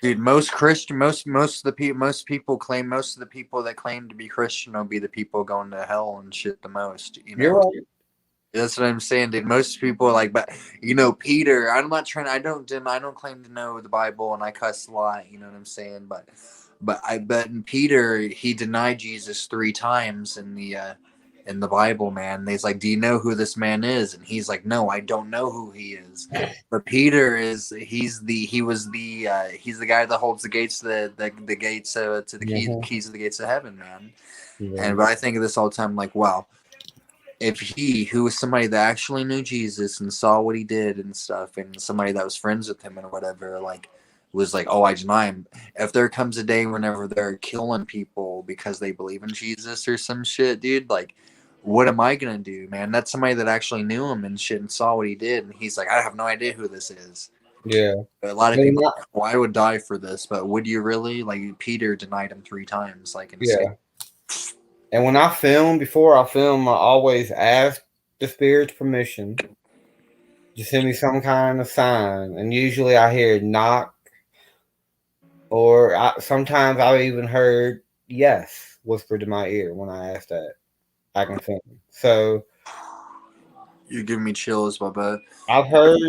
Dude, most of the people that claim to be Christian will be the people going to hell and shit the most. You know? You're right. That's what I'm saying, dude. Most people are like, but you know, Peter. I don't claim to know the Bible, and I cuss a lot. You know what I'm saying? But I bet in Peter, he denied Jesus 3 times in the Bible, man. And he's like, do you know who this man is? And he's like, no, I don't know who he is. But Peter he's the guy that holds the gates the gates to the keys of the gates of heaven, man. Yeah. But I think of this all the time, like, wow. If he, who was somebody that actually knew Jesus and saw what he did and stuff, and somebody that was friends with him and whatever, like, was like, oh, I deny him. If there comes a day whenever they're killing people because they believe in Jesus or some shit, dude, like, what am I gonna do, man? That's somebody that actually knew him and shit and saw what he did, and he's like, I have no idea who this is. Yeah. But a lot of people, like, well, I would die for this, but would you really? Like, Peter denied him 3 times, like, yeah. And when before I film, I always ask the spirit's permission to send me some kind of sign. And usually I hear knock, or sometimes I've even heard yes whispered in my ear when I ask that. I can film. So you're giving me chills, Bubba. I've heard,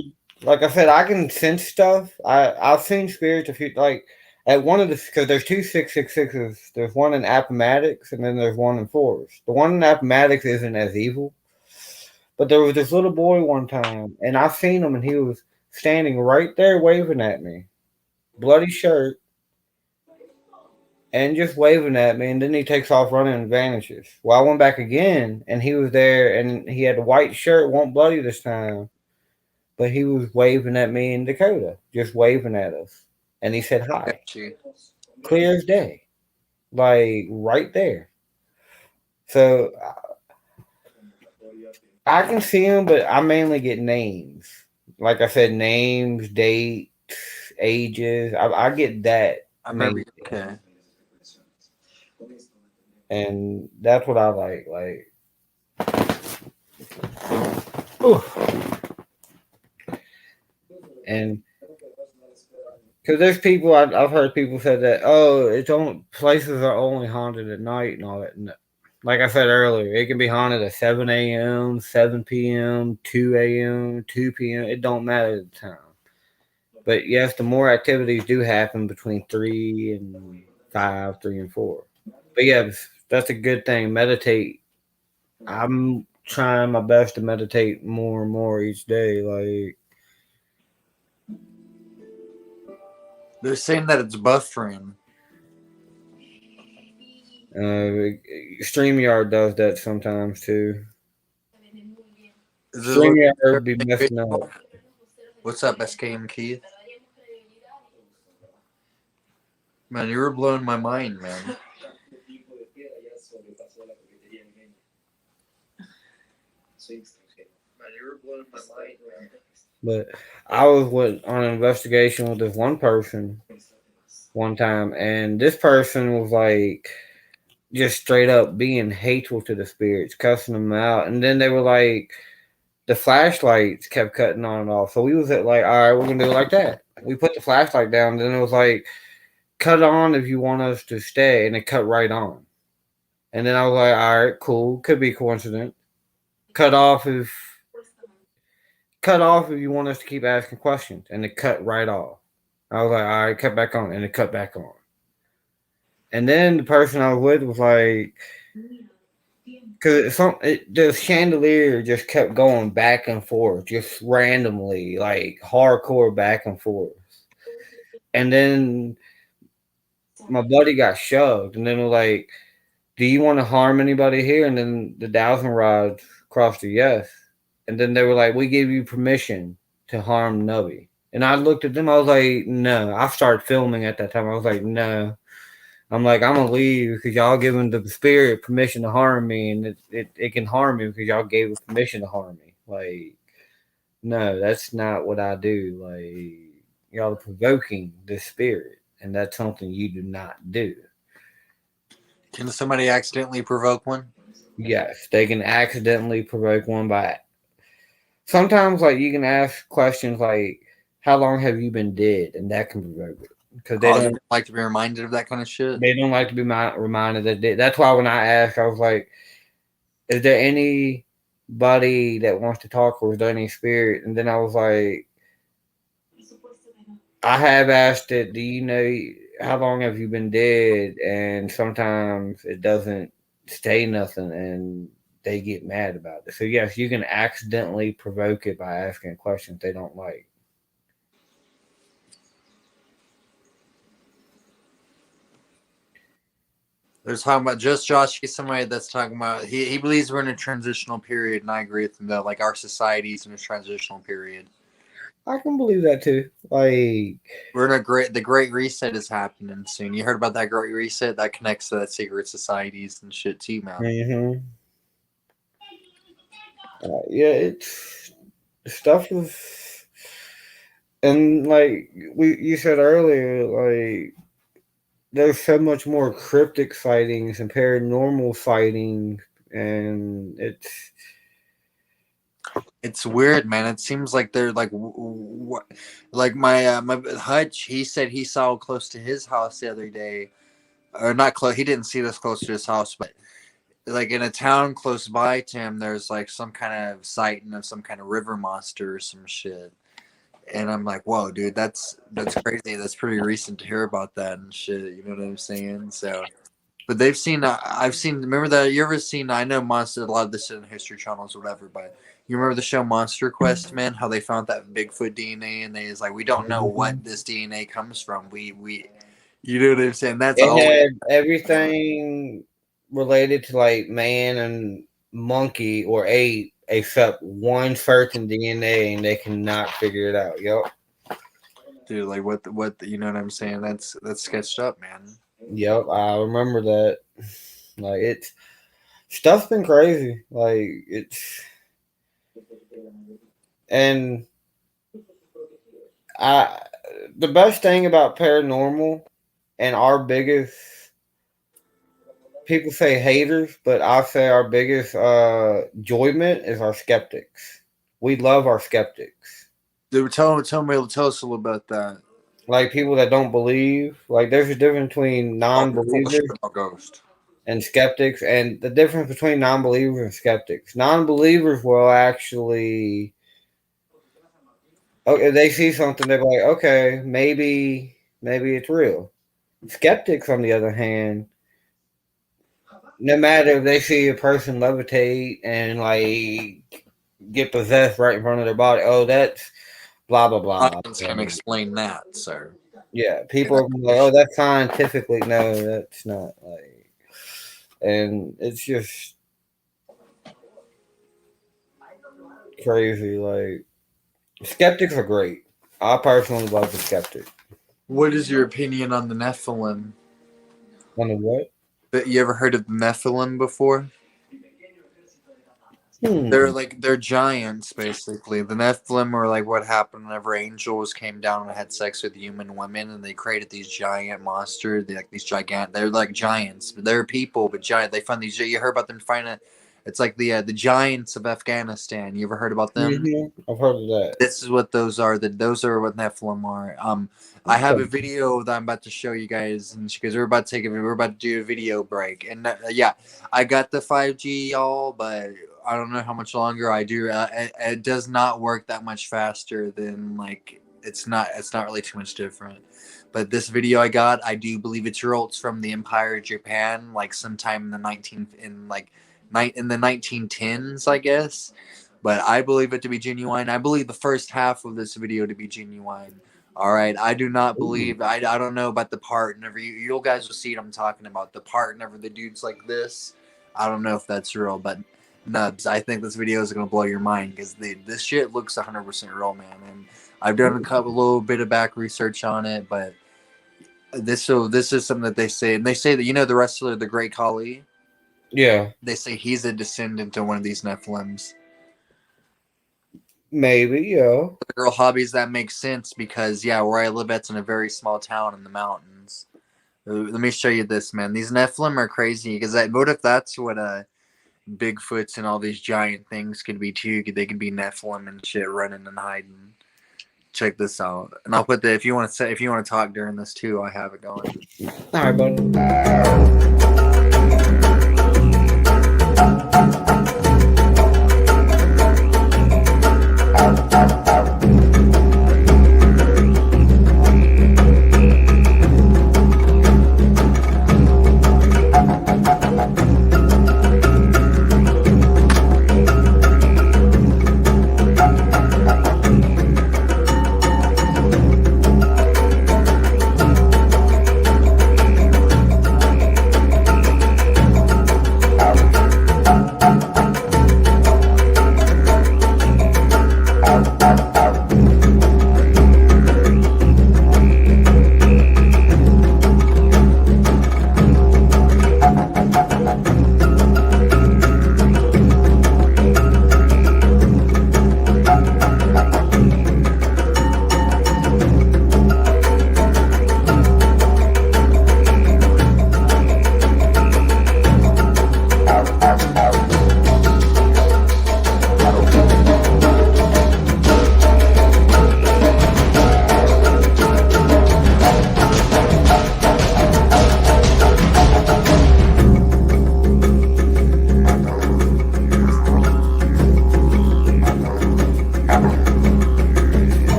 like I said, I can sense stuff. I've seen spirits a few, like, at one of the, because there's 2 666s. There's one in Appomattox, and then there's one in Forest. The one in Appomattox isn't as evil, but there was this little boy one time, and I seen him, and he was standing right there waving at me, bloody shirt, and just waving at me, and then he takes off running and vanishes. Well, I went back again, and he was there, and he had a white shirt, won't bloody this time, but he was waving at me in Dakota, just waving at us. And he said hi. Clear as day. Like, right there. So, I can see him, but I mainly get names. Like I said, names, dates, ages. I get that. Okay. And that's what I like. Ooh. And because there's people, I've heard people say that, places are only haunted at night and all that. And like I said earlier, it can be haunted at 7 a.m., 7 p.m., 2 a.m., 2 p.m. It don't matter the time. But yes, the more activities do happen between 3 and 5, 3 and 4. But yeah, that's a good thing. Meditate. I'm trying my best to meditate more and more each day. Like, they're saying that it's buffering. StreamYard does that sometimes too. StreamYard be messing up. What's up, SKM Keith? Man, you were blowing my mind, man. Man, you were blowing my mind, man. But I was on an investigation with this one person one time, and this person was like, just straight up being hateful to the spirits, cussing them out. And then they were like, the flashlights kept cutting on and off. So we was at like, all right, we're gonna do it like that. We put the flashlight down, then it was like, cut on if you want us to stay, and it cut right on. And then I was like, all right, cool. Could be coincidence. Cut off if you want us to keep asking questions, and it cut right off. I was like, all right, cut back on, and it cut back on. And then the person I was with was like, because the chandelier just kept going back and forth, just randomly, like hardcore back and forth. And then my buddy got shoved, and then it was like, do you want to harm anybody here? And then the dowsing rods crossed the yes. And then they were like, we give you permission to harm Nubby. And I looked at them, I was like, no. I started filming at that time. I was like, no. I'm like, I'm going to leave because y'all giving the spirit permission to harm me, and it can harm me because y'all gave it permission to harm me. Like, no, that's not what I do. Like, y'all are provoking the spirit, and that's something you do not do. Can somebody accidentally provoke one? Yes, they can accidentally provoke one by. Sometimes, like, you can ask questions like, how long have you been dead? And that can provoke it. Because they don't like to be reminded of that kind of shit. They don't like to be reminded that. That's why when I asked, I was like, is there anybody that wants to talk, or is there any spirit? And then I was like, I have asked it, do you know how long have you been dead? And sometimes it doesn't say nothing, and they get mad about it. So yes, you can accidentally provoke it by asking questions they don't like. They're talking about just Josh. He's somebody that's talking about he believes we're in a transitional period, and I agree with him that like our society's in a transitional period. I can believe that too. Like, we're in the Great Reset is happening soon. You heard about that Great Reset? That connects to that secret societies and shit too, man. Mm-hmm. Yeah, it's stuff is, and like you said earlier, like there's so much more cryptic sightings and paranormal sightings, and it's weird, man. It seems like they're like like my Hutch. He said he saw close to his house the other day, or not close. He didn't see this close to his house, but like in a town close by to him, there's like some kind of sighting of some kind of river monster or some shit. And I'm like, whoa, dude, that's crazy. That's pretty recent to hear about that and shit. You know what I'm saying? So, but they've seen, I've seen, remember that, you ever seen, I know Monster, a lot of this in History Channels or whatever, but you remember the show Monster Quest, man? How they found that Bigfoot DNA, and they was like, we don't know what this DNA comes from. We you know what I'm saying? That's all. Had everything related to like man and monkey or ape, except one certain DNA, and they cannot figure it out. Yep. Dude, like what you know what I'm saying? That's sketched up, man. Yep, I remember that. Like stuff's been crazy. Like and the best thing about paranormal and our biggest, people say haters, but I say our biggest enjoyment is our skeptics. We love our skeptics. Dude, tell us a little about that. Like people that don't believe. Like there's a difference between non-believers and skeptics, and the difference between non-believers and skeptics. Non-believers will actually, okay, they see something, they're like, okay, maybe it's real. Skeptics, on the other hand, no matter if they see a person levitate and like get possessed right in front of their body, oh, that's blah blah blah. Science can explain that, sir. Yeah, people are like, oh, that's scientifically, no, that's not. Like, and it's just crazy. Like, skeptics are great. I personally love the skeptic. What is your opinion on the Nephilim? On the what? You ever heard of the Nephilim before? They're giants basically. The Nephilim are like what happened whenever angels came down and had sex with human women, and they created these giant monsters. They like these gigantic. They're like giants. They're people, but giant. They find these. You heard about them finding? It's like the giants of Afghanistan. You ever heard about them? I've heard of that. This is what those are. Those are what Nephilim are. I have a video that I'm about to show you guys, and because we're about to do a video break, and yeah, I got the 5G, y'all, but I don't know how much longer I do. It does not work that much faster than like it's not really too much different. But this video I got, I do believe it's real. It's from the Empire of Japan, like sometime in the 1910s, I guess. But I believe it to be genuine. I believe the first half of this video to be genuine. All right, I do not believe. I don't know about the part. Whenever you guys will see what I'm talking about. The part whenever the dude's like this. I don't know if that's real, but Nubz, I think this video is gonna blow your mind because this shit looks 100% real, man. And I've done a little bit of back research on it, but this is something that they say, and they say that the wrestler, the Great Khali. Yeah, they say he's a descendant of one of these Nephilims. Maybe, yeah. The girl hobbies, that makes sense because where I live at's in a very small town in the mountains. Let me show you this, man. These Nephilim are crazy because what if that's what Bigfoots and all these giant things could be too? They could be Nephilim and shit running and hiding. Check this out, and I'll put if you want to talk during this too, I have it going. All right, buddy.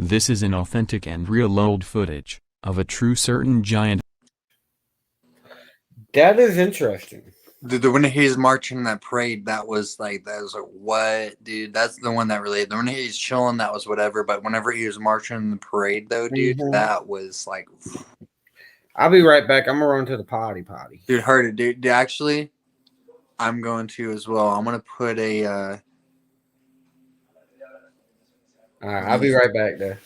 This is an authentic and real old footage of a true certain giant. That is interesting. When he's marching in that parade, that was like what, dude? That's the one that really. When he's chilling, that was whatever. But whenever he was marching in the parade, though, dude, that was like. I'll be right back. I'm gonna run to the potty. Dude, heard it, dude. Actually, I'm going to as well. I'm gonna put a. All right, I'll be right back there.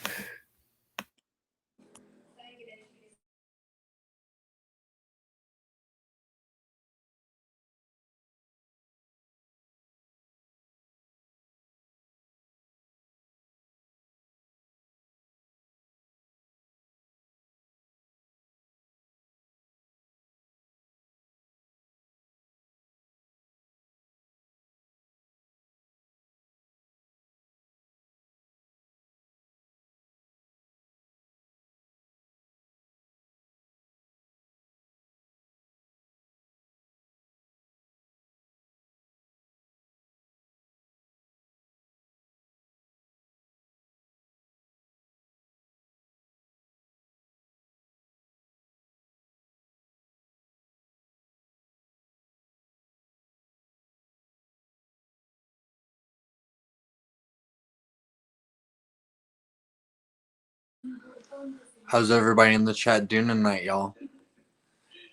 How's everybody in the chat doing tonight, y'all?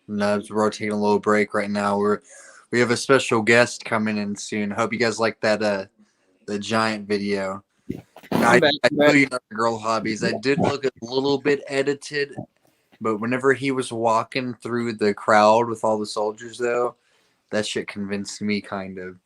Nubz, we're taking a little break right now. We have a special guest coming in soon. Hope you guys like that the giant video. I know you know the girl hobbies. I did look a little bit edited, but whenever he was walking through the crowd with all the soldiers, though, that shit convinced me kind of.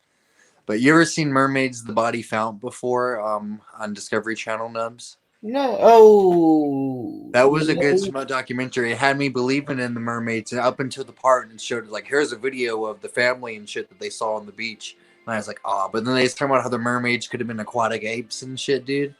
But you ever seen Mermaids the Body Fount before on Discovery Channel, Nubs? No. Oh. That was a good documentary. It had me believing in the mermaids up until the part and showed like, here's a video of the family and shit that they saw on the beach. And I was like, oh, but then they talking about how the mermaids could have been aquatic apes and shit, dude.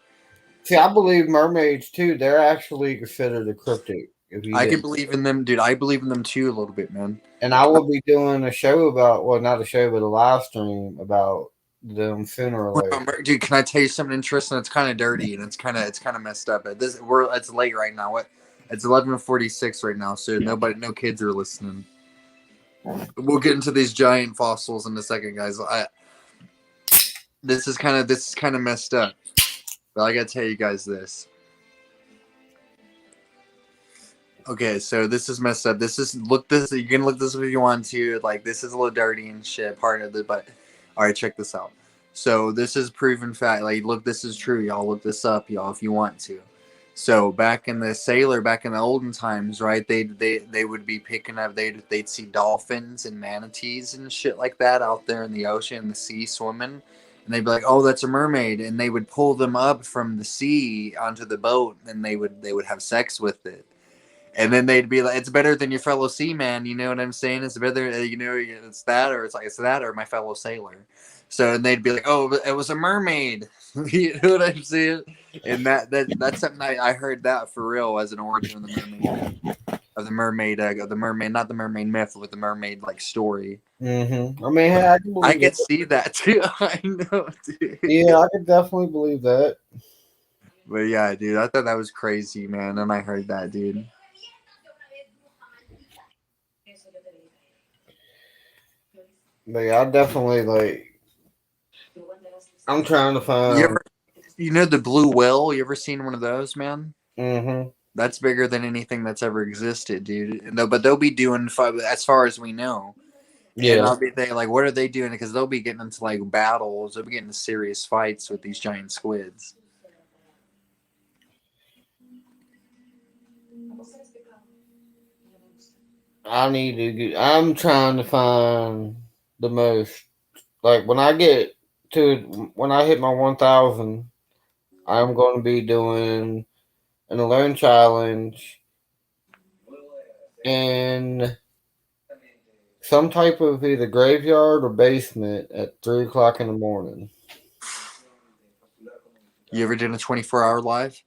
See, I believe mermaids too. They're actually considered a cryptid. I can believe in them, dude. I believe in them too a little bit, man. And I will be doing a show about, well, not a show, but a live stream about them sooner or later. Dude, can I tell you something interesting? It's kind of dirty and it's kind of messed up. It's late right now. It's 11:46 right now, so no kids are listening. We'll get into these giant fossils in a second, guys. This is kind of messed up. But I gotta tell you guys this. Okay, so this is messed up. You can look this up if you want to. Like, this is a little dirty and shit, part of it, but all right, check this out. So this is proven fact. Like, look, this is true. Y'all look this up, y'all, if you want to. So back in the olden times, right? They would be picking up. They'd see dolphins and manatees and shit like that out there in the ocean, in the sea, swimming, and they'd be like, "Oh, that's a mermaid," and they would pull them up from the sea onto the boat, and they would have sex with it. And then they'd be like, "It's better than your fellow seaman," you know what I'm saying? It's better, it's that, or it's that, or my fellow sailor. So, and they'd be like, "Oh, it was a mermaid." You know what I'm saying? And that's something I heard that for real as an origin of the mermaid, not the mermaid myth, but the mermaid like story. Mm-hmm. I mean, I could see that too. I know, dude. Yeah, I could definitely believe that. But yeah, dude, I thought that was crazy, man. And I heard that, dude. But yeah, I definitely I'm trying to find. You know the blue whale? You ever seen one of those, man? Mm-hmm. That's bigger than anything that's ever existed, dude. But they'll be doing, as far as we know. Yeah. And I'll be there, like, what are they doing? Because they'll be getting into like battles. They'll be getting into serious fights with these giant squids. I'm trying to find the most. Like when I hit my 1,000, I'm going to be doing an alone challenge in some type of either graveyard or basement at 3 o'clock in the morning. You ever done a 24-hour live?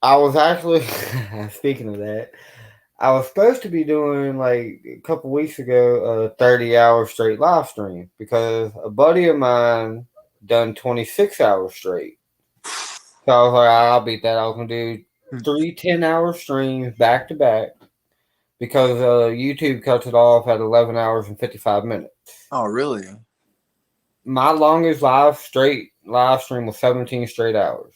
I was actually, speaking of that, I was supposed to be doing like a couple weeks ago a 30-hour straight live stream because a buddy of mine done 26 hours straight. So I was like, I'll beat that. I was going to do 3 10-hour streams back to back because YouTube cuts it off at 11 hours and 55 minutes. Oh, really? My longest live stream was 17 straight hours,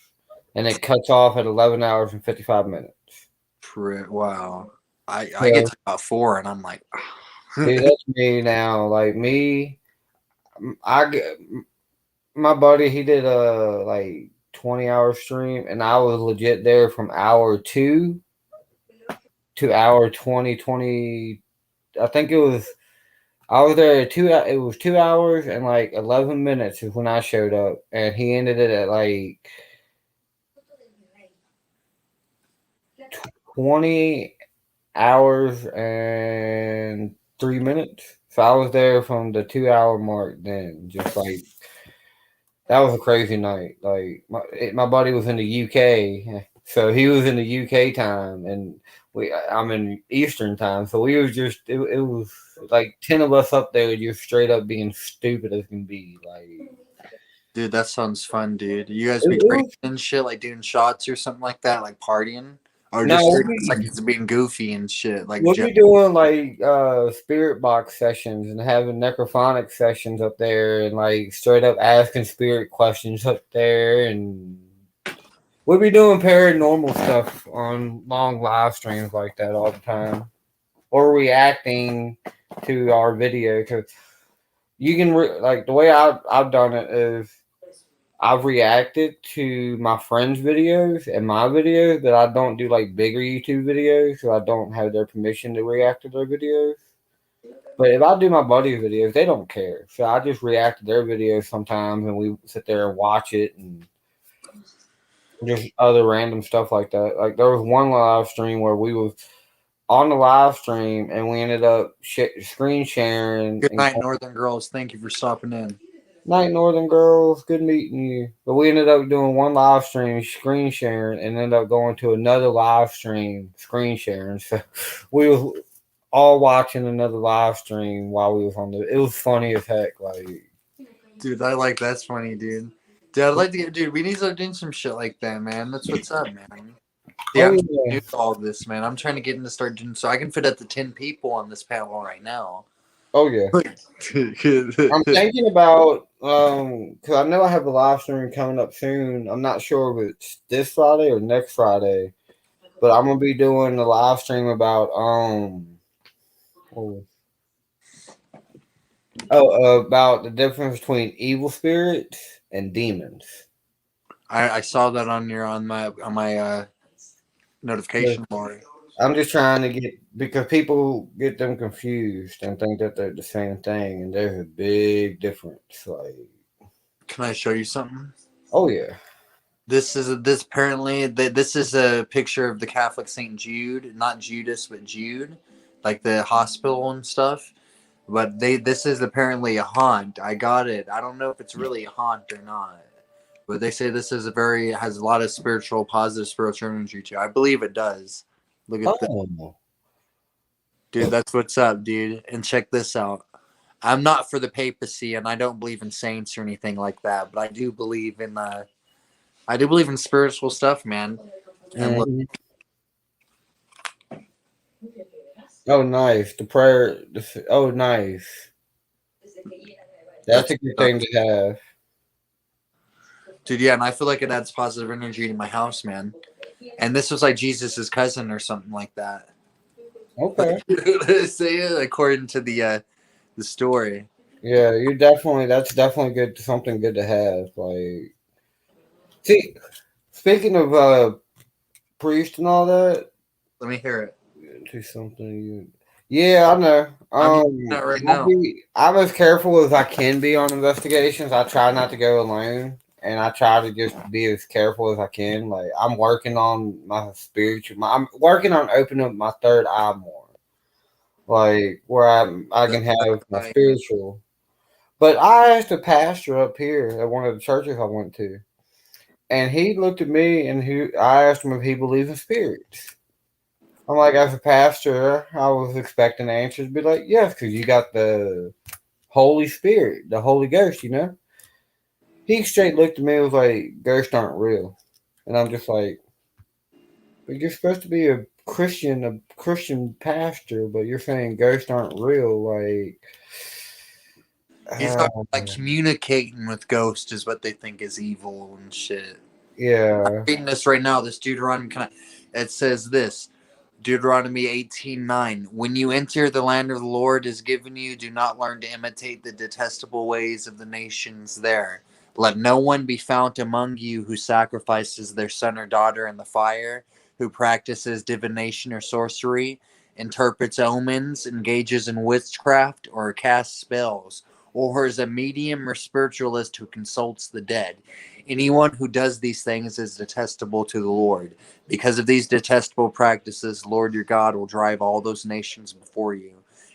and it cuts off at 11 hours and 55 minutes. Wow. I get to about 4, and I'm like, dude, that's me now. Like me, my buddy, he did a like 20-hour stream, and I was legit there from hour 2 to hour 20. I think it was. I was there at 2. It was 2 hours and like 11 minutes is when I showed up, and he ended it at like 20 hours and 3 minutes. So I was there from the 2 hour mark. Then just like that was a crazy night. Like my buddy was in the UK, so he was in the UK time, and I'm in Eastern time. So we was just it was like 10 of us up there just straight up being stupid as can be. Like, dude, that sounds fun, dude. You guys be drinking and shit, like doing shots or something like that, like partying? Or just like it's being goofy and shit. Like we'll be doing like spirit box sessions and having necrophonic sessions up there and like straight up asking spirit questions up there and We be doing paranormal stuff on long live streams like that all the time, or reacting to our video. Because you can like the way I've done it is I've reacted to my friends' videos and my videos, but I don't do like bigger YouTube videos, so I don't have their permission to react to their videos. But if I do my buddies' videos, they don't care. So I just react to their videos sometimes, and we sit there and watch it, and just other random stuff like that. Like there was one live stream where we was on the live stream, and we ended up screen sharing. Good night, Northern Girls. Thank you for stopping in. Night, Northern Girls. Good meeting you. But we ended up doing one live stream, screen sharing, and ended up going to another live stream, screen sharing. So we was all watching another live stream while we was on the. It was funny as heck. Like, dude, that's funny, dude. Dude, I'd like to get, dude. We need to start doing some shit like that, man. That's what's up, man. Yeah, I'm trying to do all this, man. I'm trying to get into start doing so I can fit up to 10 people on this panel right now. Oh yeah. I'm thinking about because I know I have a live stream coming up soon. I'm not sure if it's this Friday or next Friday, but I'm gonna be doing a live stream about about the difference between evil spirits and demons. I saw that on my notification bar. I'm just trying to get because people get them confused and think that they're the same thing, and there's a big difference. Like, can I show you something? Oh yeah. This is a picture of the Catholic Saint Jude, not Judas, but Jude, like the hospital and stuff. But this is apparently a haunt. I got it. I don't know if it's really a haunt or not, but they say this is has a lot of positive spiritual energy to it. I believe it does. Look at that. Dude, that's what's up, dude. And check this out. I'm not for the papacy, and I don't believe in saints or anything like that, but I do believe in spiritual stuff, man. And look, oh, nice. The prayer. Oh, nice. That's a good thing to have. Dude, yeah, and I feel like it adds positive energy to my house, man. And this was like Jesus's cousin or something like that. Okay. Say it according to the story. Yeah, that's definitely good. Something good to have. Like, see, speaking of priest and all that. Let me hear it. Do something. Yeah, I know. Right now. I'm as careful as I can be on investigations. I try not to go alone. And I try to just be as careful as I can. Like I'm working on my spiritual. I'm working on opening up my third eye more, like where I can have my spiritual. But I asked a pastor up here at one of the churches I went to, and he looked at me and I asked him if he believes in spirits. I'm like, as a pastor, I was expecting the answer to be like, yes, because you got the Holy Spirit, the Holy Ghost, you know. He straight looked at me and was like, ghosts aren't real. And I'm just like, but you're supposed to be a Christian pastor, but you're saying ghosts aren't real. Like, he's talking like communicating with ghosts is what they think is evil and shit. Yeah. I'm reading this right now. This Deuteronomy, it says this. Deuteronomy 18:9. When you enter the land of the Lord is given you, do not learn to imitate the detestable ways of the nations there. Let no one be found among you who sacrifices their son or daughter in the fire, who practices divination or sorcery, interprets omens, engages in witchcraft, or casts spells, or is a medium or spiritualist who consults the dead. Anyone who does these things is detestable to the Lord. Because of these detestable practices, Lord your God will drive all those nations before you.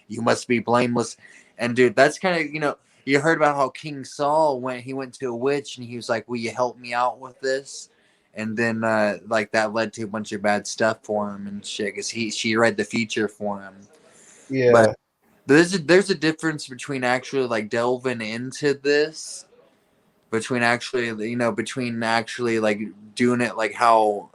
You must be blameless. And dude, that's kind of, you heard about how King Saul went to a witch and he was like, will you help me out with this? And then like that led to a bunch of bad stuff for him and shit, because she read the future for him. Yeah. But there's a difference between actually like delving into this, between actually like doing it like how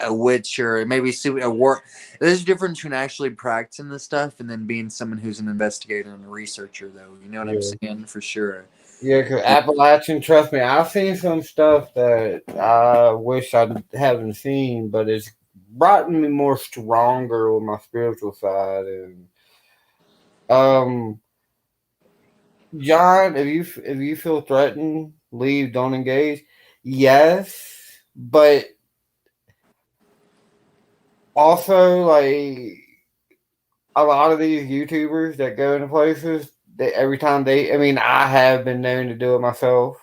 a witch or maybe a war. There's a difference between actually practicing this stuff and then being someone who's an investigator and a researcher, though. You know what I'm saying? For sure. Yeah, because Appalachian, trust me, I've seen some stuff that I wish I haven't seen, but it's brought me more stronger with my spiritual side. And um, John, if you feel threatened, leave, don't engage. Yes, but also like a lot of these YouTubers that go into places, they every time I mean, I have been known to do it myself.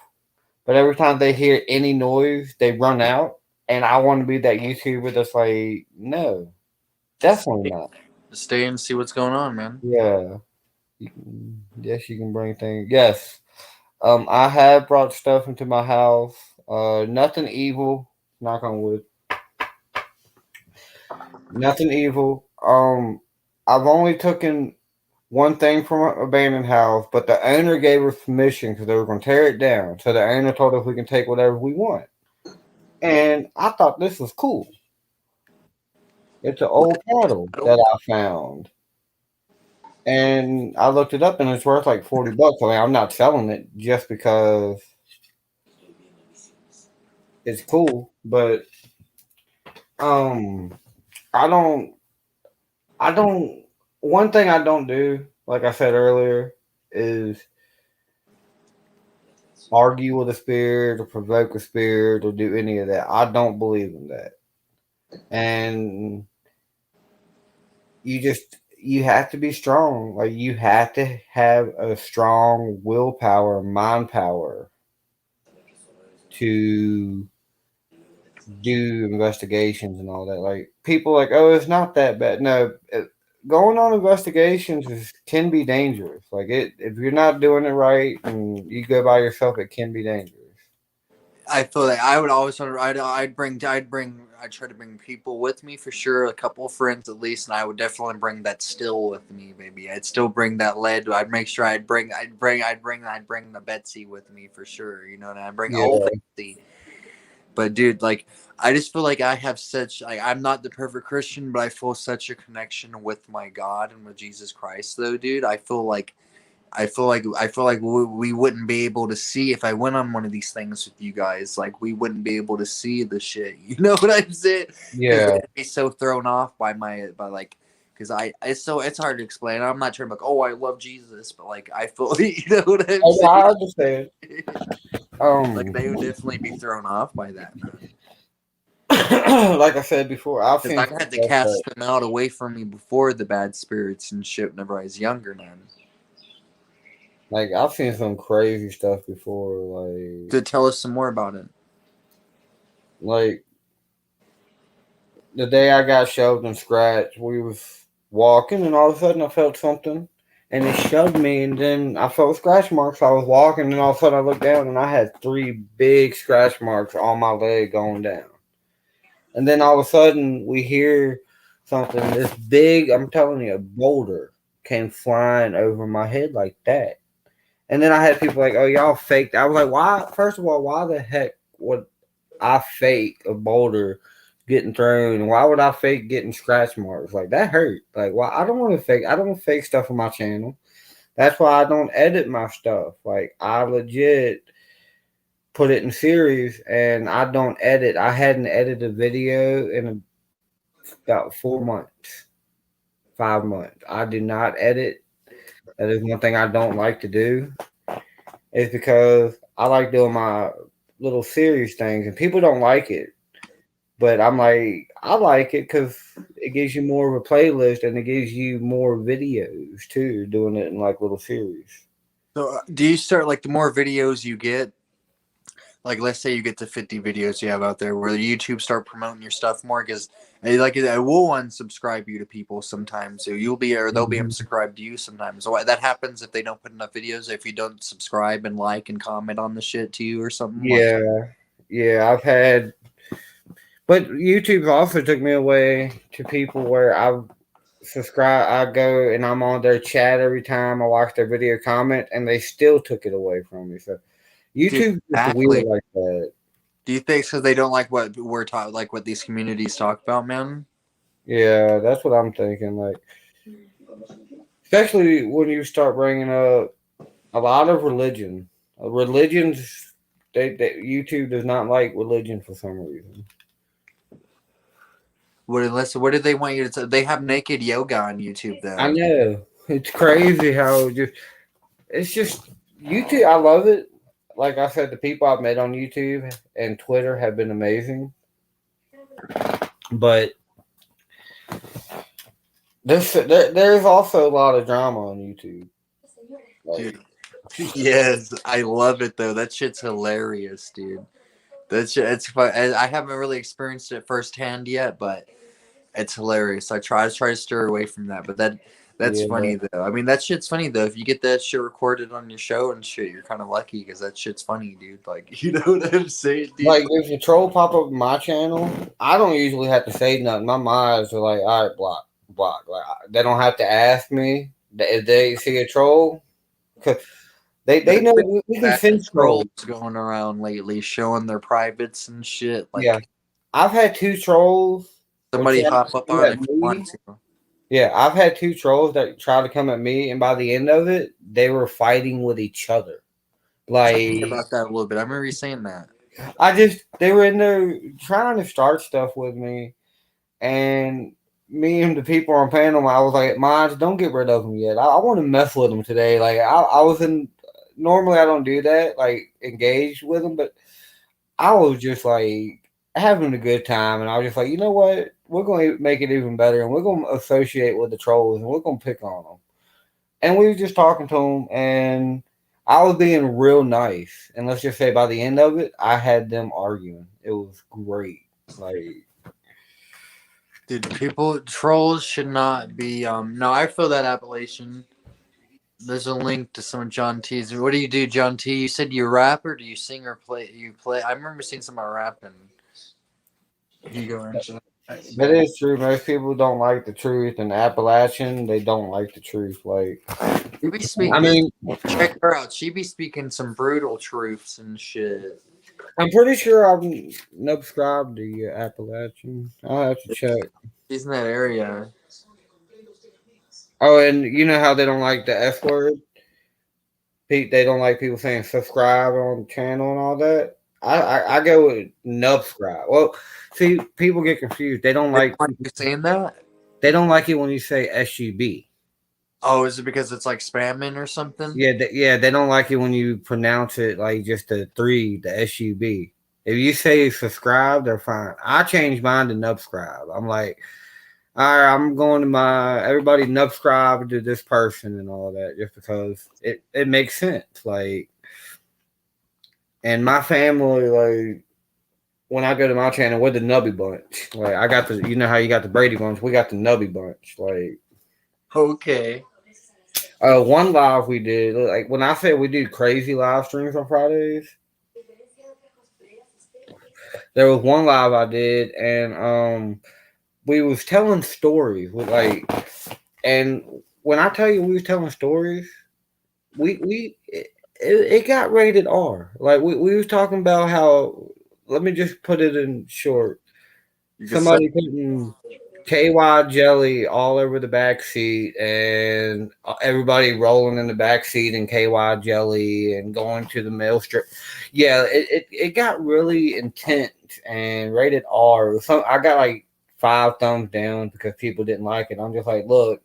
But every time they hear any noise, they run out. And I want to be that YouTuber that's like, no, definitely not. Stay and see what's going on, man. Yeah. Yes, you can bring things. Yes. I have brought stuff into my house. Nothing evil. Knock on wood. Nothing evil. I've only taken one thing from an abandoned house, but the owner gave us permission because they were going to tear it down. So the owner told us we can take whatever we want. And I thought this was cool. It's an old cattle that I found. And I looked it up and it's worth like $40. I mean, I'm not selling it just because it's cool, but um I don't I don't one thing I don't do, like I said earlier, is argue with a spirit or provoke a spirit or do any of that. I don't believe in that. And you have to be strong. Like you have to have a strong willpower, mind power to do investigations and all that. Like people like, oh, it's not that bad. No, going on investigations can be dangerous. Like if you're not doing it right and you go by yourself, it can be dangerous. I feel like I would always I'd try to bring people with me for sure, a couple of friends at least, and I would definitely bring that still with me, maybe. I'd still bring that lead. I'd make sure I'd bring the Betsy with me for sure. You know, and I'd bring old Betsy. But dude, like I just feel like I have such like I'm not the perfect Christian, but I feel such a connection with my God and with Jesus Christ though, dude. I feel like we wouldn't be able to see if I went on one of these things with you guys. Like we wouldn't be able to see the shit. You know what I'm saying? Yeah. I'd be so thrown off by because it's hard to explain. I'm not trying to be like, oh, I love Jesus, but like I feel you know what I'm saying? I understand. Like they would definitely be thrown off by that, man. Like I said before, I've had to cast them out away from me before the bad spirits and shit whenever I was younger, man. Like I've seen some crazy stuff before. Like, to tell us some more about it. Like the day I got shoved and scratched, we was walking, and all of a sudden I felt something, and it shoved me, and then I felt scratch marks. I was walking, and all of a sudden I looked down, and I had 3 big scratch marks on my leg going down. And then all of a sudden we hear something. This big, I'm telling you, a boulder came flying over my head like that. And then I had people like, oh, y'all faked. I was like, why? First of all, why the heck would I fake a boulder getting thrown? Why would I fake getting scratch marks? Like, that hurt. Like, why? I don't want to fake. I don't fake stuff on my channel. That's why I don't edit my stuff. Like, I legit put it in series, and I don't edit. I hadn't edited a video in about 4 months, 5 months. I do not edit. That is one thing I don't like to do. It's because I like doing my little series things, and people don't like it. But I'm like, I like it because it gives you more of a playlist, and it gives you more videos too, doing it in like little series. So do you start like the more videos you get? Like, let's say you get to 50 videos you have out there, where YouTube start promoting your stuff more, because like I will unsubscribe you to people sometimes, so they'll be unsubscribed to you sometimes. So that happens if they don't put enough videos. If you don't subscribe and like and comment on the shit to you or something. Yeah, I've had, but YouTube also took me away to people where I subscribe. I go and I'm on their chat every time I watch their video comment, and they still took it away from me. So YouTube is weird like that. Do you think because they don't like what we're taught, like what these communities talk about, man? Yeah, that's what I'm thinking. Like, especially when you start bringing up a lot of religion. Religions, YouTube does not like religion for some reason. What did they want you to say? They have naked yoga on YouTube though. I know. It's crazy how it's just YouTube. I love it. Like I said, the people I've met on YouTube and Twitter have been amazing. But there's also a lot of drama on YouTube. Dude. Yes, I love it though. That shit's hilarious, dude. It's fun. I haven't really experienced it firsthand yet, but it's hilarious. I try to steer away from that, but that's funny though. I mean, that shit's funny though. If you get that shit recorded on your show and shit, you're kind of lucky because that shit's funny, dude. Like, you know what I'm saying, dude? Like, if a troll pop up on my channel, I don't usually have to say nothing. My minds are like, all right, block. Like, they don't have to ask me if they see a troll, because they know we can send trolls going around lately showing their privates and shit. Like, yeah, I've had 2 trolls. Somebody hop up on it if you want to. Yeah, I've had 2 trolls that tried to come at me, and by the end of it, they were fighting with each other. Like, about that a little bit. I remember you saying that. They were in there trying to start stuff with me, and me and the people on panel, I was like, Mons, don't get rid of them yet. I want to mess with them today. Like, I was normally I don't do that, like, engage with them, but I was just like having a good time, and I was just like, you know what? We're going to make it even better, and we're going to associate with the trolls, and we're going to pick on them. And we were just talking to them, and I was being real nice. And let's just say by the end of it, I had them arguing. It was great. Like, dude, trolls should not be. No, I feel that appellation. There's a link to some of John T's. What do you do, John T? You said you rap, or do you sing or play? You play. I remember seeing somebody rapping. You go into that. That is true. Most people don't like the truth, and Appalachian, they don't like the truth. Like, she be speaking. I mean, check her out. She be speaking some brutal truths and shit. I'm pretty sure I'm subscribed to the Appalachian. I'll have to check. She's in that area. Oh, and you know how they don't like the F word? They don't like people saying subscribe on the channel and all that. I go with Nubscribe. Well, see, people get confused. They don't like you saying that. They don't like it when you say SGB. Oh, is it because it's like spamming or something? Yeah, they don't like it when you pronounce it like just the 3, the SUB. If you say subscribe, they're fine. I changed mine to Nubscribe. I'm like, all right, I'm going to everybody Nubscribe to this person and all that, just because it makes sense. Like, and my family, like, when I go to my channel, we're the Nubby Bunch. Like, I got you know how you got the Brady Bunch? We got the Nubby Bunch. Like, okay. One live we did, like, when I said we do crazy live streams on Fridays, there was one live I did, and we was telling stories with, like, and when I tell you we was telling stories, it got rated R. Like, we was talking about how, let me just put it in short. Somebody putting KY jelly all over the back seat, and everybody rolling in the back seat in KY jelly and going to the mail strip. Yeah, it got really intense and rated R. So I got like 5 thumbs down because people didn't like it. I'm just like, look,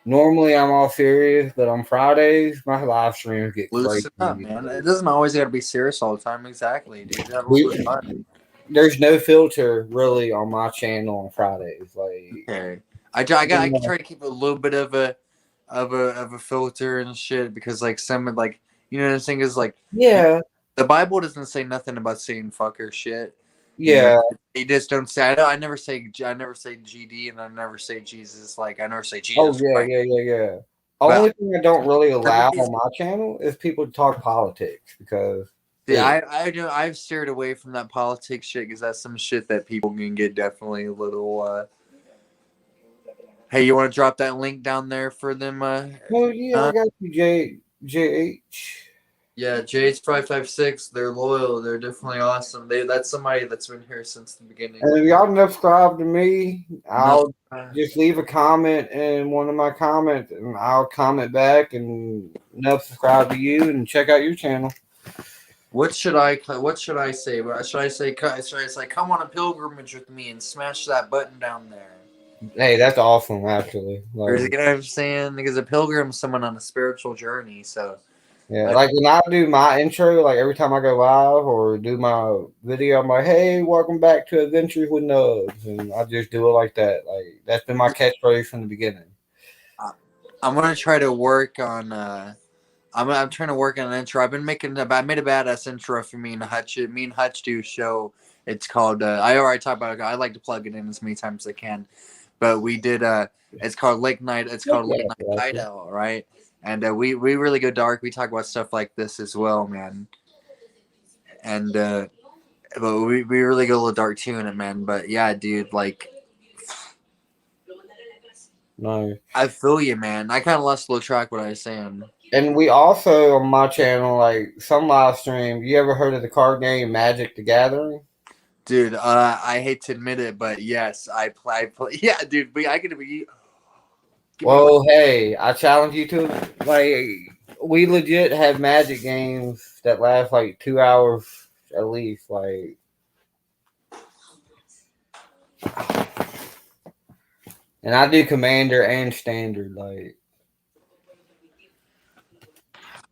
normally I'm all serious, but on Fridays my live streams get crazy. Loosen up, man. It doesn't always got to be serious all the time. Exactly, dude. Have a little bit of fun. There's no filter really on my channel on Fridays. Like, okay, I can try to keep a little bit of a filter and shit, because like some, like, you know what I'm saying, is like, yeah, the Bible doesn't say nothing about saying fucker shit. Yeah, you just don't say. I never say GD, and I never say Jesus. Like, I never say Jesus. Oh yeah, right? yeah. Only thing I don't really allow on my channel is people to talk politics, because I've steered away from that politics shit, because that's some shit that people can get definitely a little. Hey, you want to drop that link down there for them? Well, yeah, I got you, JH. Yeah, JH556. They're loyal. They're definitely awesome. That's somebody that's been here since the beginning. And if y'all subscribe to me, I'll just leave a comment in one of my comments, and I'll comment back, and subscribe to you and check out your channel. What should I say? Should I say come on a pilgrimage with me and smash that button down there? Hey, that's awesome, actually. Or, you know what I'm saying? Because a pilgrim's someone on a spiritual journey, so. Yeah, like when I do my intro, like every time I go live or do my video, I'm like, hey, welcome back to Adventures with Nubz. And I just do it like that. Like, that's been my catchphrase from the beginning. I'm going to try to work on, I'm trying to work on an intro. I made a badass intro for me and Hutch. Me and Hutch do a show. It's called, I already talked about it. I like to plug it in as many times as I can. But we did, it's called Late Night Hideout, right? And we really go dark. We talk about stuff like this as well, man. And but we really go a little dark too in it, man. But yeah, dude, like, no, I feel you, man. I kind of lost a little track what I was saying. And we also on my channel, like some live stream. You ever heard of the card game Magic: The Gathering? Dude, I hate to admit it, but yes, I play. Yeah, dude, I could be. Well, hey, I challenge you to, like, we legit have Magic games that last like 2 hours at least, like. And I do Commander and Standard, like.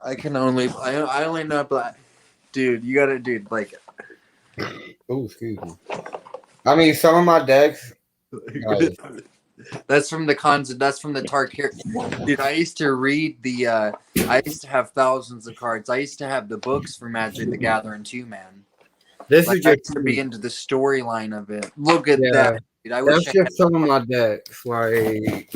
I only know, but dude, you gotta, dude, like. Oh, excuse me. I mean, some of my decks. That's from the cons. That's from the Tarkir. Dude, I used to read the. I used to have thousands of cards. I used to have the books for Magic: The Gathering too, man. This like, is I just used to be into the storyline of it. Look at yeah, that. Dude. That's just some of my decks. Like,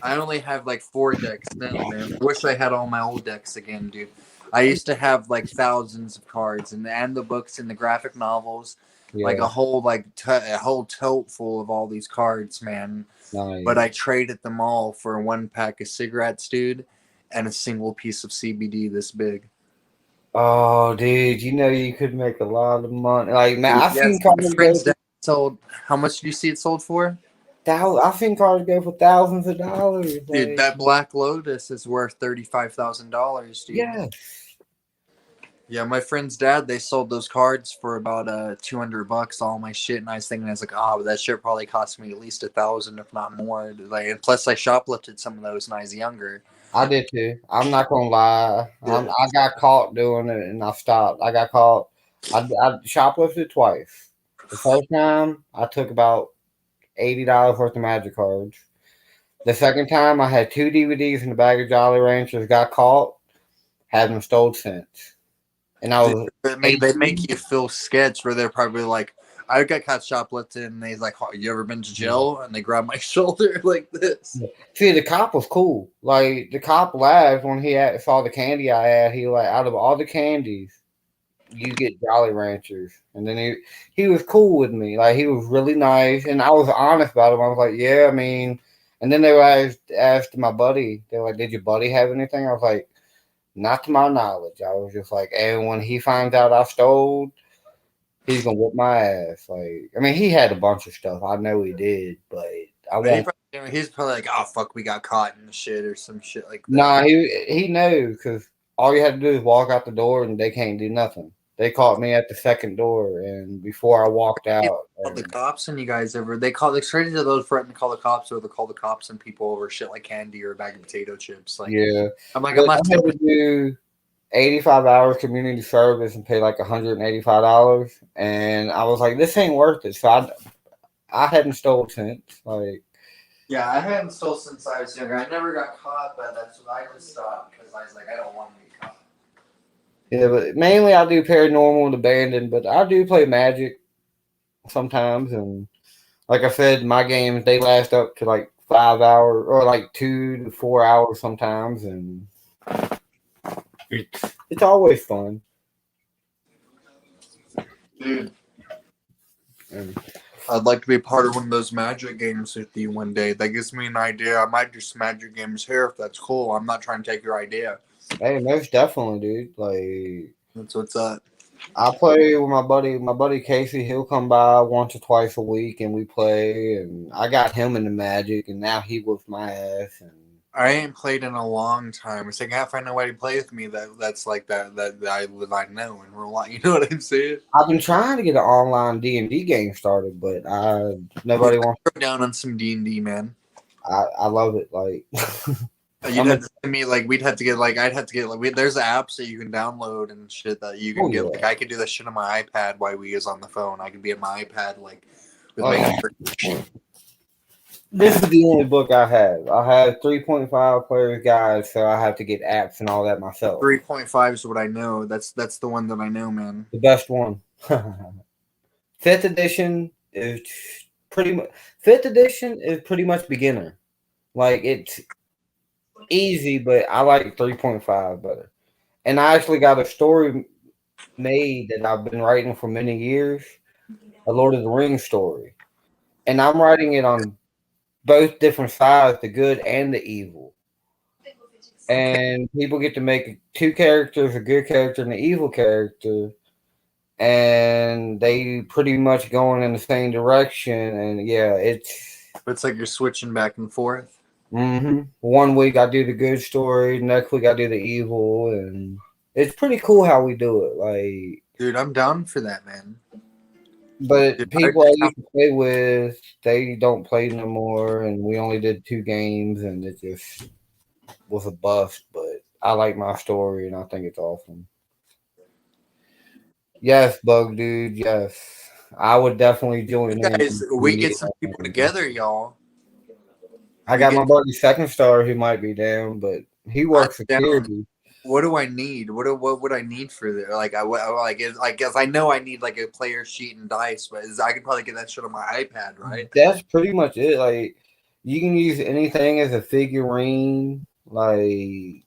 I only have like 4 decks now, man. I wish I had all my old decks again, dude. I used to have like thousands of cards and the books and the graphic novels. Yeah. Like a whole a whole tote full of all these cards, man. Nice. But I traded them all for 1 pack of cigarettes, dude, and a single piece of CBD this big. Oh, dude, you know you could make a lot of money. Like, man, I've seen cards go sold. How much do you see it sold for? I've seen cards go for thousands of dollars. Dude, like, that Black Lotus is worth $35,000, dude. Yeah. Yeah, my friend's dad, they sold those cards for about $200, all my shit, and I was thinking, that shit probably cost me at least $1,000, if not more. Like, and plus I shoplifted some of those when I was younger. I did too. I'm not gonna lie. I got caught doing it, and I stopped. I got caught. I shoplifted twice. The first time, I took about $80 worth of Magic cards. The second time, I had 2 DVDs in the bag of Jolly Ranchers. Got caught. Haven't stole since. And I was. They make you feel sketch where they're probably like, I got caught shoplifting, and he's like, oh, you ever been to jail? And they grab my shoulder like this. See, the cop was cool. Like, the cop laughed when he saw the candy I had. He like, out of all the candies, you get Jolly Ranchers. And then he was cool with me. Like, he was really nice. And I was honest about him. I was like, yeah, I mean. And then they asked my buddy, they were like, did your buddy have anything? I was like, not to my knowledge. I was just like, and when he finds out I stole, he's gonna whip my ass. Like, I mean, he had a bunch of stuff. I know he did, but he's probably like, oh fuck, we got caught in the shit or some shit like that. Nah, he knows because all you had to do is walk out the door and they can't do nothing. They caught me at the second door, and before I walked out, the cops and you guys they straight into those threaten to call the cops, or they call the cops and people over shit like candy or a bag of potato chips. Like, yeah, I'm like, I had to do 85 hours community service and pay like $185, and I was like, this ain't worth it. So I hadn't stole since. Like, yeah, I hadn't stole since I was younger. I never got caught, but that's what I just stopped because I was like, I don't want to be caught. Yeah, but mainly I do paranormal and abandoned, but I do play Magic sometimes. And like I said, my games, they last up to like 5 hours or like 2 to 4 hours sometimes. And it's always fun. Dude, I'd like to be part of one of those Magic games with you one day. That gives me an idea. I might do some Magic games here if that's cool. I'm not trying to take your idea. Hey, most definitely, dude. Like, that's what's up. I play with my buddy Casey. He'll come by once or twice a week, and we play. And I got him into Magic, and now he whooped my ass. And I ain't played in a long time. It's like I gotta find nobody to play with me that's like that I know in real life. You know what I'm saying? I've been trying to get an online D&D game started, but nobody wants. Throw down on some D&D, man. I love it. Like You'd have to send me like we'd have to get like I'd have to get like there's apps that you can download and shit that you can get. Yeah. Like I could do that shit on my iPad while we is on the phone. I could be at my iPad like with This is the only book I have. I have 3.5 players guide, so I have to get apps and all that myself. 3.5 is what I know. That's the one that I know, man. The best one. 5th edition is pretty much. 5th edition is pretty much beginner. Like it's easy, but I like 3.5 better. And I actually got a story made that I've been writing for many years, a Lord of the Rings story, and I'm writing it on both different sides, the good and the evil. And people get to make 2 characters, a good character and an evil character, and they pretty much going in the same direction. And yeah, it's like you're switching back and forth. Mm-hmm. 1 week I do the good story, next week I do the evil, and it's pretty cool how we do it. Like, dude, I'm down for that, man. But people I used to play with, they don't play no more, and we only did 2 games, and it just was a bust. But I like my story, and I think it's awesome. Yes, Bug Dude, yes. I would definitely join in. Guys, we get some people together, y'all. I got my buddy Second Star who might be down, but he works security. What do I need? What would I need for that? Like I guess I know I need like a player sheet and dice, but I could probably get that shit on my iPad, right? That's pretty much it. Like you can use anything as a figurine. Like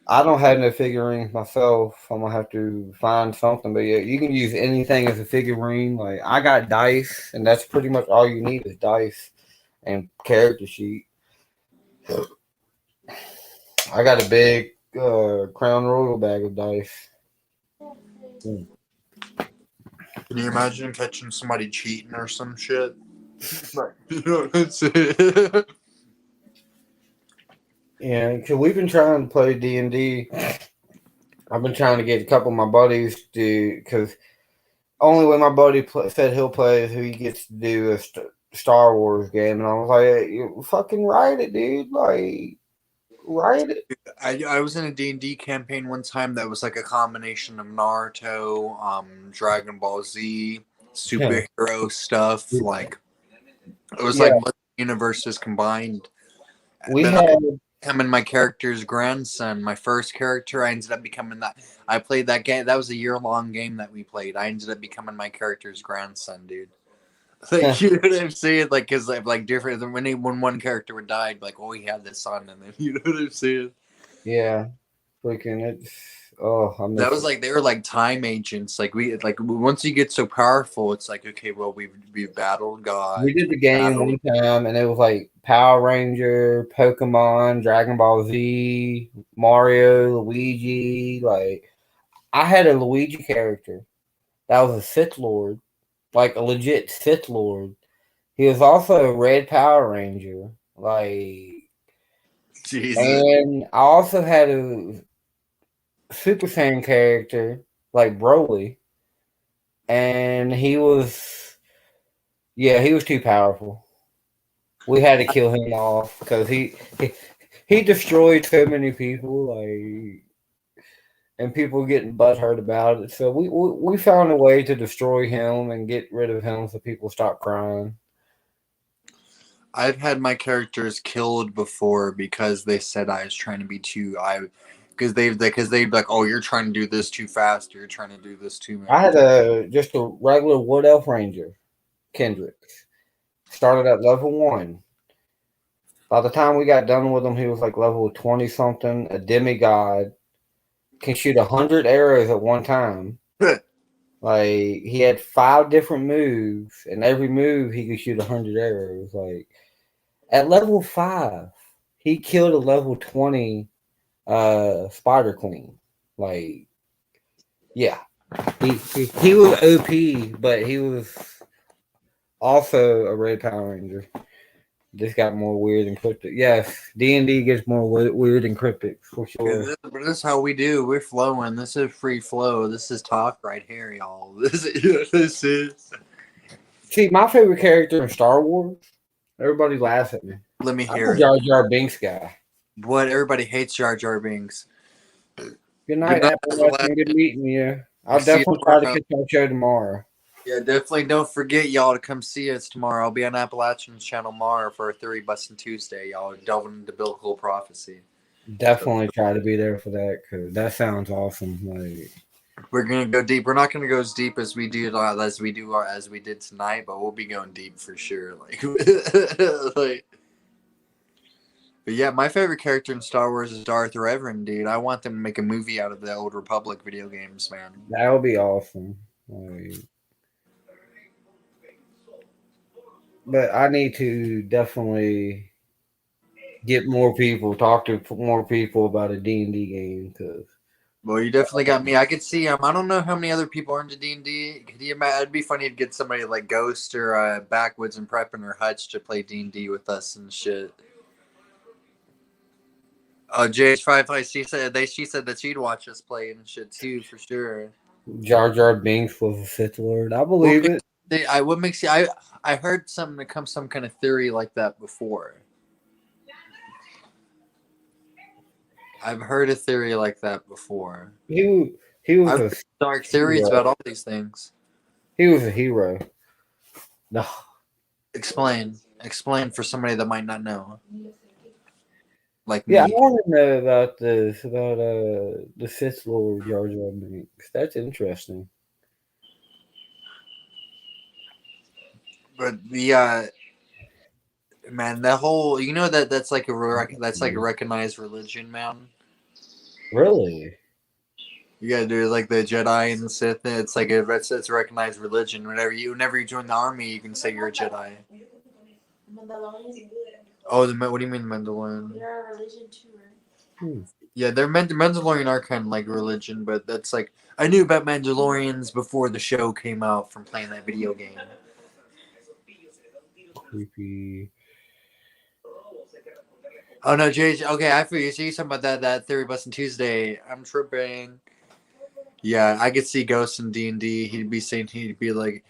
I don't have no figurines myself. I'm gonna have to find something, but yeah, you can use anything as a figurine. Like I got dice, and that's pretty much all you need is dice and character sheet. I got a big Crown Royal bag of dice. Can you imagine catching somebody cheating or some shit? You know what I'm saying? Yeah, because we've been trying to play D&D. I've been trying to get a couple of my buddies to, because only way my buddy said he'll play is who he gets to do a Star Wars game. And I was like, hey, you fucking write it, dude. Like, write it. I was in a D&D campaign one time that was like a combination of Naruto, Dragon Ball Z, superhero stuff. Like, it was like universes combined. We had becoming my character's grandson. My first character, I ended up becoming that. I played that game. That was a year-long game that we played. I ended up becoming my character's grandson, dude. Like, you know what I'm saying? Like, because like different than when one character would die, like, oh, he had this son, and then you know what I'm saying? Yeah, freaking it's. That was like they were like time agents. Like once you get so powerful, it's like okay, well we've battled God. We did the game one time, and it was like Power Ranger, Pokemon, Dragon Ball Z, Mario, Luigi. Like I had a Luigi character that was a Sith Lord, like a legit Sith Lord. He was also a Red Power Ranger, like. Jesus. And I also had a Super Saiyan character like Broly, and he was too powerful. We had to kill him off because he destroyed so many people, like, and people getting butthurt about it. So we found a way to destroy him and get rid of him so people stop crying. I've had my characters killed before because they said I was trying to be too because they'd be like, oh, you're trying to do this too fast, or you're trying to do this too much. I had just a regular Wood Elf Ranger, Kendricks. Started at level 1. By the time we got done with him, he was like level 20 something, a demigod, can shoot 100 arrows at one time. Like he had 5 different moves, and every move he could shoot 100 arrows. Like at level 5, he killed a level 20 Spider Queen. Like, yeah, he was OP, but he was also a Red Power Ranger. this got more weird and cryptic. Yes, D&D gets more weird and cryptic for sure. But this is how we do. We're flowing. This is free flow. This is talk right here, y'all. This is. See, my favorite character in Star Wars. Everybody laughs at me. Let me I'm hear a it. Jar Jar Binks guy. What? Everybody hates Jar Jar Binks. Good night, Appalachian. Good meeting you. I'll definitely try to catch our show tomorrow. Yeah, definitely don't forget, y'all, to come see us tomorrow. I'll be on Appalachian's channel tomorrow for a Theory Busting Tuesday. Y'all are delving into biblical prophecy. Definitely try to be there for that because that sounds awesome. Like, we're gonna go deep. We're not gonna go as deep as we did tonight, but we'll be going deep for sure. But yeah, my favorite character in Star Wars is Darth Revan, dude. I want them to make a movie out of the Old Republic video games, man. That would be awesome. Like, but I need to definitely get more people, talk to more people about a D&D game. Cause well, you definitely got me. I could see. I don't know how many other people are into D&D. It'd be funny to get somebody like Ghost or Backwoods and Preppin or Hutch to play D&D with us and shit. JH55, she said that she'd watch us play and shit too, for sure. Jar Jar Binks was a Sith Lord. I believe it. What makes you? I heard some kind of theory like that before. I've heard a theory like that before. He was a dark theories about all these things. He was a hero. No. Explain for somebody that might not know. Like yeah, me. I want to know about this, about the Sith Lord Jar Jar Binks. That's interesting. But the man, that whole that's like a recognized religion, man. Really? You gotta do like the Jedi and the Sith. It's like it's a recognized religion. Whenever you join the army, you can say you're a Jedi. Oh, what do you mean Mandalorian? They're a religion too, right? Yeah, they're Mandalorian are kind of like religion, but that's like I knew about Mandalorians before the show came out from playing that video game. Creepy. Oh no, JJ. Okay, I feel you. So you talking about that Theory Busting Tuesday? I'm tripping. Yeah, I could see Ghost in D&D. He'd be like,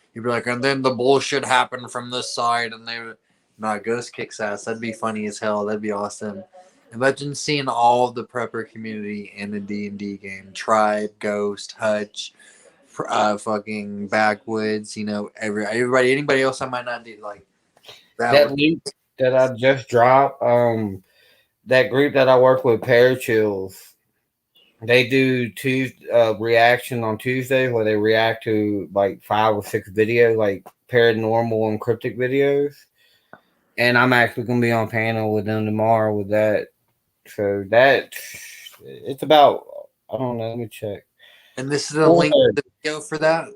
and then the bullshit happened from this side, and Ghost kicks ass. That'd be funny as hell. That'd be awesome. Imagine seeing all of the prepper community in a D&D game. Tribe, Ghost, Hutch, fucking Backwoods. Everybody, anybody else I might not do like. That link that I just dropped. That group that I work with, Parachills. They do reaction on Tuesdays where they react to like 5 or 6 videos, like paranormal and cryptic videos. And I'm actually going to be on panel with them tomorrow with that. So it's about, I don't know, let me check. And this is the link to the video for that?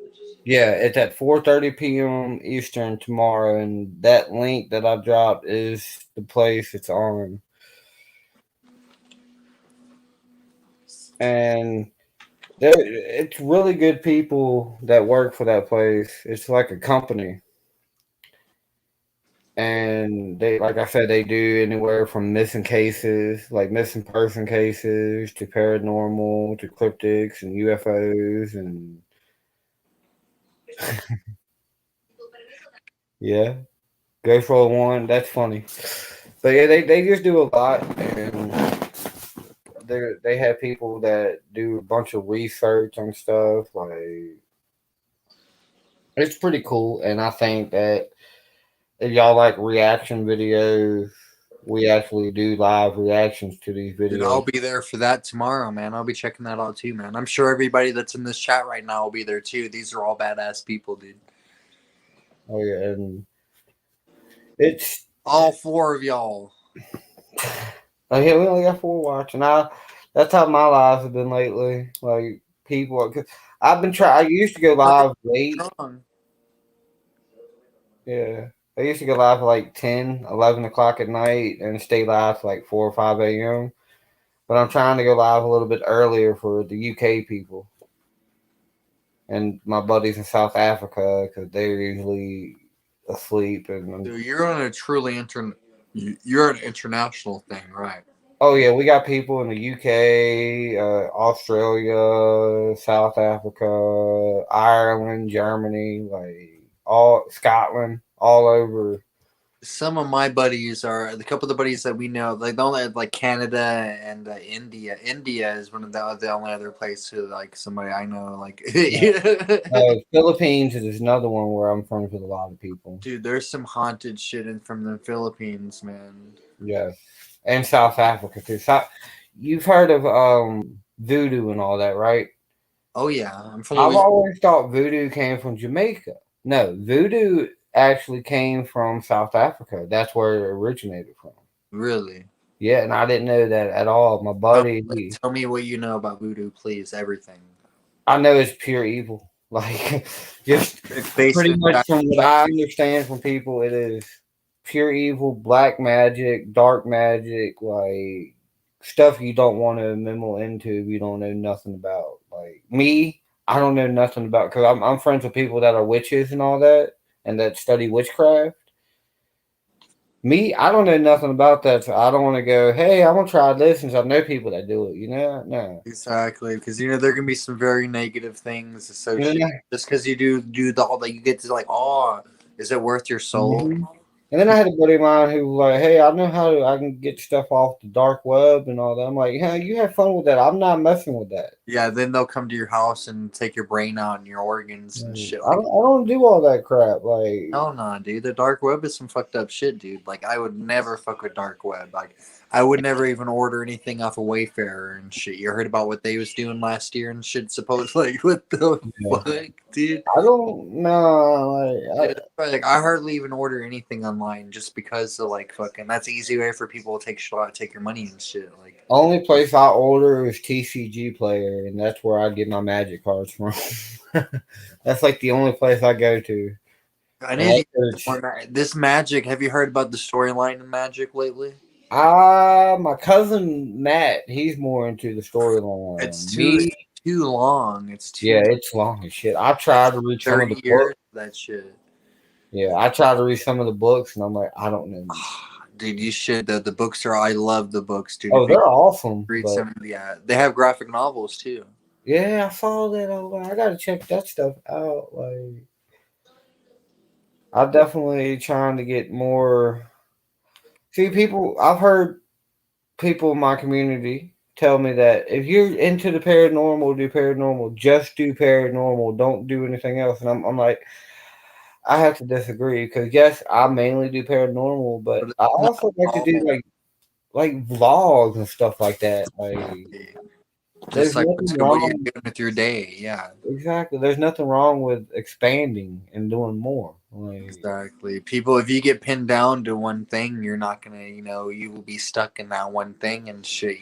Yeah, it's at 4:30 p.m. Eastern tomorrow. And that link that I dropped is the place it's on. And it's really good people that work for that place. It's like a company. And they, like I said, they do anywhere from missing cases, like missing person cases, to paranormal, to cryptics and UFOs, and yeah, go for one. That's funny, but yeah, they just do a lot, and they have people that do a bunch of research on stuff. Like, it's pretty cool, and I think that if y'all like reaction videos, we actually do live reactions to these videos. Dude, I'll be there for that tomorrow, man. I'll be checking that out too, man. I'm sure everybody that's in this chat right now will be there too. These are all badass people, dude. Oh yeah, and it's all 4 of y'all. Oh yeah, we only got 4 watching. That's how my lives have been lately. Like, people, cause I've been trying. I used to go live late. Yeah. I used to go live at like 10, 11 o'clock at night and stay live like 4 or 5 a.m. But I'm trying to go live a little bit earlier for the UK people and my buddies in South Africa because they're usually asleep. And dude, you're on a truly You're an international thing, right? Oh yeah, we got people in the UK, Australia, South Africa, Ireland, Germany, like all Scotland, all over. Some of my buddies are the couple of the buddies that we know, like the only like Canada and India. India is one of the only other place who like somebody I know like. Philippines is another one where I'm friends with a lot of people. Dude, there's some haunted shit in from the Philippines, man. Yeah, and South Africa too. You've heard of voodoo and all that, right? Oh yeah, I've always thought voodoo came from Jamaica. No, voodoo actually came from South Africa. That's where it originated from. Really? Yeah, and I didn't know that at all. My buddy, tell me what you know about voodoo, please. Everything. I know it's pure evil. Like, just pretty much from what I understand from people, it is pure evil, black magic, dark magic, like stuff you don't want to meddle into if you don't know nothing about. Like me, I don't know nothing about because I'm friends with people that are witches and all that and that study witchcraft. Me, I don't know nothing about that, so I don't want to go, hey, I'm going to try this since I know people that do it, you know? No. Exactly, because, you know, there can be some very negative things associated. Just because you do the whole, like, you get to, like, oh, is it worth your soul? Mm-hmm. And then I had a buddy of mine who was like, hey, I know how I can get stuff off the dark web and all that. I'm like, yeah, you have fun with that. I'm not messing with that. Yeah, then they'll come to your house and take your brain out and your organs and shit. I don't do all that crap. Like, hell no, dude. The dark web is some fucked up shit, dude. Like, I would never fuck with dark web. Like, I would never even order anything off of Wayfair and shit. You heard about what they was doing last year and shit? Supposedly, what the fuck, dude? I don't know. Like, I hardly even order anything online just because of like fucking. That's an easy way for people to take your money and shit. Like, only place I order is TCG Player, and that's where I get my magic cards from. That's like the only place I go to. I need this Magic. Have you heard about the storyline in Magic lately? My cousin Matt, he's more into the storyline. It's too long. It's long as shit. I tried to read some of the books. That shit. Yeah, I tried to read some of the books, and I'm like, I don't know. Dude, you should. The books are. I love the books, dude. Oh, they're awesome. Read some. Yeah, they have graphic novels too. Yeah, I saw that. I gotta check that stuff out. Like, I'm definitely trying to get more. See, I've heard people in my community tell me that if you're into the paranormal, do paranormal. Just do paranormal. Don't do anything else. And I'm like, I have to disagree because yes, I mainly do paranormal, but I also like to do like vlogs and stuff like that. Like, just like what you're doing with your day. Yeah, exactly. There's nothing wrong with expanding and doing more. Like, exactly. People, if you get pinned down to one thing, you're not gonna, you will be stuck in that one thing and shit.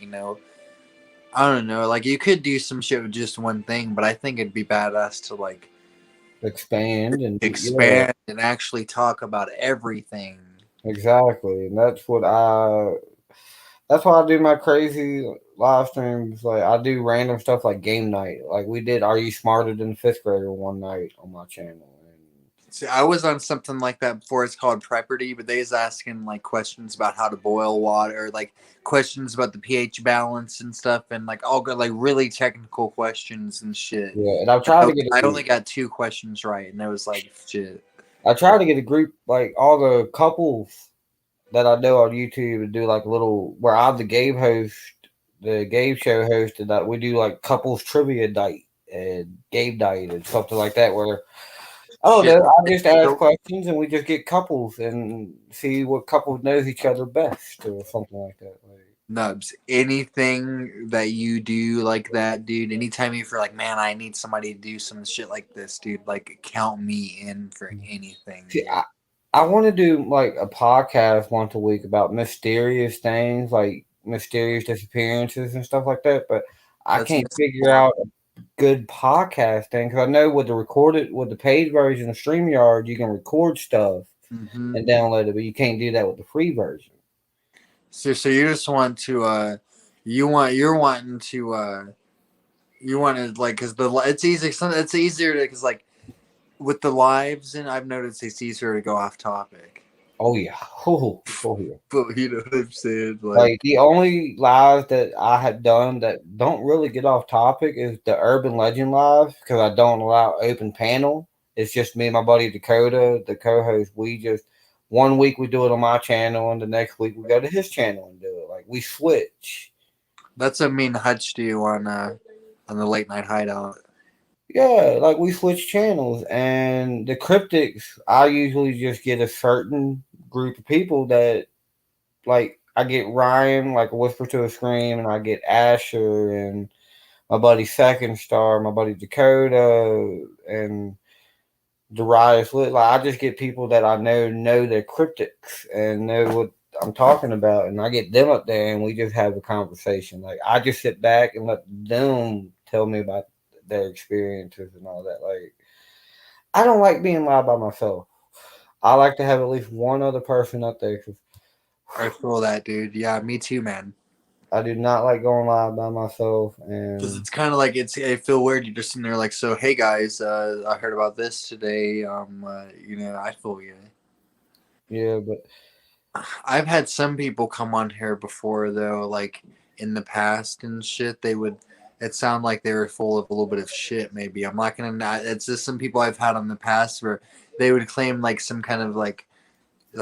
I don't know. Like, you could do some shit with just one thing, but I think it'd be badass to like expand and actually talk about everything. Exactly, and that's why I do my crazy live streams. Like, I do random stuff like game night. Like we did Are You Smarter Than a Fifth Grader one night on my channel. See, I was on something like that before. It's called Prepperty, but they was asking like questions about how to boil water, like questions about the pH balance and stuff, and like all good, like really technical questions and shit. Yeah, and I've tried to get. I only got 2 questions right, and it was like shit. I tried to get a group, like all the couples that I know on YouTube, to do like a little where I'm the game host, the game show host, and that we do like couples trivia night and game night and something like that where. Oh, no, I just ask questions and we just get couples and see what couple knows each other best or something like that. Nubz, anything that you do like that, dude, anytime you feel like, man, I need somebody to do some shit like this, dude, like count me in for anything. See, I want to do like a podcast once a week about mysterious things, like mysterious disappearances and stuff like that, but I can't figure out good podcasting because I know with the paid version of StreamYard you can record stuff and download it, but you can't do that with the free version. So you just want to you want to like because it's easier to because like with the lives and I've noticed it's easier to go off topic. Oh yeah. Oh yeah. But you know what I'm saying? Like the only lives that I have done that don't really get off topic is the urban legend lives because I don't allow open panel. It's just me and my buddy Dakota, the co-host. We just one week we do it on my channel, and the next week we go to his channel and do it. Like we switch. that's what me and Hutch do on the late night hideout. Yeah, like we switch channels, and the cryptics. I usually just get a certain group of people that like. I get Ryan, like a Whisper to a Scream, and I get Asher and my buddy Second Star, my buddy Dakota, and Darius. Like I just get people that I know their cryptics and know what I'm talking about, and I get them up there and we just have a conversation. Like I just sit back and let them tell me about their experiences and all that. Like I don't like being live by myself. I like to have at least one other person up there because I feel that, dude. Yeah, me too, man. I do not like going live by myself, and Because it's kind of like I feel weird. You're just sitting there like, so hey guys, I heard about this today. You know, I feel you. Yeah, but I've had some people come on here before though, like in the past and shit. It sound like they were full of a little bit of shit. Maybe I'm not gonna. It's just some people I've had on the past where they would claim like some kind of like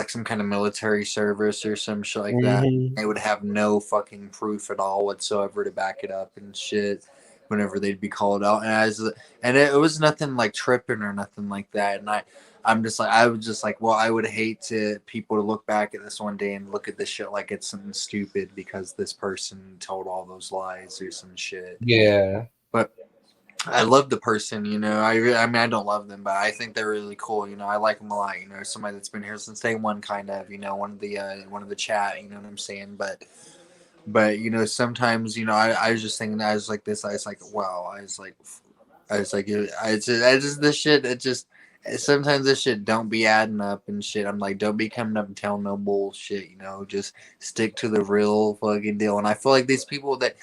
some kind of military service or some shit like that. They would have no fucking proof at all whatsoever to back it up and shit whenever they'd be called out. And it was nothing like tripping or nothing like that. And I was just like, well, I would hate people to look back at this one day and look at this shit like it's something stupid because this person told all those lies or some shit. yeah. But I love the person, you know. I mean, I don't love them, but I think they're really cool. You know, I like them a lot. You know, somebody that's been here since day one, kind of. You know, one of the chat. You know what I'm saying? But you know, sometimes you know, I was just thinking, I was like this. I was like, wow. I was like, I just this shit. It just sometimes this shit don't be adding up and shit. I'm like, don't be coming up and telling no bullshit. You know, just stick to the real fucking deal. And I feel like these people that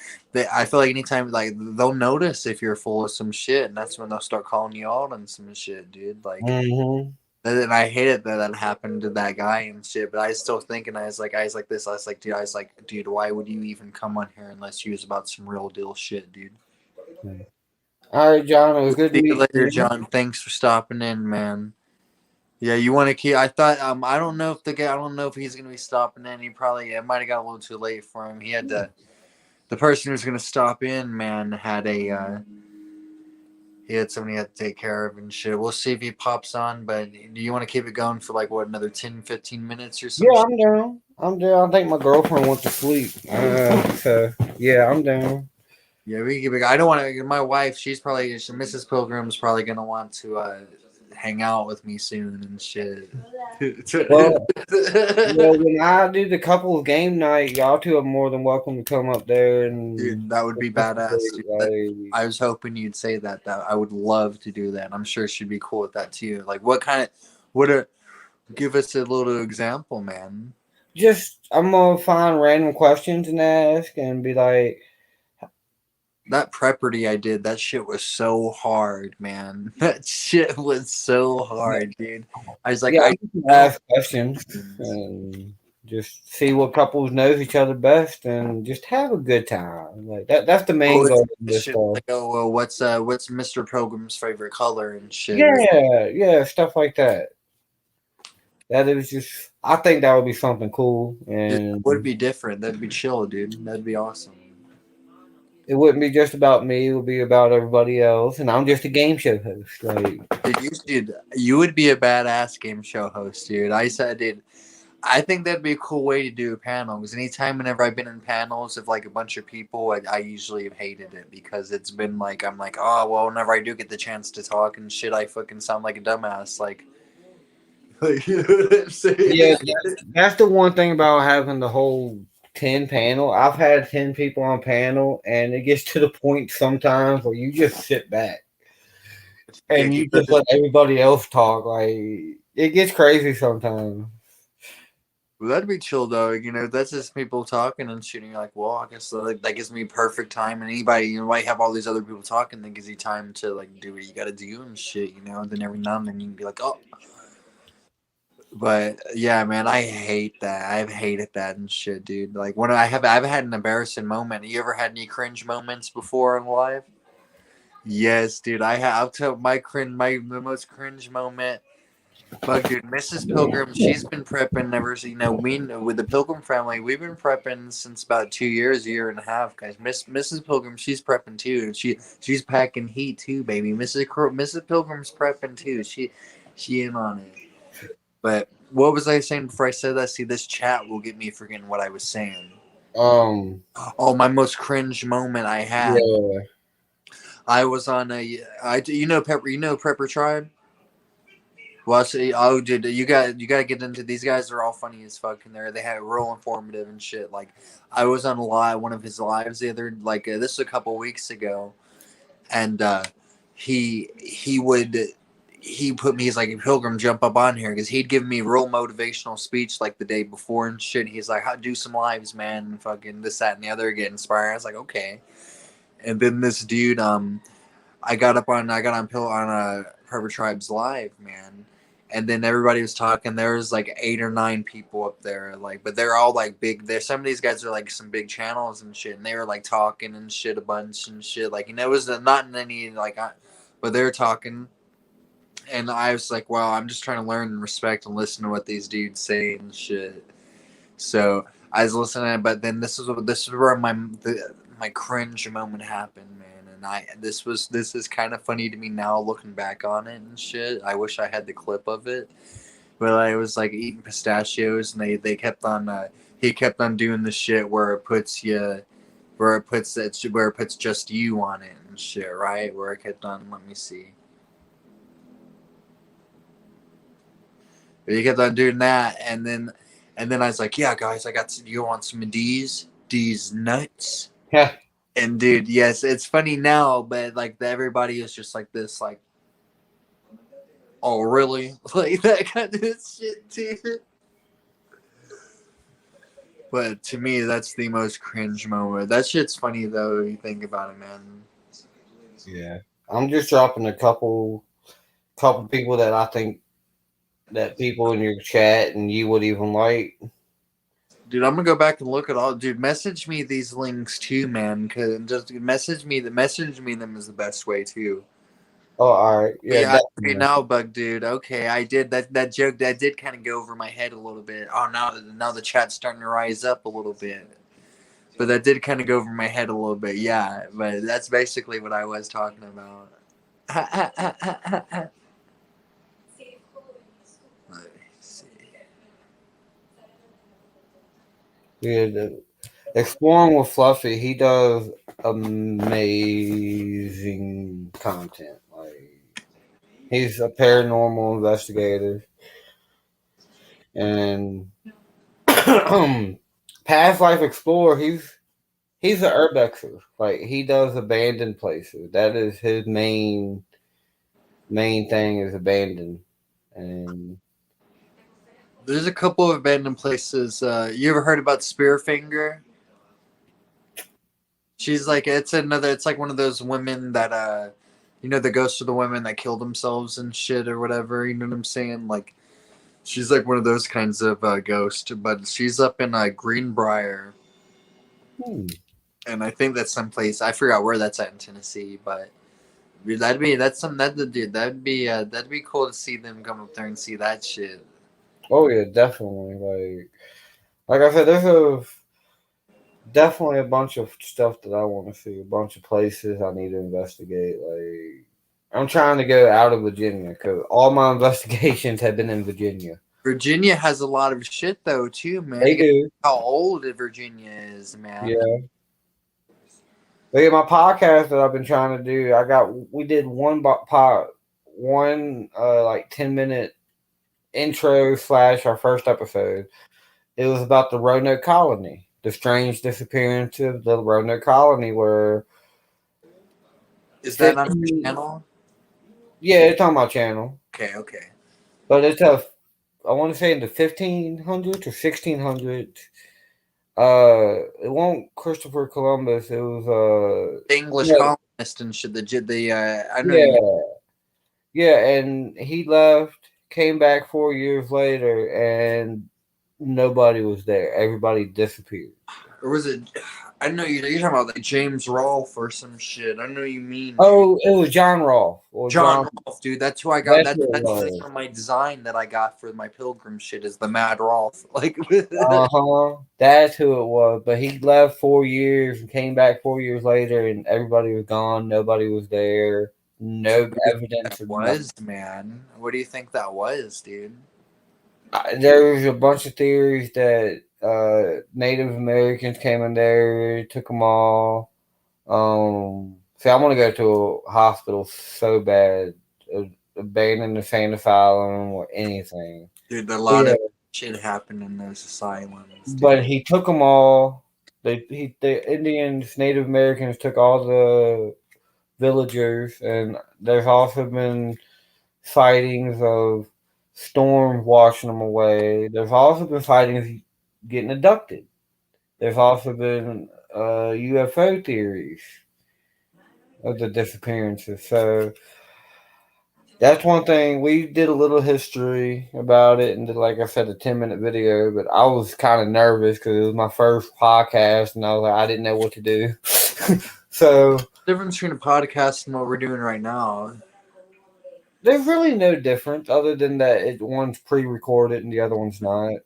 I feel like anytime like they'll notice if you're full of some shit, and that's when they'll start calling you out on some shit, dude. Like, and I hate it that happened to that guy and shit. But I was still thinking, I was like, dude, why would you even come on here unless you was about some real deal shit, dude? All right, John. It was good to meet you later, John. Thanks for stopping in, man. Yeah, you want to keep? I thought I don't know if I don't know if he's gonna be stopping in. It might have got a little too late for him. He had the person who's gonna stop in, man, had he had somebody he had to take care of and shit. We'll see if he pops on, but do you want to keep it going for like what, another 10-15 minutes or something? Yeah, I'm down. I'm down. I think my girlfriend went to sleep. So yeah, I'm down. Yeah, we can keep it. I don't want to. My wife, Mrs. Pilgrim's probably gonna want to hang out with me soon and shit. Well, when I do the couples game night, y'all two are more than welcome to come up there and. Dude, that would be badass. Dude. I was hoping you'd say that. That I would love to do that. I'm sure she'd be cool with that too. Like, give us a little example, man. Just I'm gonna find random questions and ask and be like. That Prepperty I did, that shit was so hard, man. That shit was so hard, dude. I was like, I can ask questions and just see what couples knows each other best and just have a good time. Like that's the main goal of this stuff. Like, oh well, what's Mr. Pilgrim's favorite color and shit? Yeah, stuff like that. That is just I think that would be something cool and it would be different. That'd be chill, dude. That'd be awesome. It wouldn't be just about me. It would be about everybody else, and I'm just a game show host. Like, dude, you would be a badass game show host, dude. I think that'd be a cool way to do a panel. Because whenever I've been in panels of like a bunch of people, I usually have hated it because it's been like I'm like, oh well, whenever I do get the chance to talk and shit, I fucking sound like a dumbass. Like you know what I'm saying? Yeah, that's the one thing about having the whole 10 panel. I've had 10 people on panel, and it gets to the point sometimes where you just sit back and you just let everybody else talk. Like it gets crazy sometimes. Well, that'd be chill though. You know, that's just people talking and shooting. You're like, well, I guess that gives me perfect time. And anybody, might have all these other people talking. That gives you time to like do what you got to do and shit. You know, and then every now and then you can be like, oh. But yeah, man, I hate that. I've hated that and shit, dude. Like when I've had an embarrassing moment. You ever had any cringe moments before in life? Yes, dude. I have. I'll tell the most cringe moment. But dude, Mrs. Pilgrim, she's been prepping ever. We with the Pilgrim family, we've been prepping since about 2 years, a year and a half, guys. Mrs. Pilgrim, she's prepping too, and she's packing heat too, baby. Mrs. Pilgrim's prepping too. She in on it. But what was I saying before I said that? See, this chat will get me forgetting what I was saying. Oh, my most cringe moment I had. Yeah. I was on Prepper Tribe. Well, see, dude, you got to get into these guys. Are all funny as fuck in there. They had real informative and shit. Like, I was on one of his lives the other this was a couple weeks ago, and he put me. He's like, Pilgrim, jump up on here, because he'd given me real motivational speech like the day before and shit. He's like, do some lives, man, and fucking this, that, and the other, get inspired. I was like, okay. And then this dude, I got on Prepper Tribe's live, man. And then everybody was talking. There was like 8 or 9 people up there, but they're all like big. Some of these guys are like some big channels and shit, and they were like talking and shit a bunch and shit. It was not in any but they were talking, and I was like, wow, I'm just trying to learn and respect and listen to what these dudes say and shit. So I was listening, but then this is where my cringe moment happened, man. This is kind of funny to me now looking back on it and shit. I wish I had the clip of it, but I was like eating pistachios, and they kept on he kept on doing the shit where it puts just you on it and shit, right? Where it kept on, let me see. But he kept on doing that, and then I was like, yeah, guys, you want some of these nuts? Yeah. And dude, yes, it's funny now, but everybody is just like this, like, oh really? Like that kind of shit, dude. But to me, that's the most cringe moment. That shit's funny though, if you think about it, man. Yeah. I'm just dropping a couple people that I think that people in your chat and you would even like. Dude, I'm gonna go back and look at all. Dude, message me these links too, man. Cause just message me them is the best way too. Oh, all right. Yeah. Now, Bug Dude. Okay, I did that joke. That did kind of go over my head a little bit. Oh, now the chat's starting to rise up a little bit. But that did kind of go over my head a little bit. Yeah, but that's basically what I was talking about. Yeah, Exploring with Fluffy, he does amazing content. He's a paranormal investigator, and Past Life Explorer, he's an urbexer. He does abandoned places. That is his main thing, is abandoned. And there's a couple of abandoned places. You ever heard about Spearfinger? She's like, it's like one of those women that the ghosts of the women that killed themselves and shit or whatever. You know what I'm saying? Like, she's like one of those kinds of ghost, but she's up in Greenbrier. And I think that's someplace, I forgot where that's at in Tennessee, but that'd be cool to see them come up there and see that shit. Oh yeah, definitely. Like I said, there's definitely a bunch of stuff that I want to see, a bunch of places I need to investigate. I'm trying to go out of Virginia because all my investigations have been in Virginia. Virginia has a lot of shit though too, man. They do. How old Virginia is, man. Yeah. Look at my podcast that I've been trying to do. We did one 10-minute intro / our first episode. It was about the Roanoke colony, the strange disappearance of the Roanoke colony. Where is that on your channel? Yeah, it's on my channel. Okay. But it's I want to say in the 1500s or 1600s. It wasn't Christopher Columbus. It was English colonist and shit. I know. Yeah, and he left, came back 4 years later, and nobody was there. Everybody disappeared. Or was it? I know you're talking about like James Rolfe or some shit. I know you mean. Oh, it was John Rolfe. Or John Rolfe, dude. That's who I got. That's what it the name was. of my design that I got for my Pilgrim shit is the Mad Rolfe. Like, That's who it was. But he left 4 years and came back 4 years later, and everybody was gone. Nobody was there. No evidence that of was, nothing. man. What do you think that was, dude? There was a bunch of theories that Native Americans came in there, took them all. See, I want to go to a hospital so bad, abandoned insane asylum or anything. Dude, a lot of shit happened in those asylums. Dude. But he took them all. The Indians, Native Americans took all the villagers, and there's also been sightings of storms washing them away. There's also been sightings getting abducted. There's also been UFO theories of the disappearances. So that's one thing. We did a little history about it and did, like I said, a 10-minute video, but I was kind of nervous because it was my first podcast and I was like, I didn't know what to do. So the difference between a podcast and what we're doing right now. There's really no difference other than that one's pre-recorded and the other one's not.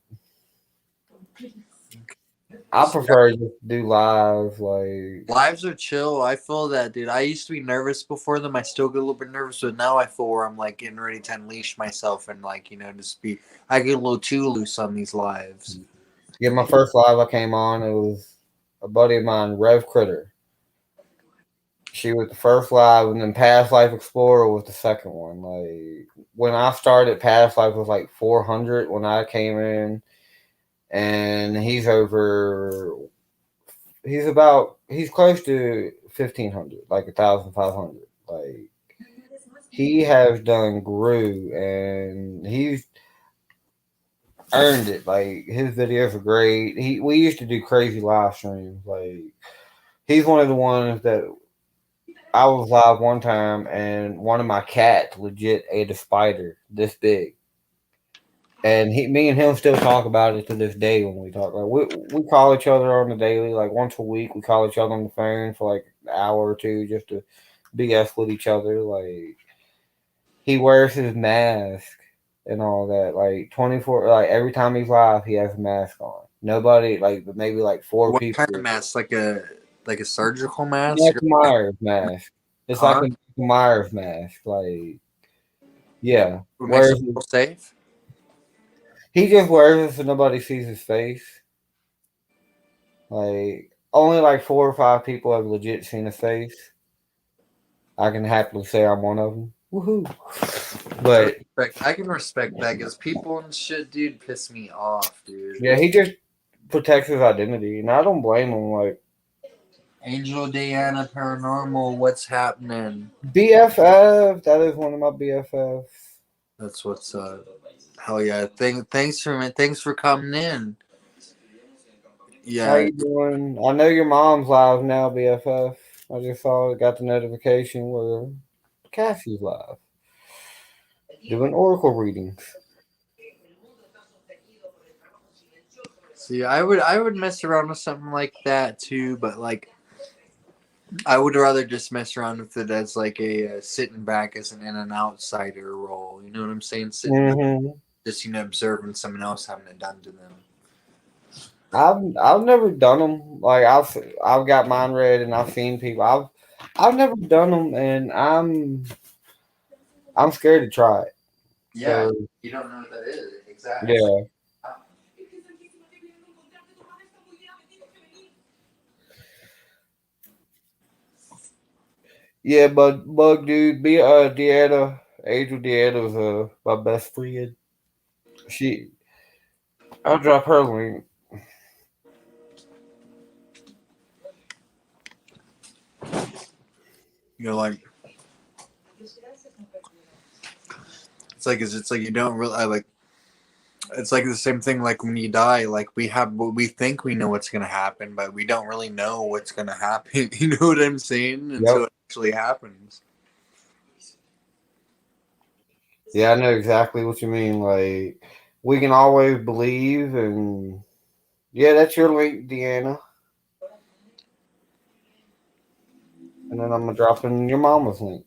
I prefer to do live. Like lives are chill. I feel that, dude. I used to be nervous before them. I still get a little bit nervous, but now I feel where I'm like getting ready to unleash myself and like just be. I get a little too loose on these lives. Yeah, my first live I came on, it was a buddy of mine, Rev Critter. She was the first live, and then Past Life Explorer was the second one. Like when I started, Past Life was like 400 when I came in. And he's close to 1,500, like 1,500. Like he has grew, and he's earned it. Like his videos are great. We used to do crazy live streams. Like he's one of the ones that I was live one time, and one of my cats legit ate a spider this big. And me and him still talk about it to this day when we talk. Like we call each other on the daily, like once a week. We call each other on the phone for like an hour or two just to BS with each other. Like he wears his mask and all that. Like 24, like every time he's live, he has a mask on. Nobody, like maybe like four what people. What kind of mask? Like a surgical mask? Michael Myers mask. It's like a Michael Myers mask. Like yeah, makes it feel safe. He just wears it so nobody sees his face. Like, only like 4 or 5 people have legit seen his face. I can happily say I'm one of them. Woohoo! But I can respect that because people and shit, dude, piss me off, dude. Yeah, he just protects his identity, and I don't blame him. Like, Angel Diana Paranormal, what's happening? BFF, that is one of my BFFs. That's what's up. Hell yeah! Thanks for coming in. Yeah. How you doing? I know your mom's live now, BFF. I just got the notification where Cassie's live doing oracle readings. See, I would mess around with something like that too, but like I would rather just mess around with it as like a sitting back as an outsider role. You know what I'm saying? Sitting back, just observing someone else having it done to them. I've never done them. Like I've got mine read and I've seen people. I've never done them, and I'm scared to try it. Yeah, so, you don't know what that is exactly. Yeah. Yeah, but Bug Dude, Deanna, Angel Deanna's my best friend. I'll drop her link. You're like, it's like you don't really it's like the same thing like when you die, like we think we know what's gonna happen, but we don't really know what's gonna happen. You know what I'm saying? Until it actually happens. Yeah, I know exactly what you mean. Like, we can always believe, and yeah, that's your link, Deanna. And then I'm gonna drop in your mama's link.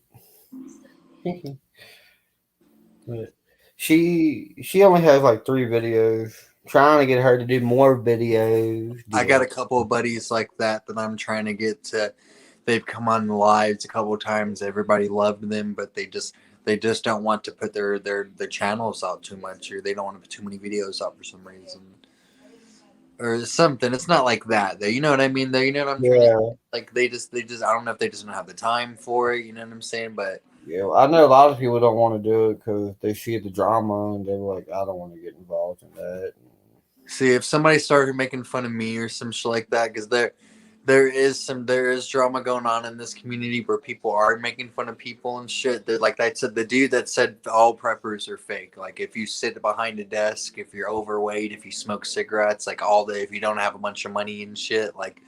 But she only has like 3 videos. Trying to get her to do more videos. I got a couple of buddies like that I'm trying to get to. They've come on lives a couple of times. Everybody loved them, but they just don't want to put their channels out too much, or they don't want to put too many videos out for some reason, or something. It's not like that though. You know what I mean? Though, you know what I'm trying Yeah, to like. They just I don't know if they just don't have the time for it. You know what I'm saying? But yeah. I know a lot of people don't want to do it because they see the drama and they're like, I don't want to get involved in that. see, if somebody started making fun of me or some shit like that, because there is drama going on in this community where people are making fun of people and shit. They're like I said, the dude that said all preppers are fake. Like if you sit behind a desk, if you're overweight, if you smoke cigarettes, like all the if you don't have a bunch of money and shit, like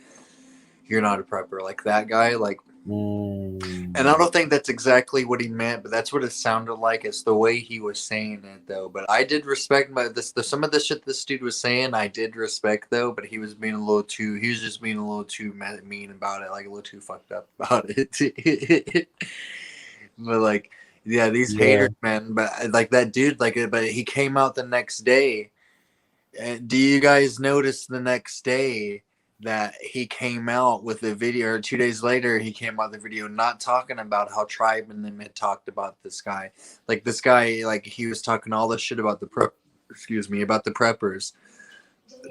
you're not a prepper. Like that guy, like. And I don't think that's exactly what he meant, but that's what it sounded like. It's the way he was saying it, though. But I did respect some of the shit this dude was saying. I did respect, though. But he was being a little too. He was just being a little too mean about it, like a little too fucked up about it. But like, yeah, these haters, man. But like that dude, but he came out the next day. And do you guys notice the next day that he came out with a video, or 2 days later he came out with a video not talking about how Tribe and them had talked about this guy. Like this guy, like he was talking all this shit about the about the preppers.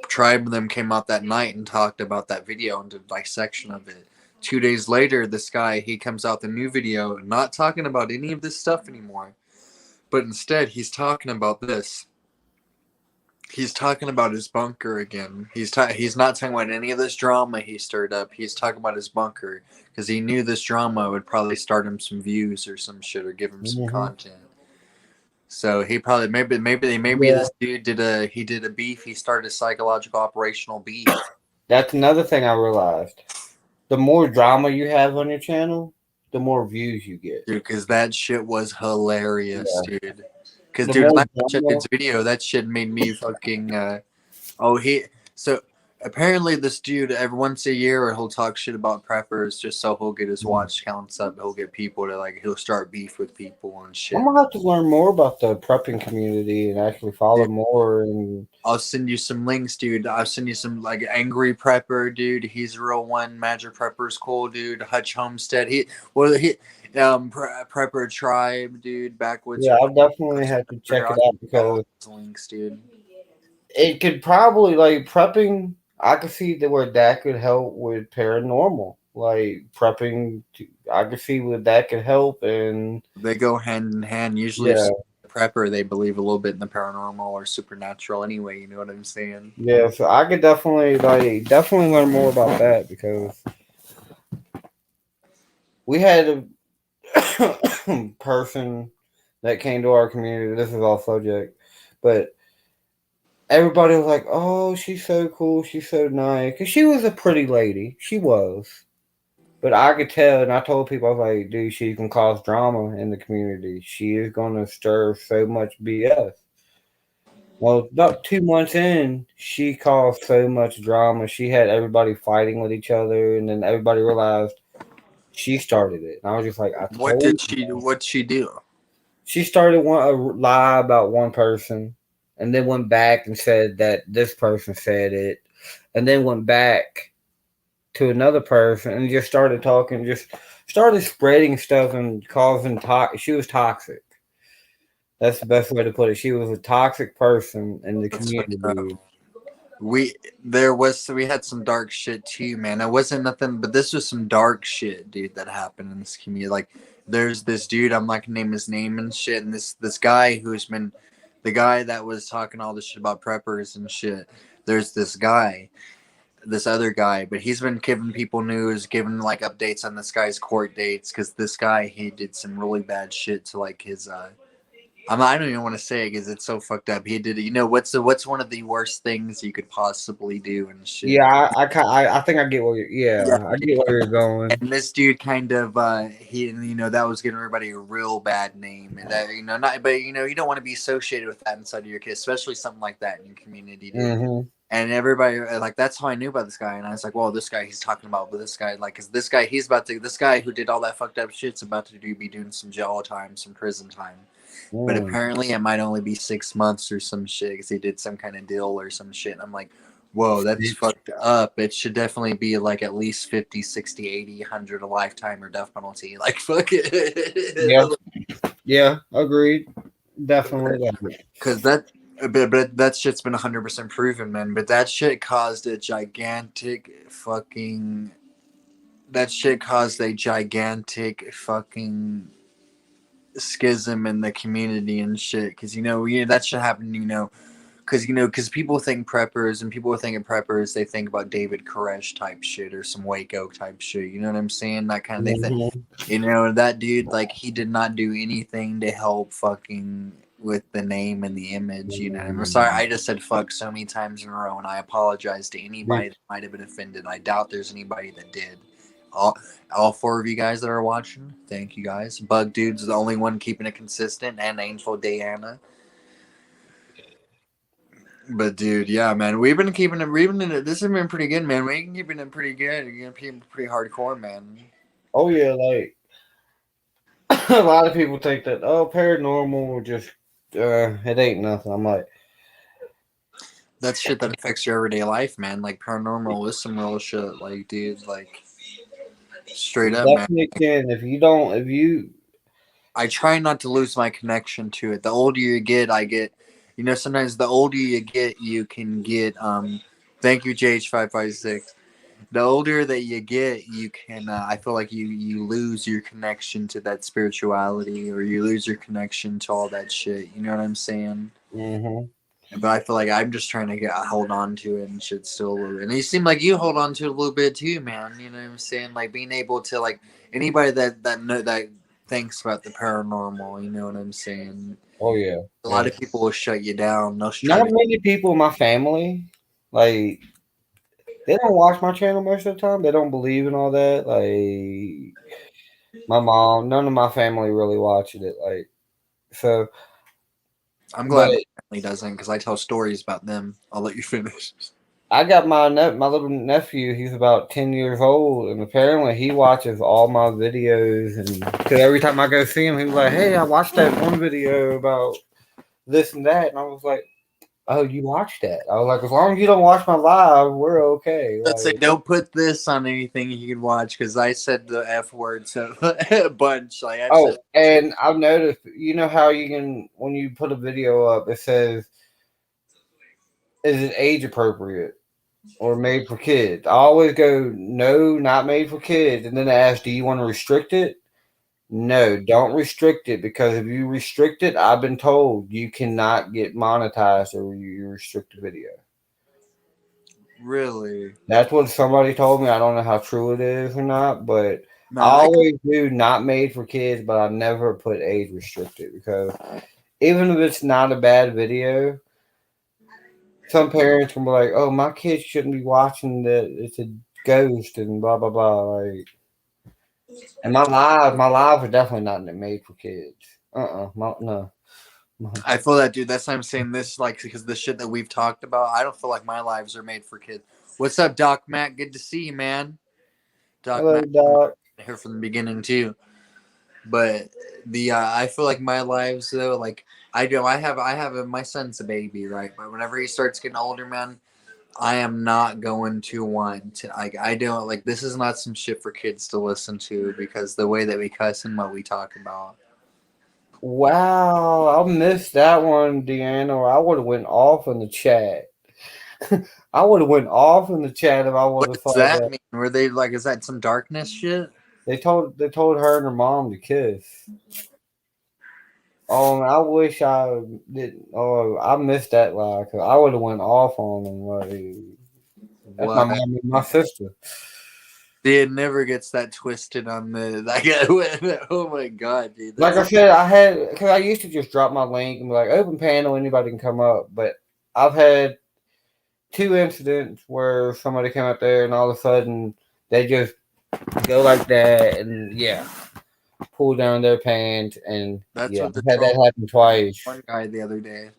Tribe and them came out that night and talked about that video and did dissection of it. 2 days later, this guy, he comes out the new video, not talking about any of this stuff anymore. But instead he's talking about this. He's talking about his bunker again. He's not talking about any of this drama he stirred up. He's talking about his bunker because he knew this drama would probably start him some views or some shit or give him some content. So he probably maybe this dude did a beef. He started a psychological operational beef. That's another thing I realized. The more drama you have on your channel, the more views you get. Dude, because that shit was hilarious, dude. Because, dude, when I watched that dude's video, that shit made me fucking, so apparently this dude, every once a year, he'll talk shit about preppers just so he'll get his watch counts up. He'll get people to, like, he'll start beef with people and shit. I'm going to have to learn more about the prepping community and actually follow more. And I'll send you some links, dude. I'll send you some, like, Angry Prepper, dude. He's a real one. Magic Prepper's cool, dude. Hutch Homestead. Prepper Tribe, dude. Backwoods. Yeah, I'll definitely have to check it out because links, dude. It could probably, like, prepping, I could see where that could help with paranormal. Like, prepping, I could see where that could help. And they go hand in hand. Usually, prepper, they believe a little bit in the paranormal or supernatural anyway. You know what I'm saying? Yeah, so I could definitely learn more about that because we had a person that came to our community. This is off subject, but everybody was like, "Oh, she's so cool. She's so nice." Because she was a pretty lady. She was. But I could tell, and I told people, I was like, dude, she can cause drama in the community. She is going to stir so much BS. Well, about 2 months in, she caused so much drama. She had everybody fighting with each other, and then everybody realized she started it. And I was just like, What'd she do? She started a lie about one person, and then went back and said that this person said it, and then went back to another person and just started talking, just started spreading stuff and causing she was toxic. That's the best way to put it. She was a toxic person in the community. We had some dark shit too, man. It wasn't nothing, but this was some dark shit, dude, that happened in this community. Like, there's this dude, I'm not gonna name his name and shit, and this guy who's been the guy that was talking all this shit about preppers and shit. There's this other guy, but he's been giving people news, giving like updates on this guy's court dates, because this guy, he did some really bad shit to like his I don't even want to say it because it's so fucked up. He did it. You know what's one of the worst things you could possibly do and shit. Yeah, I think I get where I get where you're going. And this dude kind of that was giving everybody a real bad name. And that not, but you don't want to be associated with that inside of your kids, especially something like that in your community, dude. Mm-hmm. And everybody like that's how I knew about this guy. And I was like, well, this guy he's talking about, but this guy because this guy this guy who did all that fucked up shit's about to be doing some jail time, some prison time. But apparently it might only be 6 months or some shit because he did some kind of deal or some shit. And I'm like, whoa, that's fucked up. It should definitely be like at least 50, 60, 80, 100 a lifetime or death penalty. Like, fuck it. Yeah, agreed. Definitely. Because that shit's been 100% proven, man. But that shit caused a gigantic fucking schism in the community and shit, because that should happen, because people think preppers, and people thinking preppers, they think about David Koresh type shit or some Waco type shit, you know what I'm saying, that kind of thing. That dude, like, he did not do anything to help fucking with the name and the image, I'm sorry, I just said fuck so many times in a row, and I apologize to anybody that might have been offended. I doubt there's anybody that did. All 4 of you guys that are watching, thank you guys. Bug Dude's the only one keeping it consistent, and Angel Diana. But dude, yeah, man, we've been keeping it. This has been pretty good, man. We've been keeping it pretty good. You're pretty hardcore, man. Oh yeah, like a lot of people think that paranormal just it ain't nothing. I'm like, that's shit that affects your everyday life, man. Like paranormal is some real shit. Like, dude, like. Straight up, man. I try not to lose my connection to it. The older you get, sometimes the older you get, you can get thank you JH556. The older that you get, you can I feel like you lose your connection to that spirituality, or you lose your connection to all that shit. You know what I'm saying? Mm-hmm. But I feel like I'm just trying to hold on to it and shit still a little bit. And you seem like you hold on to it a little bit too, man. You know what I'm saying? Like being able to, like, anybody that thinks about the paranormal, you know what I'm saying? Oh yeah. A lot of people will shut you down. Not many people in my family, like, they don't watch my channel most of the time. They don't believe in all that. Like my mom, none of my family really watched it. Like, so. I'm glad my family doesn't, because I tell stories about them. I'll let you finish. I got my little nephew. He's about 10 years old, and apparently he watches all my videos. And because every time I go see him, he's like, "Hey, I watched that one video about this and that," and I was like, "Oh, you watched that?" I was like, "As long as you don't watch my live, we're okay." Let's say don't put this on anything you can watch, because I said the F word so a bunch. Like and I've noticed, you know how you can, when you put a video up, it says, "Is it age appropriate or made for kids?" I always go, "No, not made for kids," and then I ask, "Do you want to restrict it?" No, don't restrict it, because if you restrict it, I've been told you cannot get monetized or you restrict the video. Really? That's what somebody told me. I don't know how true it is or not, but I always do not made for kids, but I never put age restricted, because even if it's not a bad video, some parents can be like, "Oh, my kids shouldn't be watching that. It's a ghost and blah blah blah." Like, and my lives are definitely not made for kids. No. I feel that, dude. That's why I'm saying this, like, because the shit that we've talked about, I don't feel like my lives are made for kids. What's up, Doc Matt? Good to see you, man. Hello, Matt, Doc. Here from the beginning too. But I feel like my lives, though, like I have my son's a baby, right? But whenever he starts getting older, man, I am not going to want to, like, I don't, like, this is not some shit for kids to listen to, because the way that we cuss and what we talk about. Wow, I missed that one, Deanna. I would have went off in the chat. I would have went off in the chat if I would have thought that. Mean? Were they like, is that some darkness shit? They told her and her mom to kiss. Oh, I wish I didn't. Oh, I missed that lie, because I would have went off on them. Like, that's my mom and my sister. It never gets that twisted on the like. Oh my god, dude! Like I said, because I used to just drop my link and be like, open panel, anybody can come up. But I've had 2 incidents where somebody came out there and all of a sudden they just go like that and pull down their pants and That's what the I've had that happen twice. One guy the other day,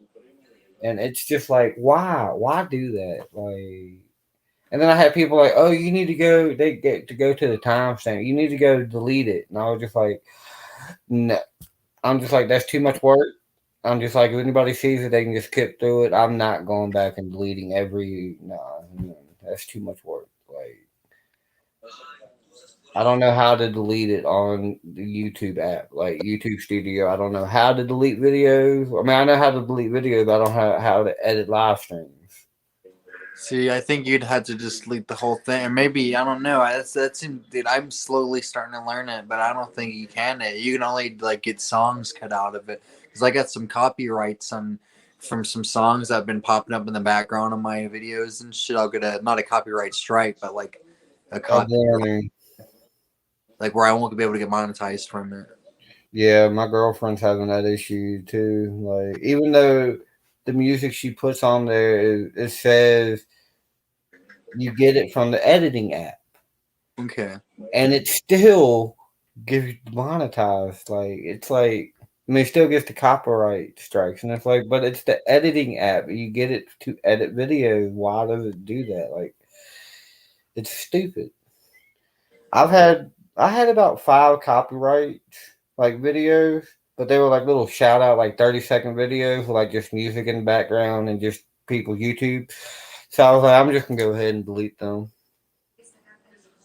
and it's just like, why do that? Like, and then I had people like, oh, you need to go. They get to go to the timestamp. You need to go delete it. And I was just like, no. I'm just like, that's too much work. I'm just like, if anybody sees it, they can just skip through it. I'm not going back and deleting every. No, that's too much work. Like, I don't know how to delete it on the YouTube app, like YouTube Studio. I don't know how to delete videos. I mean, I know how to delete videos, but I don't know how to edit live streams. See, I think you'd have to just delete the whole thing, or maybe I don't know. Dude, I'm slowly starting to learn it, but I don't think you can. You can only like get songs cut out of it because I got some copyrights from some songs that have been popping up in the background of my videos and shit. I'll get not a copyright strike, but like a copyright, like where I won't be able to get monetized from it. Yeah, my girlfriend's having that issue too. Like, even though the music she puts on there, it says you get it from the editing app. Okay. And it still gives you monetized. Like, it's like, I mean, it still gets the copyright strikes. And it's like, but it's the editing app. You get it to edit videos. Why does it do that? Like, it's stupid. I had about 5 copyrights, like, videos. But they were like little shout out, like 30-second videos with like just music in the background and just people's YouTube. So I was like, I'm just gonna go ahead and delete them.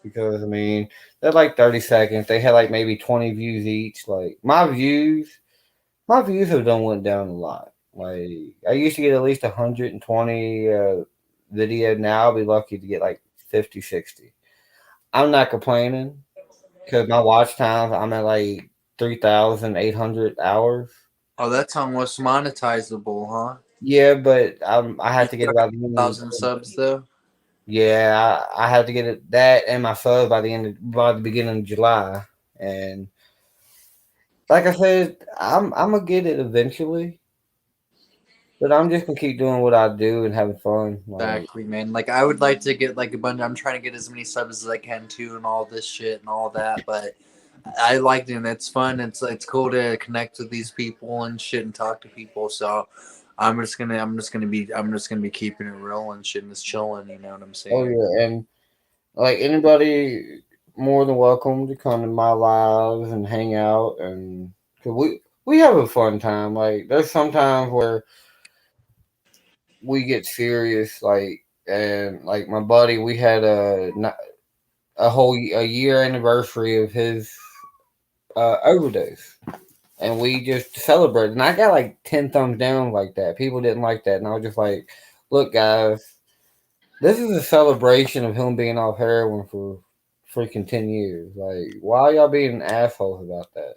Because I mean, they're like 30 seconds. They had like maybe 20 views each. Like my views have went down a lot. Like I used to get at least 120 video. Now I'll be lucky to get like 50, 60. I'm not complaining because my watch times, I'm at like 3,800 hours. Oh, that's almost monetizable, huh? Yeah, but I have to get about 1,000 subs though. Yeah, I have to get it that and my sub by the beginning of July. And like I said, I'm gonna get it eventually. But I'm just gonna keep doing what I do and having fun. Exactly, man. Like I would like to get like a bunch. I'm trying to get as many subs as I can too, and all this shit and all that. But I like it. It's fun. It's cool to connect with these people and shit and talk to people. So I'm just gonna be keeping it real and shit and just chilling. You know what I'm saying? Oh yeah, and like anybody more than welcome to come to my lives and hang out, and cause we have a fun time. Like there's sometimes where we get serious, like, and like my buddy, we had a year anniversary of his overdose, and we just celebrated. And I got like 10 thumbs down like that. People didn't like that, and I was just like, "Look, guys, this is a celebration of him being off heroin for freaking 10 years. Like, why are y'all being assholes about that?"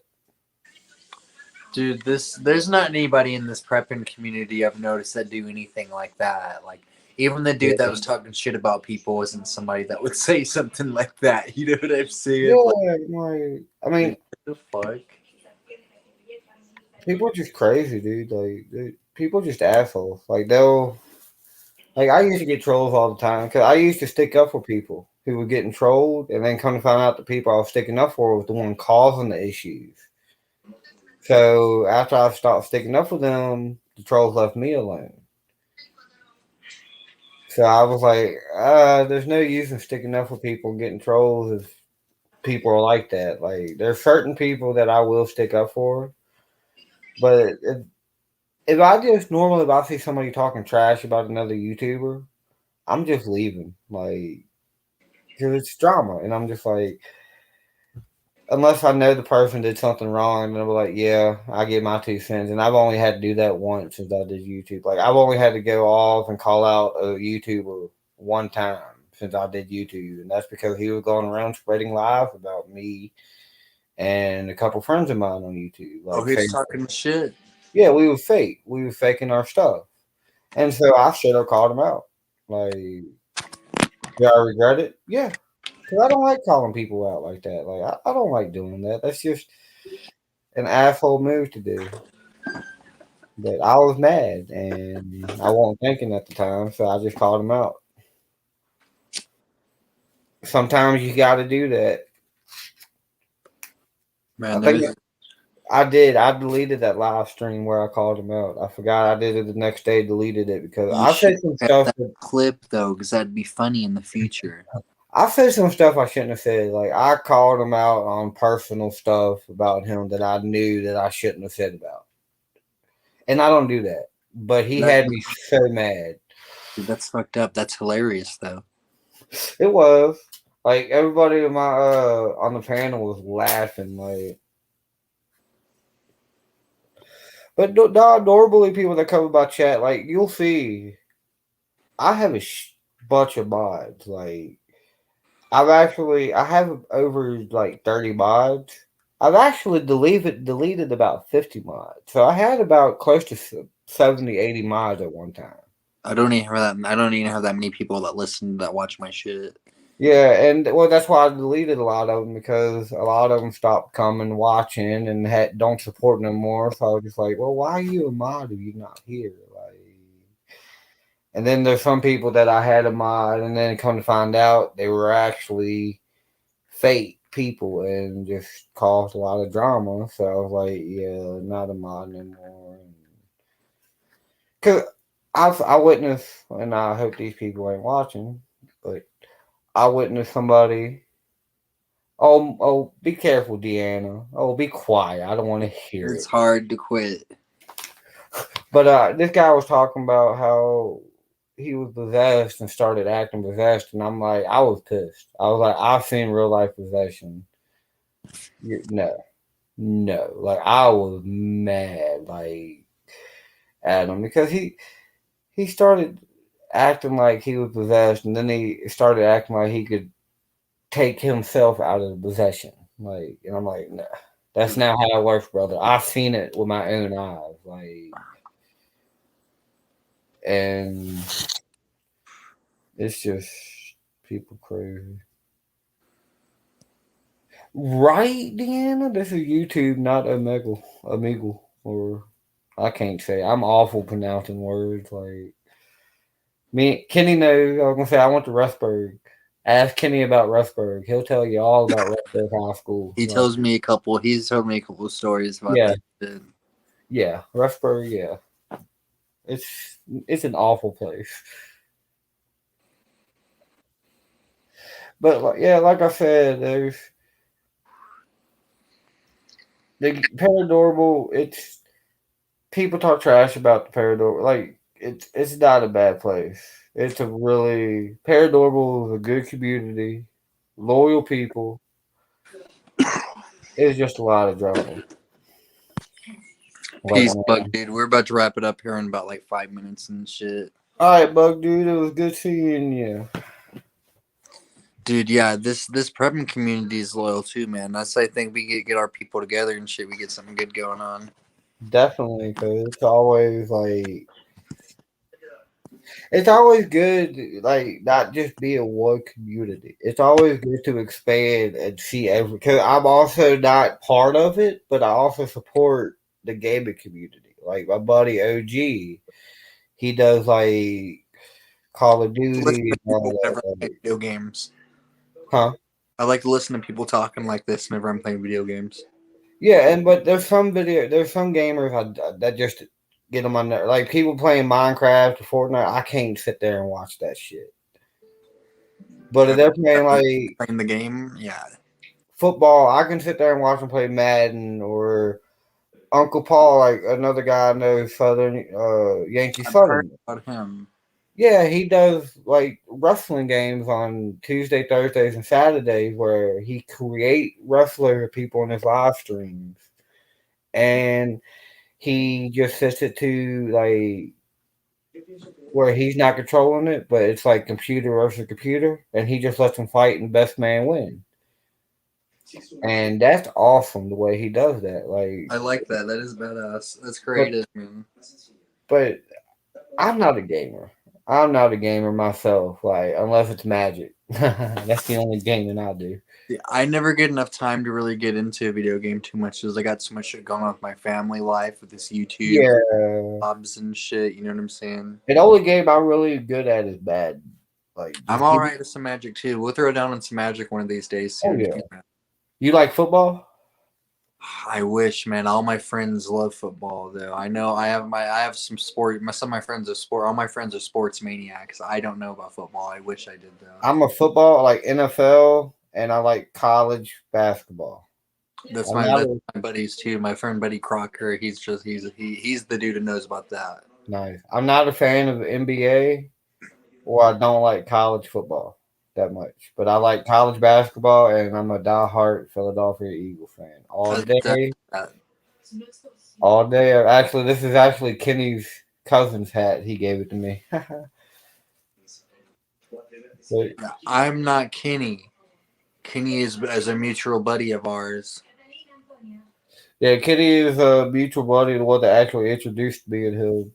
Dude, there's not anybody in this prepping community I've noticed that do anything like that. Like even the dude that was talking shit about people wasn't somebody that would say something like that. You know what I'm saying? Yeah, I mean, what the fuck? People are just crazy, dude. People are just assholes. Like I used to get trolls all the time because I used to stick up for people who were getting trolled, and then come to find out the people I was sticking up for was the one causing the issues. So after I stopped sticking up for them, the trolls left me alone. So I was like, there's no use in sticking up for people and getting trolls if people are like that. Like there's certain people that I will stick up for, but if I see somebody talking trash about another YouTuber, I'm just leaving. Like, because it's drama, and I'm just like, unless I know the person did something wrong, then I'm like, yeah, I get my 2 cents. And I've only had to do that once since I did YouTube. Like, I've only had to go off and call out a YouTuber one time since I did YouTube. And that's because he was going around spreading lies about me and a couple friends of mine on YouTube. Like, he's talking shit. Yeah, we were fake. We were faking our stuff. And so I should have called him out. Like, do I regret it? Yeah. Because I don't like calling people out like that. Like, I don't like doing that. That's just an asshole move to do. But I was mad, and I wasn't thinking at the time, so I just called him out. Sometimes you got to do that. Man, I think I did. I deleted that live stream where I called him out. I forgot I did it the next day, deleted it because I said some stuff. That clip though, because that'd be funny in the future. I said some stuff I shouldn't have said. Like, I called him out on personal stuff about him that I knew that I shouldn't have said about. And I don't do that. But he had me so mad. Dude, that's fucked up. That's hilarious though. It was. Like, everybody in my on the panel was laughing. Like, but the adorable people that come about chat, like, you'll see, I have a bunch of mods. Like, I have over like 30 mods. I've actually deleted about 50 mods. So I had about close to 70, 80 mods at one time. I don't even have that many people that watch my shit. Yeah, and well, that's why I deleted a lot of them, because a lot of them stopped coming, watching, and don't support no more. So I was just like, well, why are you a mod if you're not here? Like, and then there's some people that I had a mod, and then come to find out they were actually fake people and just caused a lot of drama. So I was like, yeah, not a mod anymore. Because I witnessed, and I hope these people ain't watching, but I witnessed somebody. Oh, be careful, Deanna. Oh, be quiet. I don't want to hear it. It's hard to quit. But this guy was talking about how he was possessed and started acting possessed, and I'm like, I was pissed. I was like, I've seen real life possession. No. Like, I was mad, like, at him, because he started acting like he was possessed, and then he started acting like he could take himself out of the possession. Like, and I'm like, no, that's not how it works, brother. I've seen it with my own eyes. Like, and it's just people crazy. Right, Deanna? This is YouTube, not Omegle, or I can't say. I'm awful pronouncing words. Like, Kenny knows. I was gonna say I went to Rustburg. Ask Kenny about Rustburg. He'll tell you all about Rustburg High School. He's told me a couple of stories about that shit. Yeah, Rustburg, yeah. It's an awful place. But like I said, there's the paranormal. It's people talk trash about the paranormal. Like, it's not a bad place. It's a really paranormal is a good community, loyal people. It's just a lot of drama. Peace, Bug Dude. We're about to wrap it up here in about like 5 minutes and shit. All right, Bug Dude. It was good seeing you. Dude, yeah, this prepping community is loyal too, man. I think we get our people together and shit. We get something good going on. Definitely, because it's always like, it's always good, like, not just be a one community. It's always good to expand and see because I'm also not part of it, but I also support the gaming community. Like, my buddy OG, he does like Call of Duty and all that. Video games. Huh? I like to listen to people talking like this whenever I'm playing video games. Yeah, but there's some gamers that just get on my nerves. Like, people playing Minecraft or Fortnite, I can't sit there and watch that shit. But if they're playing the game, yeah, football, I can sit there and watch them play Madden, or Uncle Paul, like another guy I know, Yankee Southern. About him. Yeah, he does like wrestling games on Tuesday, Thursdays, and Saturdays where he create wrestler people in his live streams, and he just sets it to like where he's not controlling it, but it's like computer versus computer, and he just lets them fight and best man win. And that's awesome the way he does that. Like, I like that. That is badass. That's creative, man. But I'm not a gamer. I'm not a gamer myself, like unless it's Magic. That's the only gaming I do. Yeah, I never get enough time to really get into a video game too much because I got so much shit going on with my family life with this YouTube, Yeah, jobs and shit. You know what I'm saying? the only game I'm really good at is bad. Like, I'm just all give me- right with some Magic too. We'll throw down on some Magic one of these days Oh soon. yeah. You like football? I wish, man. All my friends love football, though. I know I have some sport. Some of my friends are sport. All my friends are sports maniacs. I don't know about football. I wish I did, though. I'm a football, like NFL, and I like college basketball. That's I'm my, not that's a- my buddies too. My friend Buddy Crocker. He's the dude who knows about that. Nice. I'm not a fan of the NBA, or I don't like college football that much. But I like college basketball, and I'm a diehard Philadelphia Eagle fan all day. All day. Actually, this is actually Kenny's cousin's hat. He gave it to me. But, I'm not Kenny. Kenny is as a mutual buddy of ours. yeah, Kenny is a mutual buddy, the one that actually introduced me and him.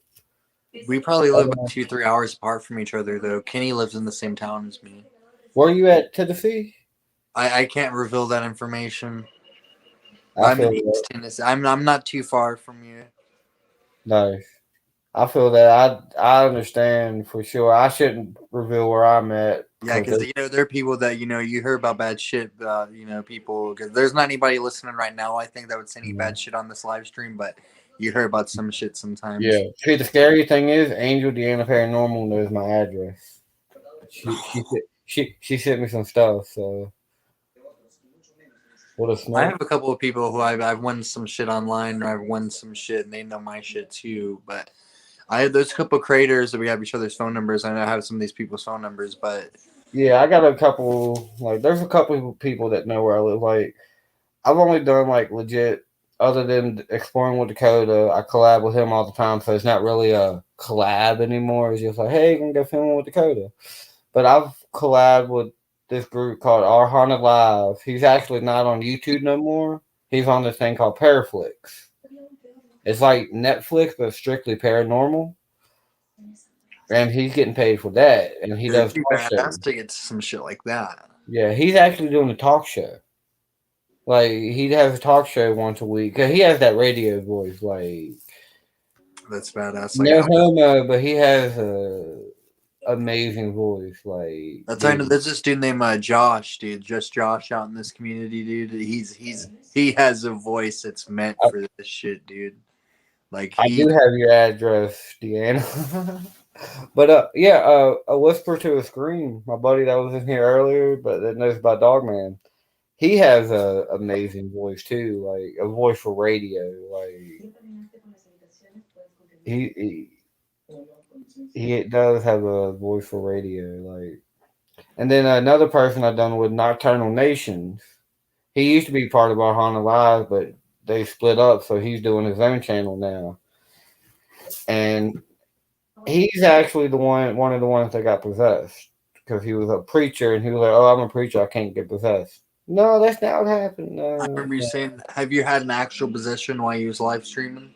We probably live about 2-3 hours apart from each other, though. Kenny lives in the same town as me. Where are you at, Tennessee? I can't reveal that information. I I'm feel in East that. Tennessee. I'm not too far from you. Nice. I feel that. I understand for sure. I shouldn't reveal where I'm at. Yeah, because there are people that you hear about bad shit. People, because there's not anybody listening right now. I think that would say any bad shit on this live stream, but you hear about some shit sometimes. Yeah. See, the scary thing is, Angel Deanna Paranormal knows my address. She sent me some stuff. So what a smoke. I have a couple of people who I've won some shit online, or I've won some shit, and they know my shit too. But I have those couple creators that we have each other's phone numbers. I have some of these people's phone numbers, but yeah, I got a couple. Like, there's a couple of people that know where I live. Like, I've only done like legit, other than Exploring with Dakota. I collab with him all the time, so it's not really a collab anymore. It's just like, hey, you can go filming with Dakota. But I've collabed with this group called Our Haunted Live. He's actually not on YouTube no more. He's on this thing called Paraflix. It's like Netflix, but strictly paranormal. And he's getting paid for that. And he does talk shows. badass to get some shit like that. Yeah, he's actually doing a talk show. Like, he has a talk show once a week. 'Cause he has that radio voice. Like, that's badass. No homo, but he has a amazing voice. Like, I know there's this dude named Josh, dude. Just Josh out in this community, dude. He has a voice that's meant for this shit, dude. Like, I do have your address, Deanna. But a Whisper to a Scream. My buddy that was in here earlier, but that knows about Dogman. He has a amazing voice too, like a voice for radio. Like, he does have a voice for radio. Like, and then another person I've done with Nocturnal Nations. He used to be part of Our Haunted Live, but they split up, so he's doing his own channel now. And he's actually one of the ones that got possessed because he was a preacher, and he was like, "Oh, I'm a preacher, I can't get possessed." No, that's not what happened. No, I remember you saying, have you had an actual possession while you was live streaming?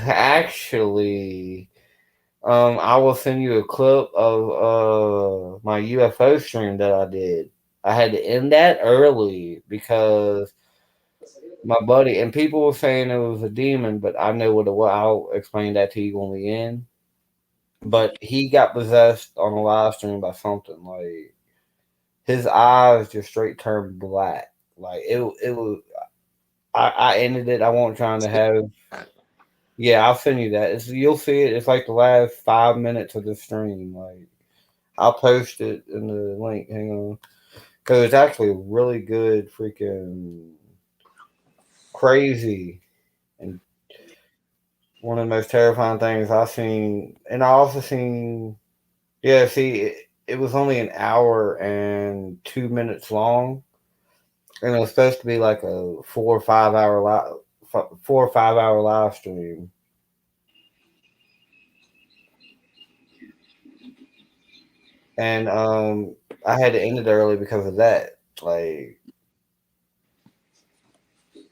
Actually, I will send you a clip of my UFO stream that I did. I had to end that early because my buddy, and people were saying it was a demon, but I know what it was. I'll explain that to you when we end. But he got possessed on a live stream by something. Like, his eyes just straight turned black. Like, it was. I ended it. I wasn't trying to have. Yeah, I'll send you that. You'll see it. It's like the last 5 minutes of the stream. Like, I'll post it in the link. Hang on, because it's actually really good, freaking crazy, and one of the most terrifying things I've seen. And I also seen. Yeah, see, it was only an hour and 2 minutes long, and it was supposed to be like a 4 or 5 hour live stream. And I had to end it early because of that. Like,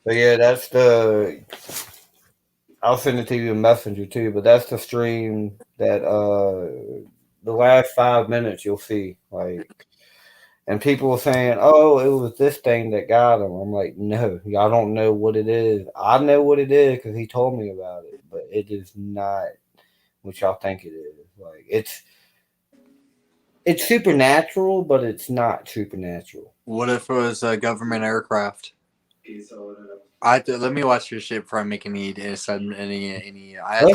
but yeah, that's the I'll send it to you in Messenger too. But that's the stream that the last 5 minutes you'll see like. And people were saying, "Oh, it was this thing that got him." I'm like, "No, y'all don't know what it is. I know what it is because he told me about it, but it is not what y'all think it is. Like it's supernatural, but it's not supernatural." What if it was a government aircraft? Let me watch your shit before I make any. I have Let's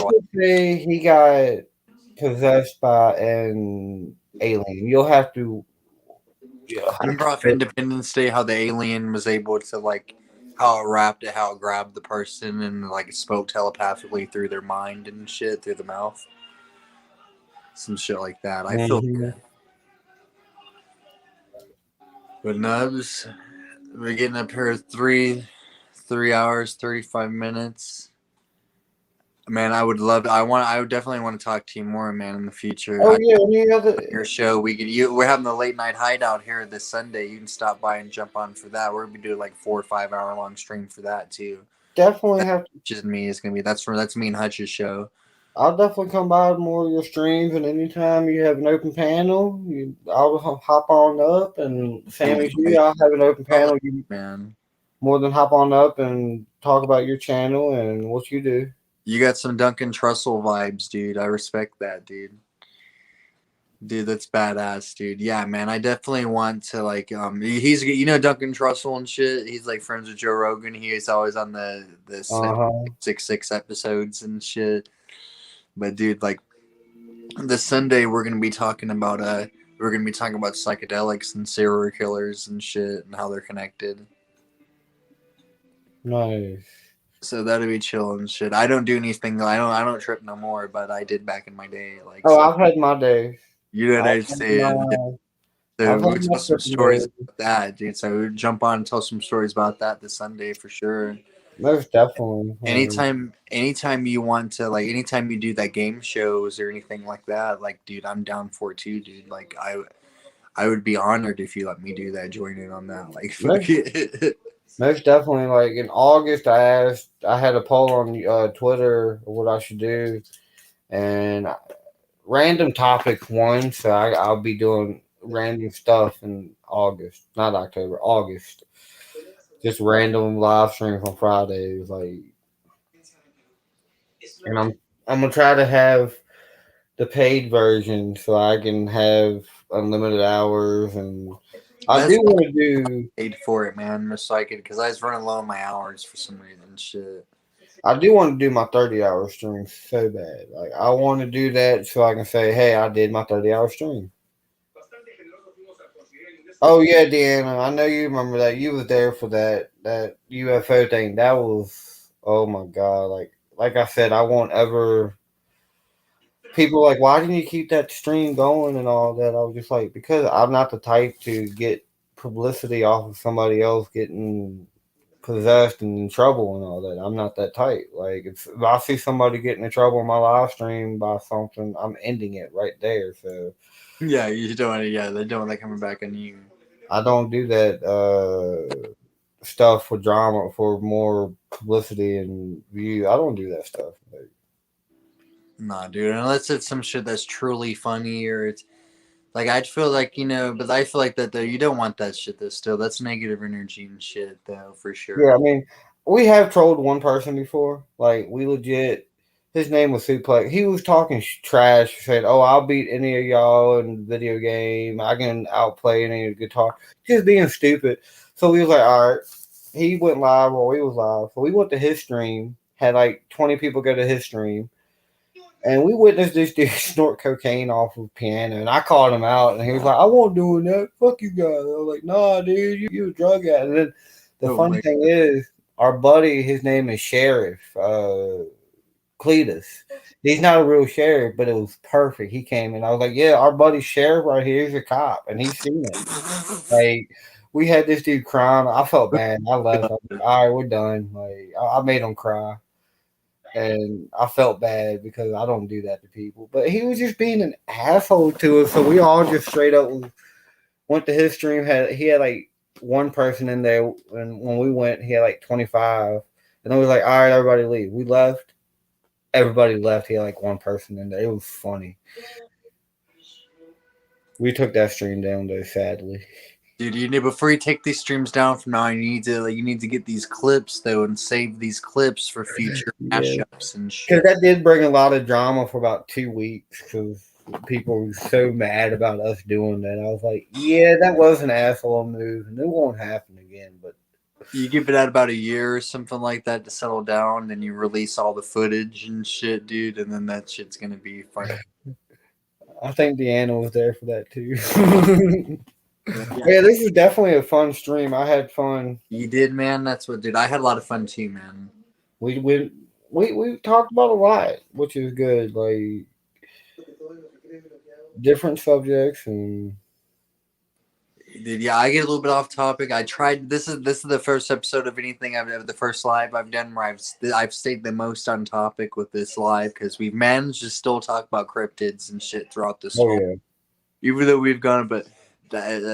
to watch. just say he got possessed by an alien. You'll have to. Remember off Independence Day how the alien was able to like how it grabbed the person and like spoke telepathically through their mind and shit through the mouth. Some shit like that. I feel good. But Nubz, we're getting up here 3 hours, 35 minutes. Man, I would definitely want to talk to you more, man, in the future. Oh yeah, your show. We're having the late night hideout here this Sunday. You can stop by and jump on for that. We're gonna be doing like 4 or 5 hour long stream for that too. Definitely have to. Just me. It's gonna be that's me and Hutch's show. I'll definitely come by more of your streams, and anytime you have an open panel, I'll hop on up. And same as you, I'll have an open panel. You man, more than hop on up and talk about your channel and what you do. You got some Duncan Trussell vibes, dude. I respect that, dude. Dude, that's badass, dude. Yeah, man. I definitely want to like he's Duncan Trussell and shit. He's like friends with Joe Rogan. He's always on the 6 episodes and shit. But dude, like this Sunday we're gonna be talking about psychedelics and serial killers and shit and how they're connected. Nice. So that'll be chill and shit. I don't do anything. I don't trip no more, but I did back in my day. Like I've had my days. You know what I'm saying? So we tell some stories about that, dude. So we jump on and tell some stories about that this Sunday for sure. Most definitely. Anytime you want to, like, anytime you do that game shows or anything like that, like, dude, I'm down for it too, dude. Like, I would be honored if you let me do that, join in on that. Like, most definitely. Like in August, I had a poll on Twitter what I should do, and random topics won. So I'll be doing random stuff in August, not October, August. Just random live streams on Fridays, like, and I'm gonna try to have the paid version so I can have unlimited hours, and I do want to do paid for it, man. Just so I could, because I was running low on my hours for some reason. Shit. I do want to do my 30-hour stream so bad. Like I want to do that so I can say, "Hey, I did my 30-hour stream." Oh yeah, Deanna, I know you remember that. You was there for that UFO thing. That was, oh my god. Like I said, I won't ever. People like, why didn't you keep that stream going and all that? I was just like, because I'm not the type to get publicity off of somebody else getting possessed and in trouble and all that. I'm not that type. Like if I see somebody getting in trouble in my live stream by something, I'm ending it right there. So yeah, you don't. Yeah, they don't want that coming back on you. I don't do that stuff for drama, for more publicity and view. I don't do that stuff. Like, nah, dude. Unless it's some shit that's truly funny or it's like I'd feel like but I feel like that though you don't want that shit though. Still, that's negative energy and shit though for sure. Yeah, I mean, we have trolled one person before. Like we legit. His name was Suplex. He was talking trash. Said, "Oh, I'll beat any of y'all in video game. I can outplay any guitar." Just being stupid. So we was like, "All right." He went live while we was live. So we went to his stream. Had like 20 people go to his stream, and we witnessed this dude snort cocaine off of piano. And I called him out, and he was like, "I won't doing that. Fuck you guys." I was like, "Nah, dude, you a drug addict." And then the funny thing is, our buddy, his name is Sheriff. Cletus. He's not a real sheriff, but it was perfect. He came and I was like, "Yeah, our buddy Sheriff right here is a cop," and he's seen it. Like we had this dude crying. I felt bad. I left. I was like, "All right, we're done." Like I made him cry, and I felt bad because I don't do that to people. But he was just being an asshole to us. So we all just straight up went to his stream. He had like one person in there, and when we went, he had like 25. And I was like, "All right, everybody leave." We left. everybody left. He had like one person in there. It was funny. We took that stream down though, sadly. Dude, you need before you take these streams down from now, you need to get these clips though and save these clips for future mashups and shit. Because that did bring a lot of drama for about 2 weeks. Because people were so mad about us doing that. I was like, yeah, that was an asshole move, and it won't happen again. But you give it out about a year or something like that to settle down, then you release all the footage and shit, dude, and then that shit's gonna be fun. I think Deanna was there for that too. Yeah, this is definitely a fun stream. I had fun. You did, man. That's what, dude. I had a lot of fun too, man. We talked about a lot, which is good. Like different subjects and. Dude, yeah, I get a little bit off topic. I tried. This is the first episode of anything the first live I've done where I've stayed the most on topic with this live because we've managed to still talk about cryptids and shit throughout this whole. Yeah. Even though we've gone, but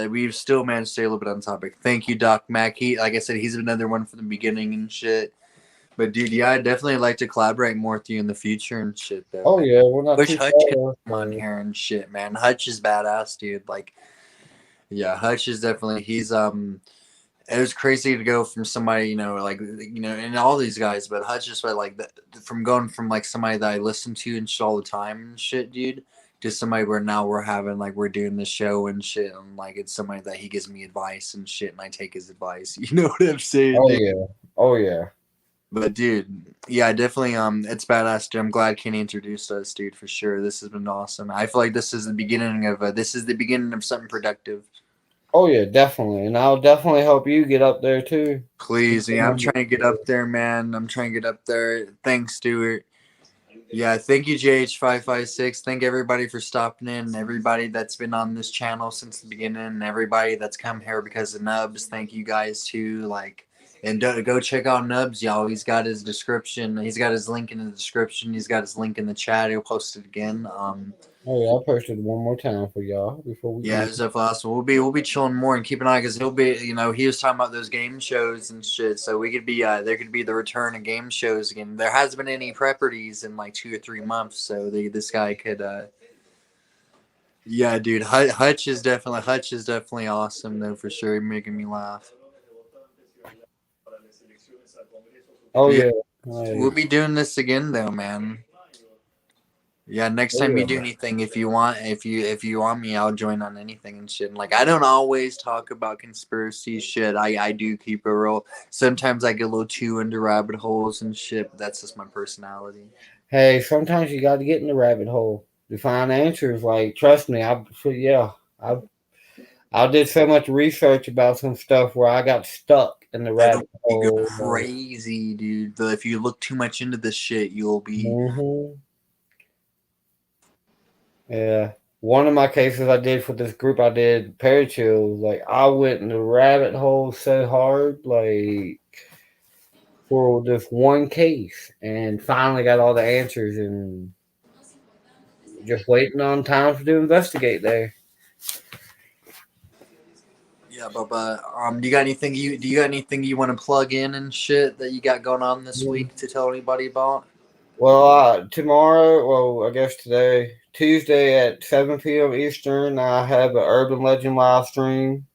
we've still managed to stay a little bit on topic. Thank you, Doc Mack. Like I said, he's another one from the beginning and shit. But dude, yeah, I'd definitely like to collaborate more with you in the future and shit. Though. Oh yeah, we're not. Wish Hutch could come on here and shit, man. Hutch is badass, dude. Like. Yeah, Hutch is definitely it was crazy to go from somebody, and all these guys, but Hutch is like from going from like somebody that I listen to and shit all the time and shit, dude, to somebody where now we're doing the show and shit, and like it's somebody that he gives me advice and shit, and I take his advice. You know what I'm saying? Oh dude? yeah, oh yeah. But dude, yeah, definitely. It's badass, dude. I'm glad Kenny introduced us, dude, for sure. This has been awesome. I feel like this is the beginning of something productive. Oh yeah, definitely, and I'll definitely help you get up there too. Please, yeah, I'm trying to get up there, man. I'm trying to get up there. Thanks, Stuart. Yeah, thank you, JH556. Thank everybody for stopping in. Everybody that's been on this channel since the beginning, and everybody that's come here because of Nubz. Thank you guys too. And go check out Nubz, y'all. He's got his description. He's got his link in the description. He's got his link in the chat. He'll post it again. Oh yeah, I'll post it one more time for y'all before we. Yeah, it's definitely awesome. We'll be chilling more and keep an eye because he'll be, he was talking about those game shows and shit. So we could be, there could be the return of game shows again. There hasn't been any preppities in like 2 or 3 months, so this guy could. Yeah, dude, Hutch is definitely awesome though for sure, making me laugh. Oh yeah. We'll be doing this again though, man. Yeah, next time you do anything, if you want me, I'll join on anything and shit. And like, I don't always talk about conspiracy shit. I do keep it real. Sometimes I get a little too into rabbit holes and shit, but that's just my personality. Hey, sometimes you got to get in the rabbit hole to find answers. Like, trust me, I did so much research about some stuff where I got stuck in the rabbit hole. You're crazy, dude. If you look too much into this shit, you'll be. Mm-hmm. Yeah, one of my cases I did for this group, I did parachills. Like, I went in the rabbit hole so hard, like, for this one case, and finally got all the answers, and just waiting on time to investigate there. Yeah, but do you got anything you want to plug in and shit that you got going on this week to tell anybody about? Well, tomorrow, I guess today, Tuesday at 7 p.m. Eastern, I have an Urban Legend live stream.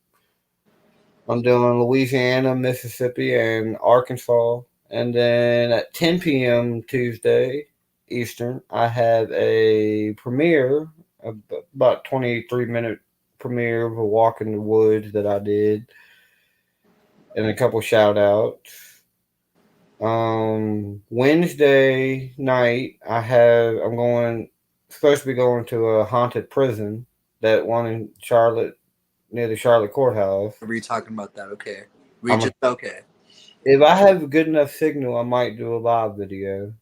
I'm doing Louisiana, Mississippi, and Arkansas. And then at 10 p.m. Tuesday Eastern, I have a premiere, about 23-minute premiere of a walk in the woods that I did, and a couple shout-outs. Wednesday night, I'm supposed to be going to a haunted prison, that one in Charlotte, near the Charlotte courthouse. Were you talking about that? Okay. Okay. If I have a good enough signal, I might do a live video.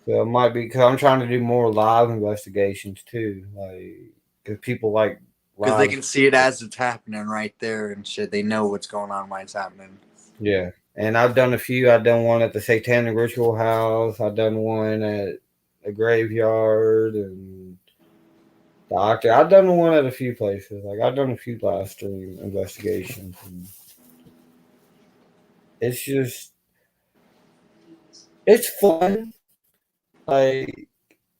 So it might be, because I'm trying to do more live investigations too, like, because people like. Because they can see it as it's happening right there and shit. They know what's going on while it's happening. Yeah. And I've done a few. I've done one at the Satanic Ritual House. I've done one at a graveyard and doctor. I've done one at a few places. Like, I've done a few live stream investigations. And it's fun. Like,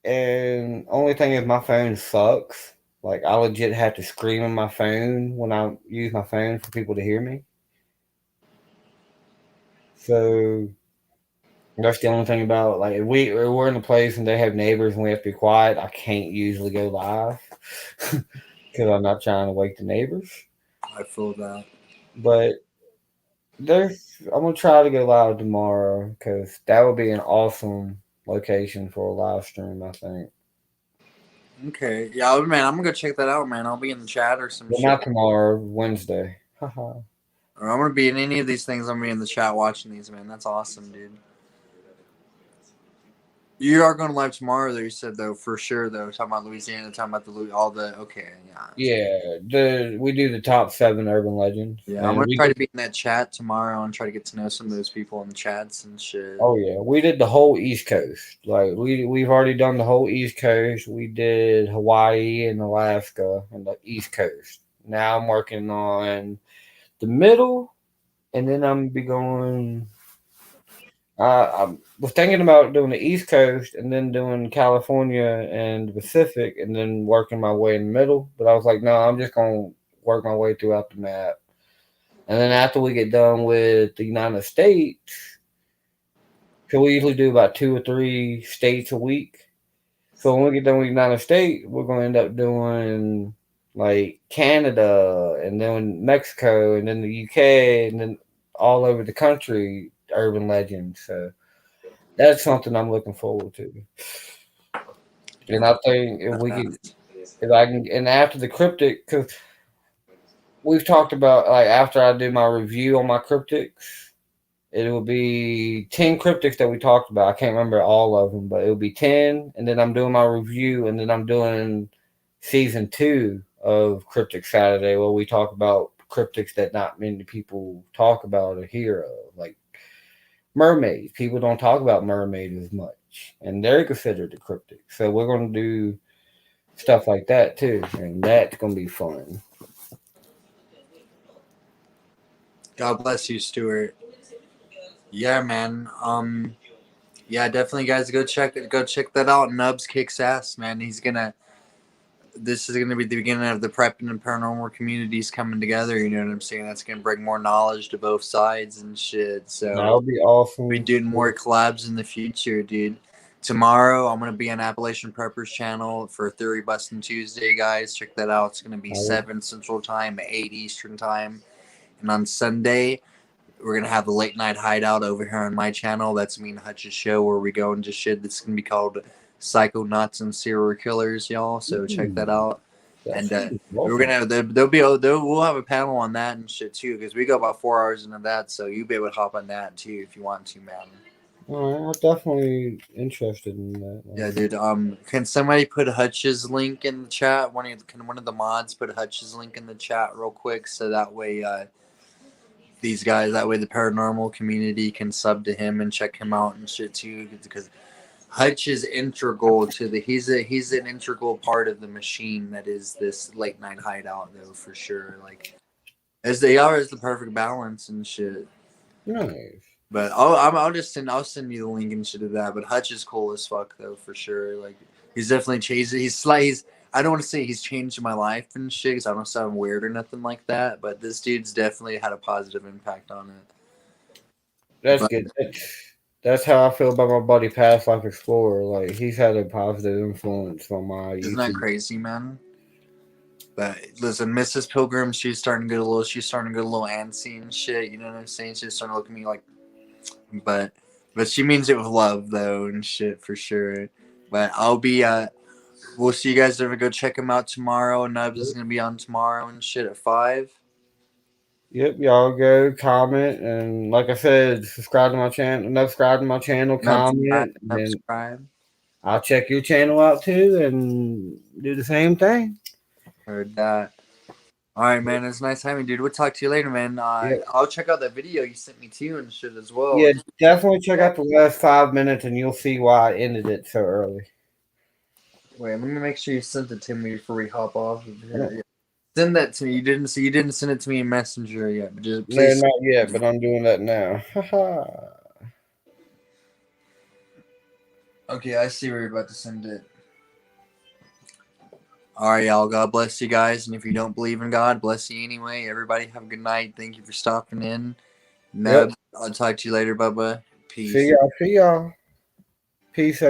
and only thing is my phone sucks. Like, I legit have to scream on my phone when I use my phone for people to hear me. So that's the only thing about, like, if we're in a place and they have neighbors and we have to be quiet, I can't usually go live because I'm not trying to wake the neighbors. I feel that. But I'm gonna try to go live tomorrow because that would be an awesome location for a live stream, I think. Okay. Yeah, man, I'm gonna go check that out, man. I'll be in the chat or some But shit. not tomorrow, Wednesday. Haha. Or I'm gonna be in any of these things. I'm gonna be in the chat watching these, man. That's awesome, dude. You are going live tomorrow, though. You said though for sure, though. Talking about Louisiana, talking about all the. Okay, yeah. Yeah, we do the top 7 urban legends. Yeah, and I'm gonna we try did, to be in that chat tomorrow and try to get to know some of those people in the chats and shit. Oh yeah, we did the whole East Coast. Like we've already done the whole East Coast. We did Hawaii and Alaska and the East Coast. Now I'm working on the middle, and then I'm gonna be going. I was thinking about doing the East Coast and then doing California and the Pacific and then working my way in the middle. But I was like, no, I'm just going to work my way throughout the map. And then after we get done with the United States, so we usually do about 2 or 3 states a week. So when we get done with the United States, we're going to end up doing like Canada and then Mexico and then the UK and then all over the country. Urban legends, so that's something I'm looking forward to. And I think if I can, and after the cryptic, because we've talked about like after I do my review on my cryptics, it will be 10 cryptics that we talked about. I can't remember all of them, but it will be 10, and then I'm doing my review, and then I'm doing season 2 of Cryptic Saturday, where we talk about cryptics that not many people talk about or hear of, like mermaids. People don't talk about mermaids as much, and they're considered a cryptic. So we're going to do stuff like that too, and that's going to be fun. God bless you, Stuart. Yeah, man. Yeah, definitely, guys, go check that out. Nubz kicks ass, man. This is gonna be the beginning of the prepping and paranormal communities coming together. You know what I'm saying? That's gonna bring more knowledge to both sides and shit. So that'll be awesome. We're doing more collabs in the future, dude. Tomorrow, I'm gonna be on Appalachian Preppers channel for Theory Busting Tuesday, guys. Check that out. It's gonna be 7 Central Time, 8 Eastern Time, and on Sunday, we're gonna have the late night hideout over here on my channel. That's me and Hutch's show where we go into shit that's gonna be called Psychonauts and Serial Killers, y'all. So check that out. And we're gonna we'll have a panel on that and shit too, because we go about 4 hours into that. So you'll be able to hop on that too if you want to, man. I'm definitely interested in that. Yeah, dude. Can somebody put Hutch's link in the chat? Can one of the mods put Hutch's link in the chat real quick, so that way these guys, that way the paranormal community can sub to him and check him out and shit too, because Hutch is integral to he's an integral part of the machine that is this late night hideout, though, for sure. Like, as they are, is the perfect balance and shit. Nice. But I'll send you the link and shit of that. But Hutch is cool as fuck, though, for sure. Like, he's definitely changed. I don't want to say he's changed my life and shit, because I don't sound weird or nothing like that. But this dude's definitely had a positive impact on it. That's good. That's how I feel about my buddy Past Life Explorer. Like, he's had a positive influence on my Isn't YouTube. that crazy, man? But listen, Mrs. Pilgrim, she's starting to get a little antsy and shit. You know what I'm saying? She's starting to look at me like, but she means it with love though and shit for sure. But I'll be we'll see you guys ever go check him out tomorrow. Nubz is gonna be on tomorrow and shit at 5. Yep, y'all go comment and like I said, subscribe to my channel, comment, and subscribe. I'll check your channel out too and do the same thing. Heard that. All right, man. It's nice having you, dude. We'll talk to you later, man. I'll check out that video you sent me too and shit as well. Yeah, definitely check out the last 5 minutes and you'll see why I ended it so early. Wait, let me make sure you sent it to me before we hop off. Yeah. Send that to me. You didn't send it to me in Messenger yet. But just please. No, not yet, but I'm doing that now. Okay, I see where you're about to send it. All right, y'all. God bless you guys. And if you don't believe in God, bless you anyway. Everybody have a good night. Thank you for stopping in. Nubz, I'll talk to you later, Bubba. Peace. See y'all. Peace.